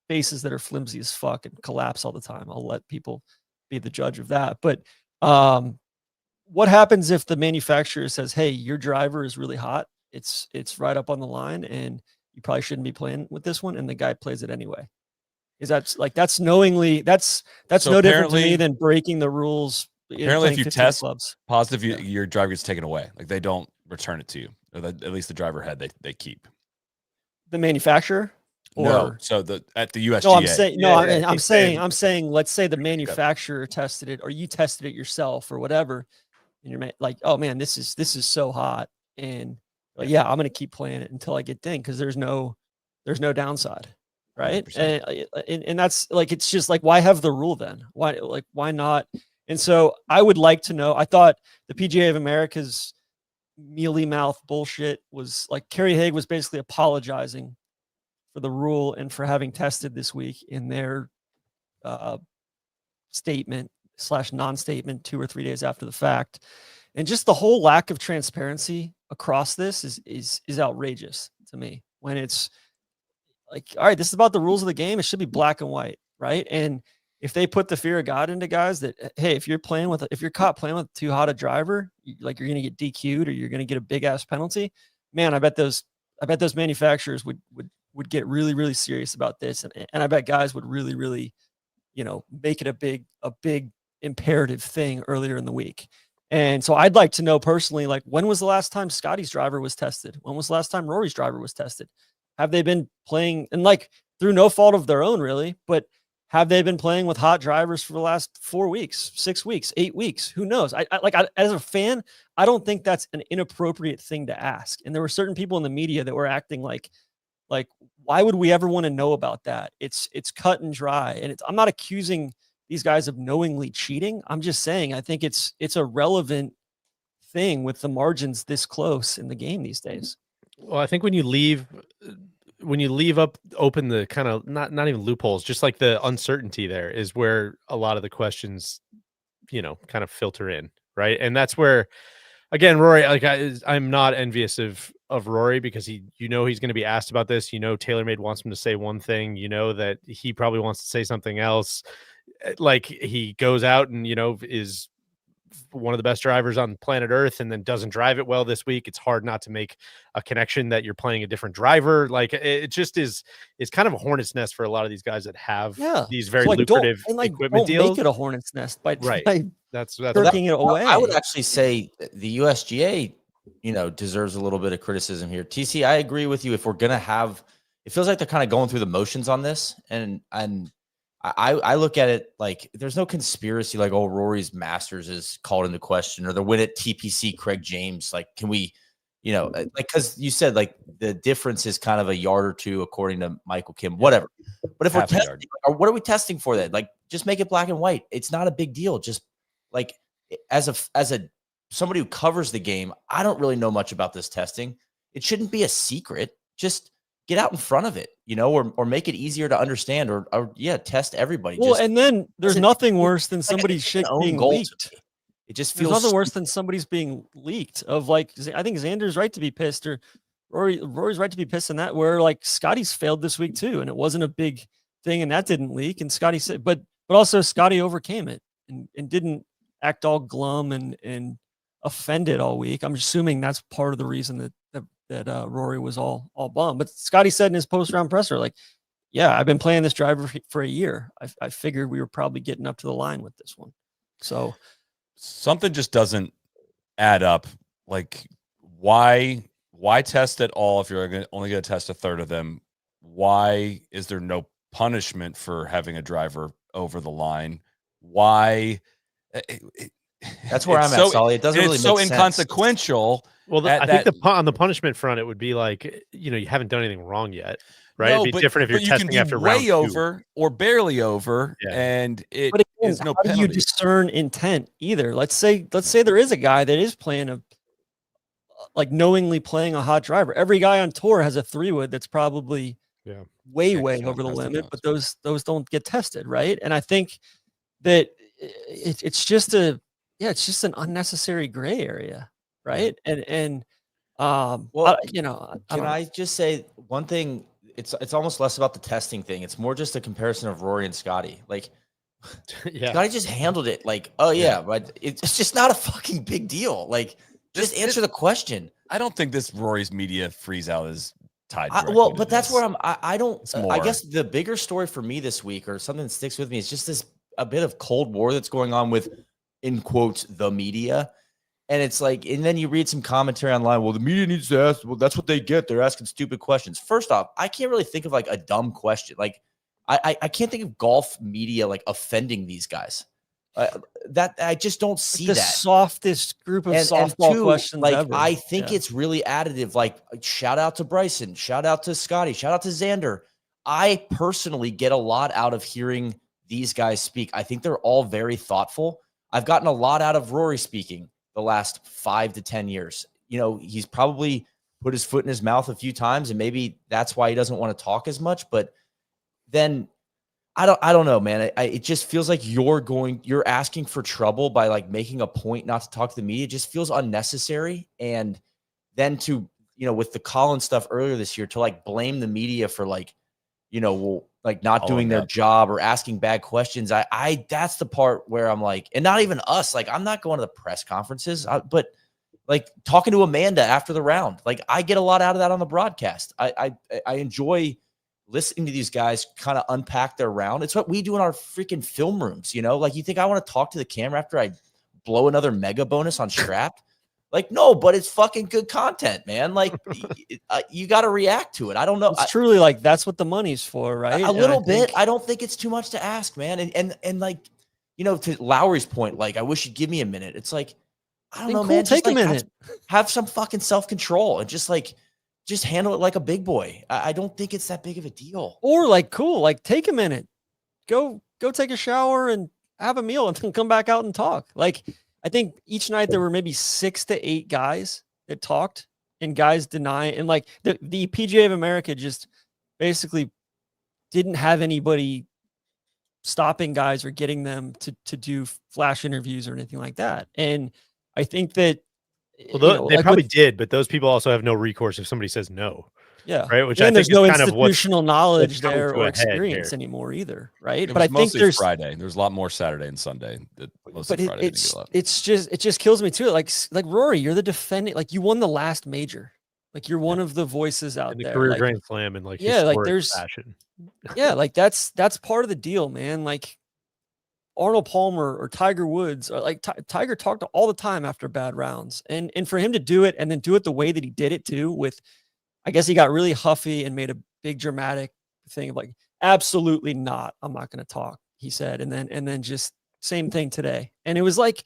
faces that are flimsy as fuck and collapse all the time. I'll let people be the judge of that. But what happens if the manufacturer says, hey, your driver is really hot, it's right up on the line and you probably shouldn't be playing with this one, and the guy plays it anyway? Is that's knowingly, that's no different to me than breaking the rules. Apparently if you test positive, your driver gets taken away. Like they don't return it to you, or at least the driver head they keep. The manufacturer? No, so at the USGA. I'm saying, let's say the manufacturer tested it, or you tested it yourself, or whatever, and you're like, oh man, this is so hot, and I'm gonna keep playing it until I get dinged because there's no downside, right? And that's it's just why have the rule then? Why not? And so I would like to know. I thought the PGA of America's mealy mouth bullshit was Kerry Haig was basically apologizing for the rule and for having tested this week in their statement / non-statement 2 or 3 days after the fact. And just the whole lack of transparency across this is outrageous to me, when it's all right, this is about the rules of the game. It should be black and white, right? And if they put the fear of God into guys that, hey, if you're caught playing with too hot a driver, you're going to get DQ'd or you're going to get a big ass penalty, man, I bet those manufacturers would get really, really serious about this. And I bet guys would really, really, make it a big imperative thing earlier in the week. And so I'd like to know personally, when was the last time Scottie's driver was tested? When was the last time Rory's driver was tested? Have they been playing, and through no fault of their own really, but have they been playing with hot drivers for the last 4 weeks, 6 weeks, 8 weeks? Who knows? I as a fan, I don't think that's an inappropriate thing to ask. And there were certain people in the media that were acting like, why would we ever want to know about that? It's cut and dry. And I'm not accusing these guys of knowingly cheating. I'm just saying, I think it's a relevant thing with the margins this close in the game these days. Well, I think when you leave open the kind of not even loopholes, just the uncertainty there is where a lot of the questions, kind of filter in. Right. And that's where, again, Rory, I'm not envious of Rory because he's going to be asked about this. TaylorMade wants him to say one thing, that he probably wants to say something else. He goes out and, is one of the best drivers on planet Earth and then doesn't drive it well this week, it's hard not to make a connection that you're playing a different driver. Like it just is, it's kind of a hornet's nest for a lot of these guys that have these very lucrative equipment deals. Make it a hornet's nest by that's jerking it away. I would actually say the USGA, deserves a little bit of criticism here. TC, I agree with you. If we're gonna have, it feels like they're kind of going through the motions on this, and I look at it like there's no conspiracy like, oh, Rory's Masters is called into question, or the win at TPC Craig James. Like, can we, like, because you said like the difference is kind of a yard or two according to Michael Kim, whatever. But if we're testing, or what are we testing for then? Like, just make it black and white. It's not a big deal. Just like as a somebody who covers the game, I don't really know much about this testing. It shouldn't be a secret. Just get out in front of it, or make it easier to understand, or test everybody. Well, and then there's nothing worse than somebody's shit being leaked. It just feels nothing worse than somebody's being leaked. Of like, I think Xander's right to be pissed, or Rory's right to be pissed in that. Where like Scottie's failed this week too, and it wasn't a big thing, and that didn't leak. And Scottie said, but also Scottie overcame it and didn't act all glum and offended all week. I'm assuming that's part of the reason that Rory was all bummed. But Scottie said in his post-round presser, like, yeah, I've been playing this driver for a year. I figured we were probably getting up to the line with this one. So something just doesn't add up. Like, why test at all if you're only going to test a third of them? Why is there no punishment for having a driver over the line? Why? That's where I'm at, Solly. It doesn't really make sense. It's so inconsequential. Well, I think on the punishment front, it would be like, you haven't done anything wrong yet, right? No, It'd be different if you're testing after round way over or barely over, and it is no penalty. How do you discern intent either? Let's say there is a guy that is playing knowingly playing a hot driver. Every guy on tour has a 3-wood that's probably way over the limit, but those don't get tested, right? And I think that it's just an unnecessary gray area. Right. And well, can I just say one thing? It's almost less about the testing thing. It's more just a comparison of Rory and Scottie. Like, Scottie just handled it like, oh yeah, but it's just not a fucking big deal. Like, just answer the question. I don't think this Rory's media freeze out is tied. But that's where I guess the bigger story for me this week, or something that sticks with me, is just a bit of Cold War that's going on with, in quotes, the media. And it's like, and then you read some commentary online. Well, the media needs to ask. Well, that's what they get. They're asking stupid questions. First off, I can't really think of like a dumb question. Like, I can't think of golf media like offending these guys. That I just don't see the that. Softest group of softball questions. Like, ever. I think it's really additive. Like, shout out to Bryson, shout out to Scottie, shout out to Xander. I personally get a lot out of hearing these guys speak. I think they're all very thoughtful. I've gotten a lot out of Rory speaking the last 5 to 10 years. He's probably put his foot in his mouth a few times, and maybe that's why he doesn't want to talk as much. But then I don't know, man. It just feels like you're asking for trouble by like making a point not to talk to the media. It just feels unnecessary. And then to, with the Collins stuff earlier this year, to like blame the media for like, not doing their job or asking bad questions. That's the part where I'm like, and not even us, like, I'm not going to the press conferences, but like talking to Amanda after the round, like I get a lot out of that on the broadcast. I enjoy listening to these guys kind of unpack their round. It's what we do in our freaking film rooms. Like, you think I want to talk to the camera after I blow another mega bonus on Strap? Like, no, but it's fucking good content, man. Like, you got to react to it. I don't know. It's truly like, that's what the money's for, right? A little bit. I don't think it's too much to ask, man. And like, to Lowry's point, like, I wish you'd give me a minute. It's like, I don't know, man. Take a minute. Have some fucking self-control and just handle it like a big boy. I don't think it's that big of a deal. Or like, cool, like, take a minute, go take a shower and have a meal and then come back out and talk. Like, I think each night there were maybe 6 to 8 guys that talked, and guys deny. And like the PGA of America just basically didn't have anybody stopping guys or getting them to do flash interviews or anything like that. And I think that they probably did, but those people also have no recourse if somebody says no. Yeah. Right. Which And I think there's is no kind of institutional knowledge coming there to or a head experience here. anymore either. Right. It But I was think mostly there's, Friday. There's a lot more Saturday and Sunday. Mostly but Friday didn't get left. it just kills me too. Like Rory, you're the defending, like you won the last major. Like you're one of the voices out in the there. career Like, Grand Slam and like yeah, like historic there's, fashion. yeah, like that's part of the deal, man. Like Arnold Palmer or Tiger Woods, or like Tiger talked all the time after bad rounds, and for him to do it and then do it the way that he did it too, with, I guess he got really huffy and made a big dramatic thing of like, absolutely not, I'm not going to talk, he said, and then just same thing today, and it was like,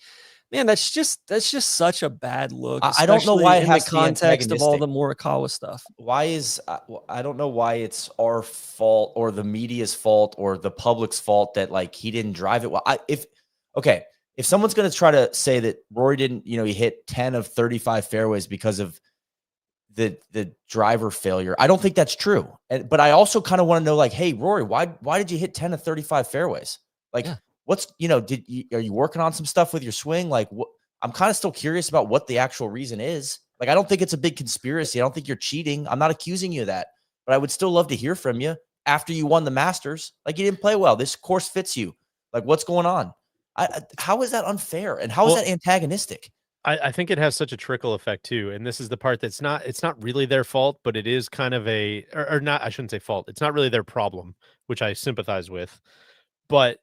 man, that's just such a bad look. I don't know especially why it in has the to be context of all antagonistic. the Morikawa stuff. Why is I don't know why it's our fault or the media's fault or the public's fault that like he didn't drive it well. If someone's going to try to say that Rory didn't, he hit 10 of 35 fairways because of the driver failure, I don't think that's true. But I also kind of want to know, like, hey, Rory, why did you hit 10 of 35 fairways? Like, Yeah. what's, are you working on some stuff with your swing? Like, what? I'm kind of still curious about what the actual reason is. Like, I don't think it's a big conspiracy. I don't think you're cheating. I'm not accusing you of that, but I would still love to hear from you after you won the Masters. Like, you didn't play well. This course fits you. Like, what's going on? How is that unfair? And how is that antagonistic? I think it has such a trickle effect too. And this is the part it's not really their fault, but it is kind of or not, I shouldn't say fault. It's not really their problem, which I sympathize with, but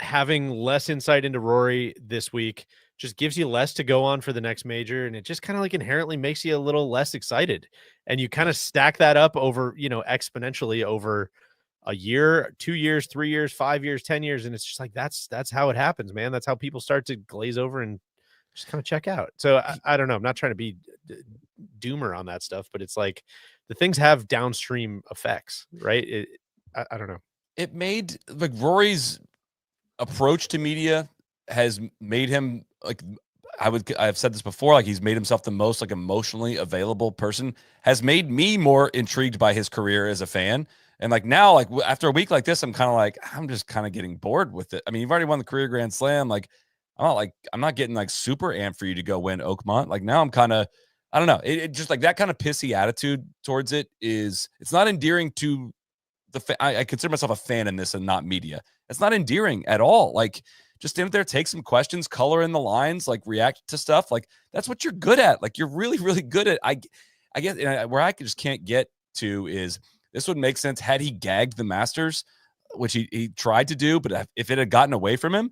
having less insight into Rory this week just gives you less to go on for the next major. And it just kind of like inherently makes you a little less excited. And you kind of stack that up over, exponentially over a year, 2 years, 3 years, 5 years, 10 years. And it's just like, that's how it happens, man. That's how people start to glaze over and just kind of check out. So I don't know. I'm not trying to be doomer on that stuff, but it's like the things have downstream effects, right? I don't know. It made like Rory's approach to media has made him like, I've said this before, like he's made himself the most like emotionally available person, has made me more intrigued by his career as a fan. And like now, like after a week like this, I'm just kind of getting bored with it. I mean, you've already won the career Grand Slam. Like, I'm not getting like super amped for you to go win Oakmont. Like now I'm kind of, I don't know. It just like that kind of pissy attitude towards it's not endearing to I consider myself a fan in this and not media. It's not endearing at all. Like just stand there, take some questions, color in the lines, like react to stuff. Like that's what you're good at. Like you're really, really good at, I guess where I just can't get to is this would make sense had he gagged the Masters, which he tried to do, but if it had gotten away from him,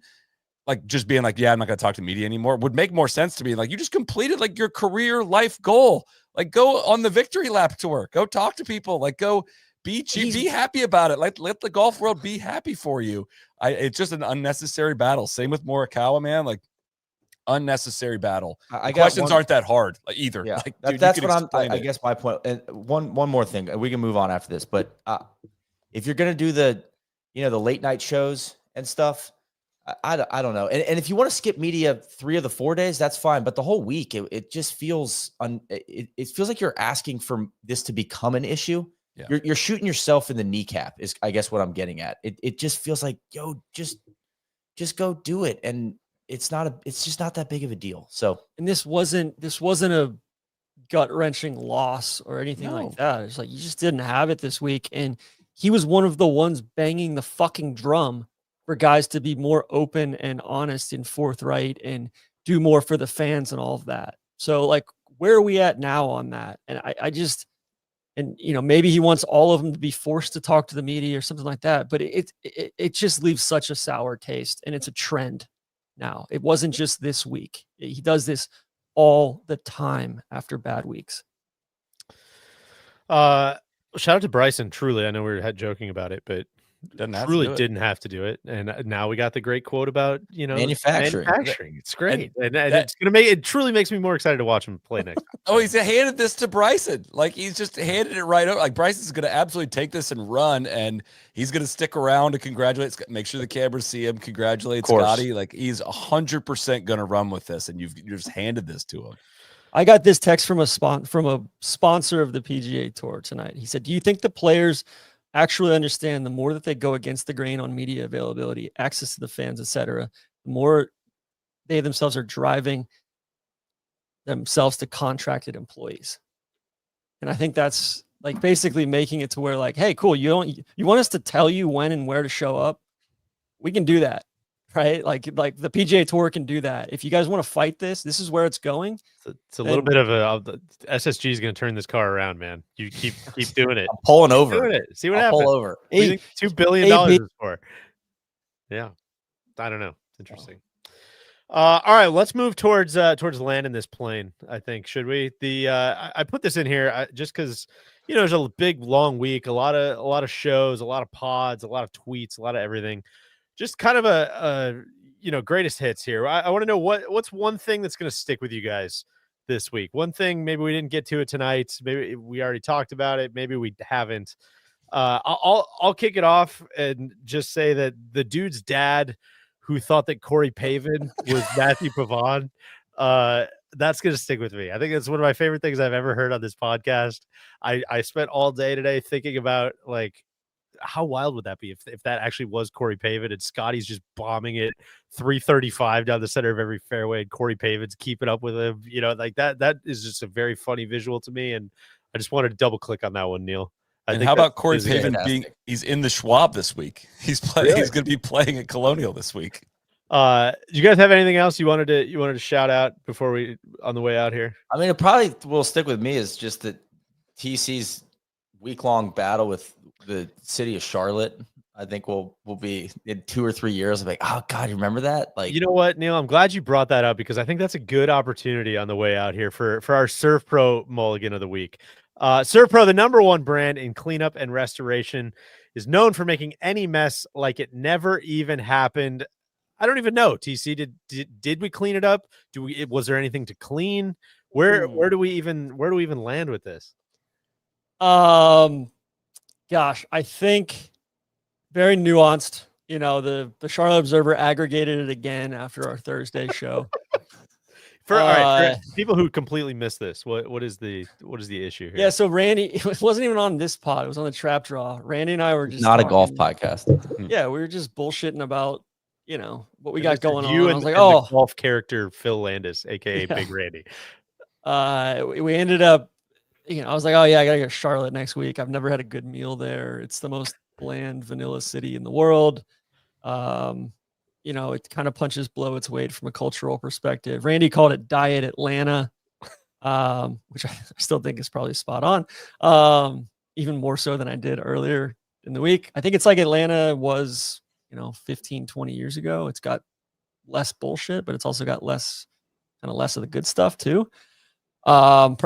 like just being like, yeah, I'm not going to talk to media anymore would make more sense to me. Like you just completed like your career life goal. Like go on the victory lap tour, go talk to people, like go be happy about it. Like let the golf world be happy for you. It's just an unnecessary battle. Same with Morikawa, man. Like unnecessary battle. Questions aren't that hard either. Yeah, like, that's what I guess my point. And one more thing, and we can move on after this. But if you're going to do the late night shows and stuff, I don't know. And if you want to skip media 3 of the 4 days, that's fine. But the whole week, it just feels it feels like you're asking for this to become an issue. Yeah. You're shooting yourself in the kneecap is, I guess, what I'm getting at. It just feels like, yo, just go do it. And it's just not that big of a deal. So, and this wasn't a gut-wrenching loss or anything like that. It's like you just didn't have it this week. And he was one of the ones banging the fucking drum for guys to be more open and honest and forthright and do more for the fans and all of that. So like, where are we at now on that? And I just, and maybe he wants all of them to be forced to talk to the media or something like that, but it just leaves such a sour taste, and it's a trend now. It wasn't just this week. He does this all the time after bad weeks. Shout out to Bryson. Truly, I know we were joking about it, but didn't have to do it. And now we got the great quote about manufacturing. It's great, and it's gonna it truly makes me more excited to watch him play next time. Oh, he's handed this to Bryson. Like he's just handed it right over. Like Bryson's gonna absolutely take this and run, and he's gonna stick around to congratulate. Make sure the cameras see him. Congratulate Scottie. Like he's 100% gonna run with this, and you've just handed this to him. I got this text from a sponsor of the PGA Tour tonight. He said, "Do you think the players actually understand the more that they go against the grain on media availability, access to the fans, etc., the more they themselves are driving themselves to contracted employees?" And I think that's like basically making it to where like, hey, cool, you want us to tell you when and where to show up? We can do that, right? Like the PGA Tour can do that. If you guys want to fight this is where it's going. It's a little bit of the SSG is going to turn this car around, man. You keep doing it. I'm pulling over. Doing it. See what I'll happens. pull over. What do you think $2 billion is for? Yeah, I don't know. It's interesting. All right, let's move towards landing this plane. I think should we? I put this in here just because there's a big long week, a lot of shows, a lot of pods, a lot of tweets, a lot of everything. Just kind of a greatest hits here. I want to know what's one thing that's going to stick with you guys this week. One thing maybe we didn't get to it tonight. Maybe we already talked about it. Maybe we haven't. I'll kick it off and just say that the dude's dad, who thought that Corey Pavin was Matthew Pavon, that's going to stick with me. I think it's one of my favorite things I've ever heard on this podcast. I spent all day today thinking about like, how wild would that be if that actually was Corey Pavin and Scottie's just bombing it 335 down the center of every fairway and Corey Pavin's keeping up with him, like that is just a very funny visual to me. And I just wanted to double click on that one, Neil. And how about Corey Pavin he's in the Schwab this week? He's playing. Really? He's going to be playing at Colonial this week. Do you guys have anything else you wanted to shout out before we on the way out here? I mean, it probably will stick with me is just that TC's week-long battle with the city of Charlotte. I think will be in 2 or 3 years. I'm like, oh God, you remember that? Like, you know what, Neil? I'm glad you brought that up because I think that's a good opportunity on the way out here for our Surf Pro Mulligan of the week. Surf Pro, the #1 brand in cleanup and restoration, is known for making any mess like it never even happened. I don't even know. TC, did we clean it up? Was there anything to clean? Where do we even land with this? Gosh, I think very nuanced. The Charlotte Observer aggregated it again after our Thursday show. All right, for people who completely missed this, what is the issue here? Yeah, so Randy, it wasn't even on this pod. It was on the Trap Draw. Randy and I were just not a golf podcast. Yeah, we were just bullshitting about what we got going on. I was like, the golf character Phil Landis, aka Big Randy. We ended up, I was like, oh yeah, I gotta go to Charlotte next week. I've never had a good meal there. It's the most bland vanilla city in the world. It kind of punches below its weight from a cultural perspective. Randy called it Diet Atlanta, which I still think is probably spot on, even more so than I did earlier in the week. I think it's like Atlanta was, 15, 20 years ago. It's got less bullshit, but it's also got less of the good stuff too. And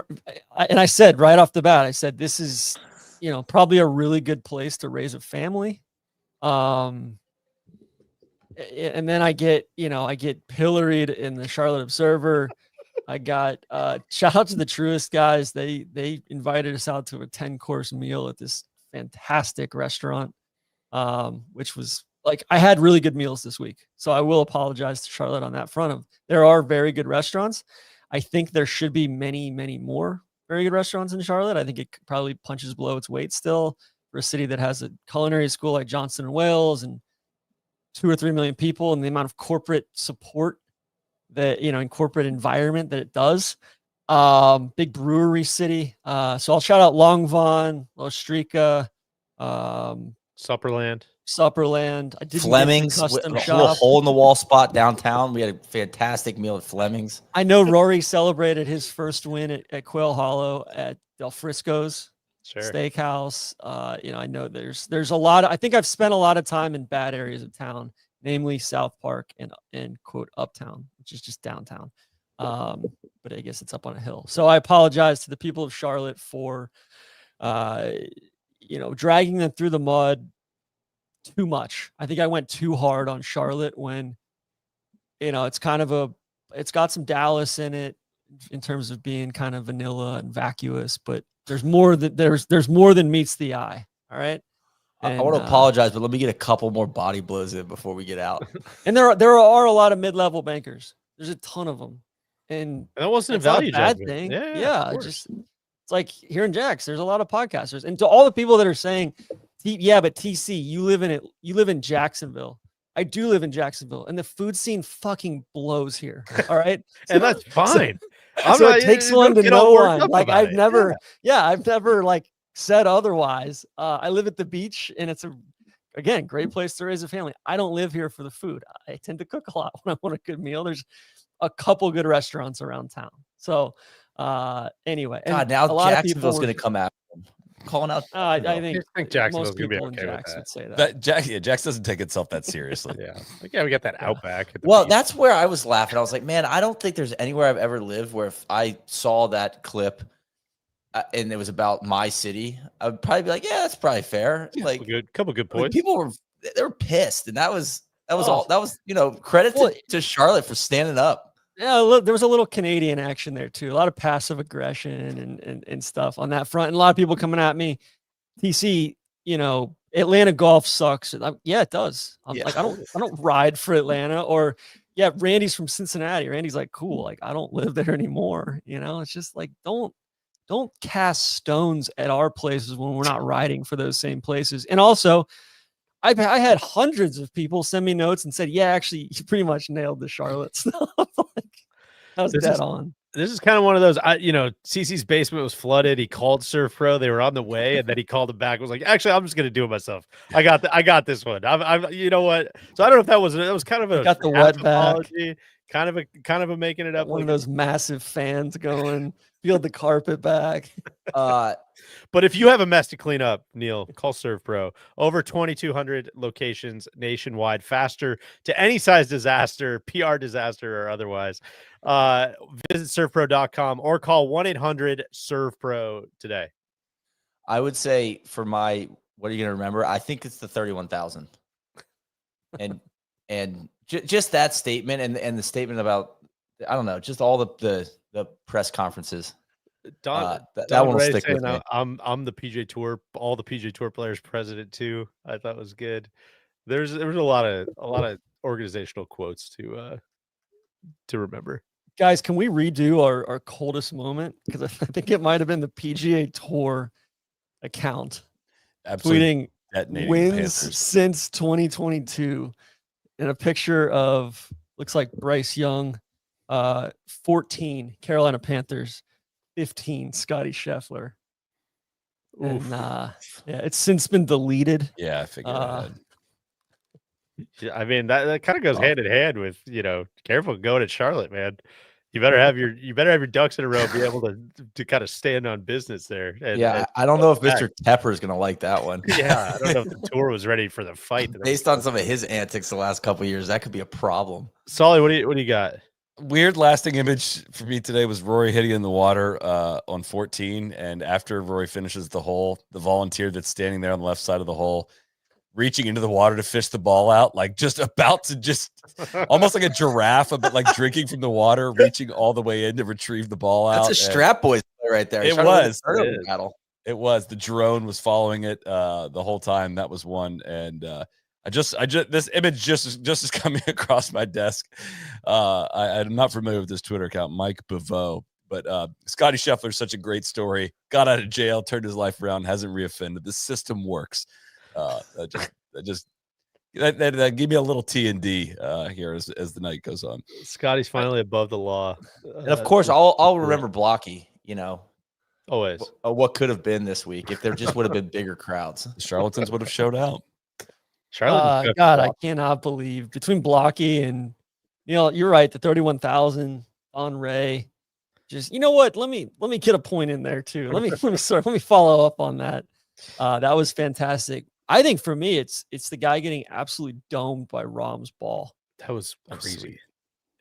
I said right off the bat, I said, this is, probably a really good place to raise a family. And then I get pilloried in the Charlotte Observer. I got shout out to the Truest guys. They invited us out to a 10-course meal at this fantastic restaurant, which was like, I had really good meals this week. So I will apologize to Charlotte on that front. There are very good restaurants. I think there should be many, many more very good restaurants in Charlotte. I think it probably punches below its weight still for a city that has a culinary school like Johnson & Wales and 2 or 3 million people, and the amount of corporate support that, in corporate environment that it does. Big brewery city. So I'll shout out Longvon, Lostrica, Supperland. I did Fleming's, a little hole in the wall spot downtown. We had a fantastic meal at Fleming's. I know Rory celebrated his first win at Quail Hollow at Del Frisco's Steakhouse. I know there's a lot. I think I've spent a lot of time in bad areas of town, namely South Park and quote Uptown, which is just downtown. But I guess it's up on a hill. So I apologize to the people of Charlotte for, dragging them through the mud too much. I think I went too hard on Charlotte when, it's got some Dallas in it in terms of being kind of vanilla and vacuous, but there's more than meets the eye. All right. And, I want to apologize, but let me get a couple more body blows in before we get out. And there are a lot of mid-level bankers. There's a ton of them. And that wasn't a value bad thing. Yeah. It's like here in Jax, there's a lot of podcasters. And to all the people that are saying, yeah, but TC, you live in Jacksonville. I do live in Jacksonville, and the food scene fucking blows here. All right. And that's fine. So it takes one to know one. Like I've never like said otherwise. I live at the beach, and it's again, great place to raise a family. I don't live here for the food. I tend to cook a lot when I want a good meal. There's a couple good restaurants around town. So anyway, and God, now a lot Jacksonville's of going to people come after him. Calling out. I I think Jacksonville's most gonna be people in okay with Jax that. would say that. Jax doesn't take itself that seriously. Yeah, like, yeah, we got that Outback. At the Well, beach. that's where I was laughing. I was like, man, I don't think there's anywhere I've ever lived where if I saw that clip and it was about my city, I would probably be like, yeah, that's probably fair. Like, couple good like, points. people they were pissed, and that was all. That was credit to Charlotte for standing up. Yeah, look, there was a little Canadian action there too. A lot of passive aggression and stuff on that front. And a lot of people coming at me. TC, Atlanta golf sucks. Yeah, it does. Like, I don't ride for Atlanta. Or yeah, Randy's from Cincinnati. Randy's like, cool. Like, I don't live there anymore. It's just like, don't cast stones at our places when we're not riding for those same places. And also, I had hundreds of people send me notes and said, yeah, actually, you pretty much nailed the Charlotte stuff. Like, I was dead on. This is kind of one of those, CC's basement was flooded. He called Surf Pro. They were on the way, and then he called him back. Was like, actually, I'm just going to do it myself. I got this one. I'm you know what? So I don't know if that was kind of a got the wet apology, kind of a making it up. One of those massive fans going, peeled the carpet back. But if you have a mess to clean up, Neil, call Surf Pro. Over 2,200 locations nationwide, faster to any size disaster, PR disaster or otherwise. Visit surfpro.com or call 1-800-SURF-PRO today. I would say for my, what are you going to remember? I think it's the 31,000. And just that statement and the statement about, I don't know, just all the press conferen's Don that one will stick with me. I'm the PGA Tour, all the PGA Tour players president too. I thought was good. There was a lot of organizational quotes to remember. Guys, can we redo our coldest moment? Because I think it might have been the PGA Tour account tweeting wins Panthers since 2022 in a picture of, looks like Bryce Young, 14 Carolina Panthers, 15 Scottie Scheffler. And yeah, it's since been deleted. Yeah, I figured that. I mean, that kind of goes hand in hand with, careful going at Charlotte, man. You better have your ducks in a row, be able to kind of stand on business there. And I don't know if Mr. Tepper is going to like that one. Yeah, I don't know if the tour was ready for the fight. Based on some of his antics the last couple of years, that could be a problem. Solly, what do you got? Weird lasting image for me today was Rory hitting in the water on 14, and after Rory finishes the hole, the volunteer that's standing there on the left side of the hole, reaching into the water to fish the ball out, like just about to just almost like a giraffe, but like drinking from the water, reaching all the way in to retrieve the ball out. That's a strap boys play right there. It was. It was. The drone was following it the whole time. That was one. And I just this image just is coming across my desk. I'm not familiar with this Twitter account, Mike Beveau, but Scottie Scheffler is such a great story. Got out of jail, turned his life around, hasn't reoffended. The system works. That give me a little T&D here as the night goes on. Scotty's finally above the law. And of course, I'll remember Blocky, always what could have been this week if there just would have been bigger crowds. The charlatans would have showed out. Charlotte, God, I cannot believe between Blocky and you're right. The 31,000 on Ray. Just what? Let me get a point in there too. Let me follow up on that. That was fantastic. I think for me, it's the guy getting absolutely domed by Rahm's ball. That was crazy.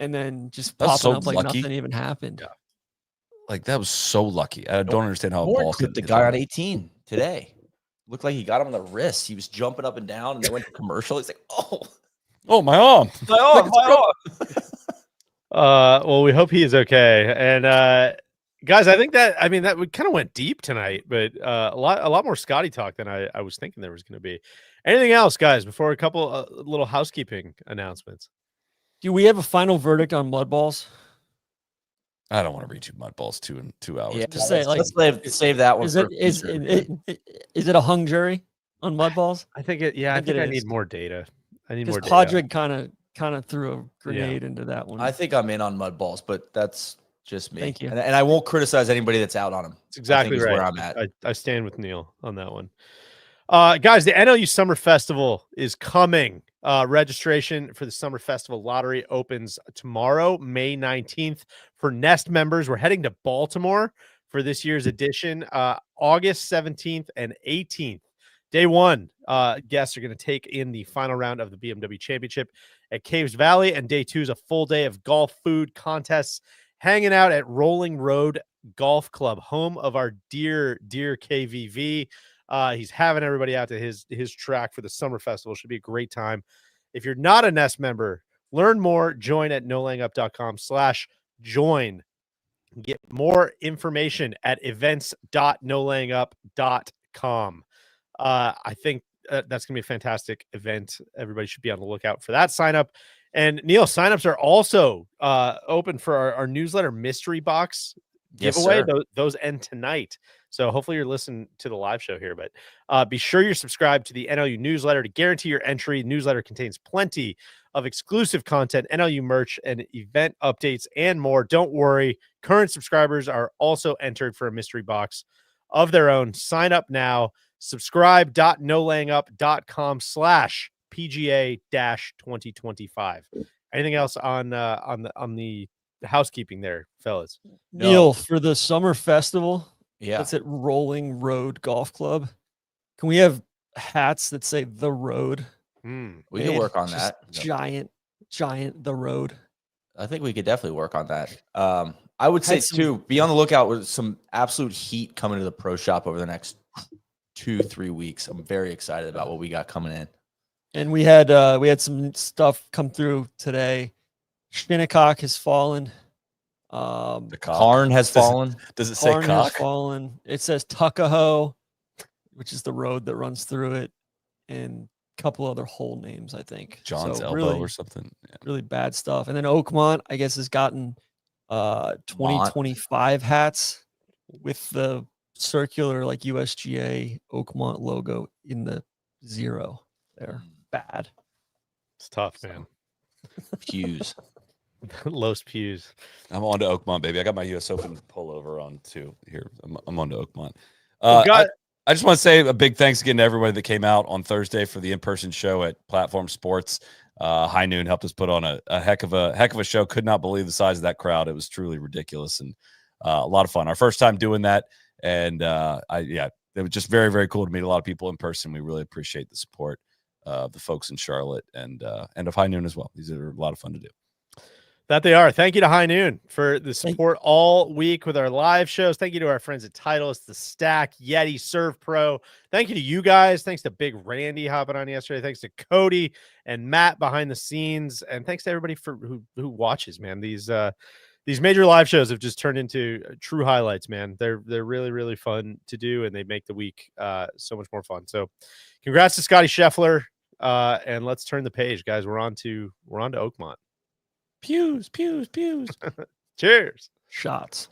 And then just That's popping so up like lucky. nothing even happened. Yeah. Like that was so lucky. I don't understand how a ball Clipped the guy on 18 today. Looked like he got him on the wrist. He was jumping up and down, and they went to commercial. He's like, oh my arm, my arm. Well, we hope he is okay. And guys, I think that we kind of went deep tonight, but a lot more Scotty talk than I was thinking there was going to be. Anything else, guys? Before a couple little housekeeping announcements. Do we have a final verdict on mud balls? I don't want to read you mud balls 2 hours. Yeah, Just say let's save that one. Is it a hung jury on mud balls? I think it. Yeah, I think I need more data. I need more data. Podrick kind of through a grenade into that one. I think I'm in on mud balls, but that's Just me. Thank you. And I won't criticize anybody that's out on him. That's exactly right. Where I'm at. I stand with Neil on that one. Guys, the NLU Summer Festival is coming. Registration for the Summer Festival Lottery opens tomorrow, May 19th. For Nest members, we're heading to Baltimore for this year's edition, August 17th and 18th. Day one, guests are going to take in the final round of the BMW Championship at Caves Valley, and day two is a full day of golf, food, contests, hanging out at Rolling Road Golf Club, home of our dear KVV. He's having everybody out to his track for the Summer Festival. Should be a great time. If you're not a Nest member, learn more. Join at nolayingup.com/join. Get more information at events.nolayingup.com. I think that's going to be a fantastic event. Everybody should be on the lookout for that sign up. And Neil, signups are also open for our newsletter mystery box giveaway. Yes, those end tonight. So hopefully you're listening to the live show here, but be sure you're subscribed to the NLU newsletter to guarantee your entry. The newsletter contains plenty of exclusive content, NLU merch, and event updates, and more. Don't worry. Current subscribers are also entered for a mystery box of their own. Sign up now. Subscribe.nolayingup.com/PGA-2025. Anything else on the housekeeping there, fellas? Neil, for the Summer Festival, Yeah. that's at Rolling Road Golf Club. Can we have hats that say The Road? We can work on Just that. Giant The Road. I think we could definitely work on that. I would say Had some- too, be on the lookout with some absolute heat coming to the pro shop over the next 2-3 weeks. I'm very excited about what we got coming in. And we had some stuff come through today. Shinnecock has fallen. The cock. Karn has fallen. Does it say Karn has cock? fallen. It says Tuckahoe, which is the road that runs through it, and a couple other hole names, I think. John's So elbow really, or something. Yeah. really bad stuff. And then Oakmont, I guess, has gotten 2025 hats with the circular like USGA Oakmont logo in the 0 there. Bad. It's tough, man. Hughes. Los Pews. I'm on to Oakmont, baby. I got my US Open pullover on too here. I'm on to Oakmont. I just want to say a big thanks again to everybody that came out on Thursday for the in-person show at Platform Sports. High Noon helped us put on a heck of a show. Could not believe the size of that crowd. It was truly ridiculous and a lot of fun. Our first time doing that, and it was just very, very cool to meet a lot of people in person. We really appreciate the support of the folks in Charlotte and of High Noon as well. These are a lot of fun to do. That they are. Thank you to High Noon for the support all week with our live shows. Thank you to our friends at Titleist, The Stack, Yeti, Serve Pro. Thank you to you guys. Thanks to Big Randy hopping on yesterday. Thanks to Cody and Matt behind the scenes. And thanks to everybody for who watches, man. These major live shows have just turned into true highlights, man. They're really, really fun to do, and they make the week so much more fun. So congrats to Scottie Scheffler. And let's turn the page, guys. We're on to Oakmont. Pews. Cheers. Shots.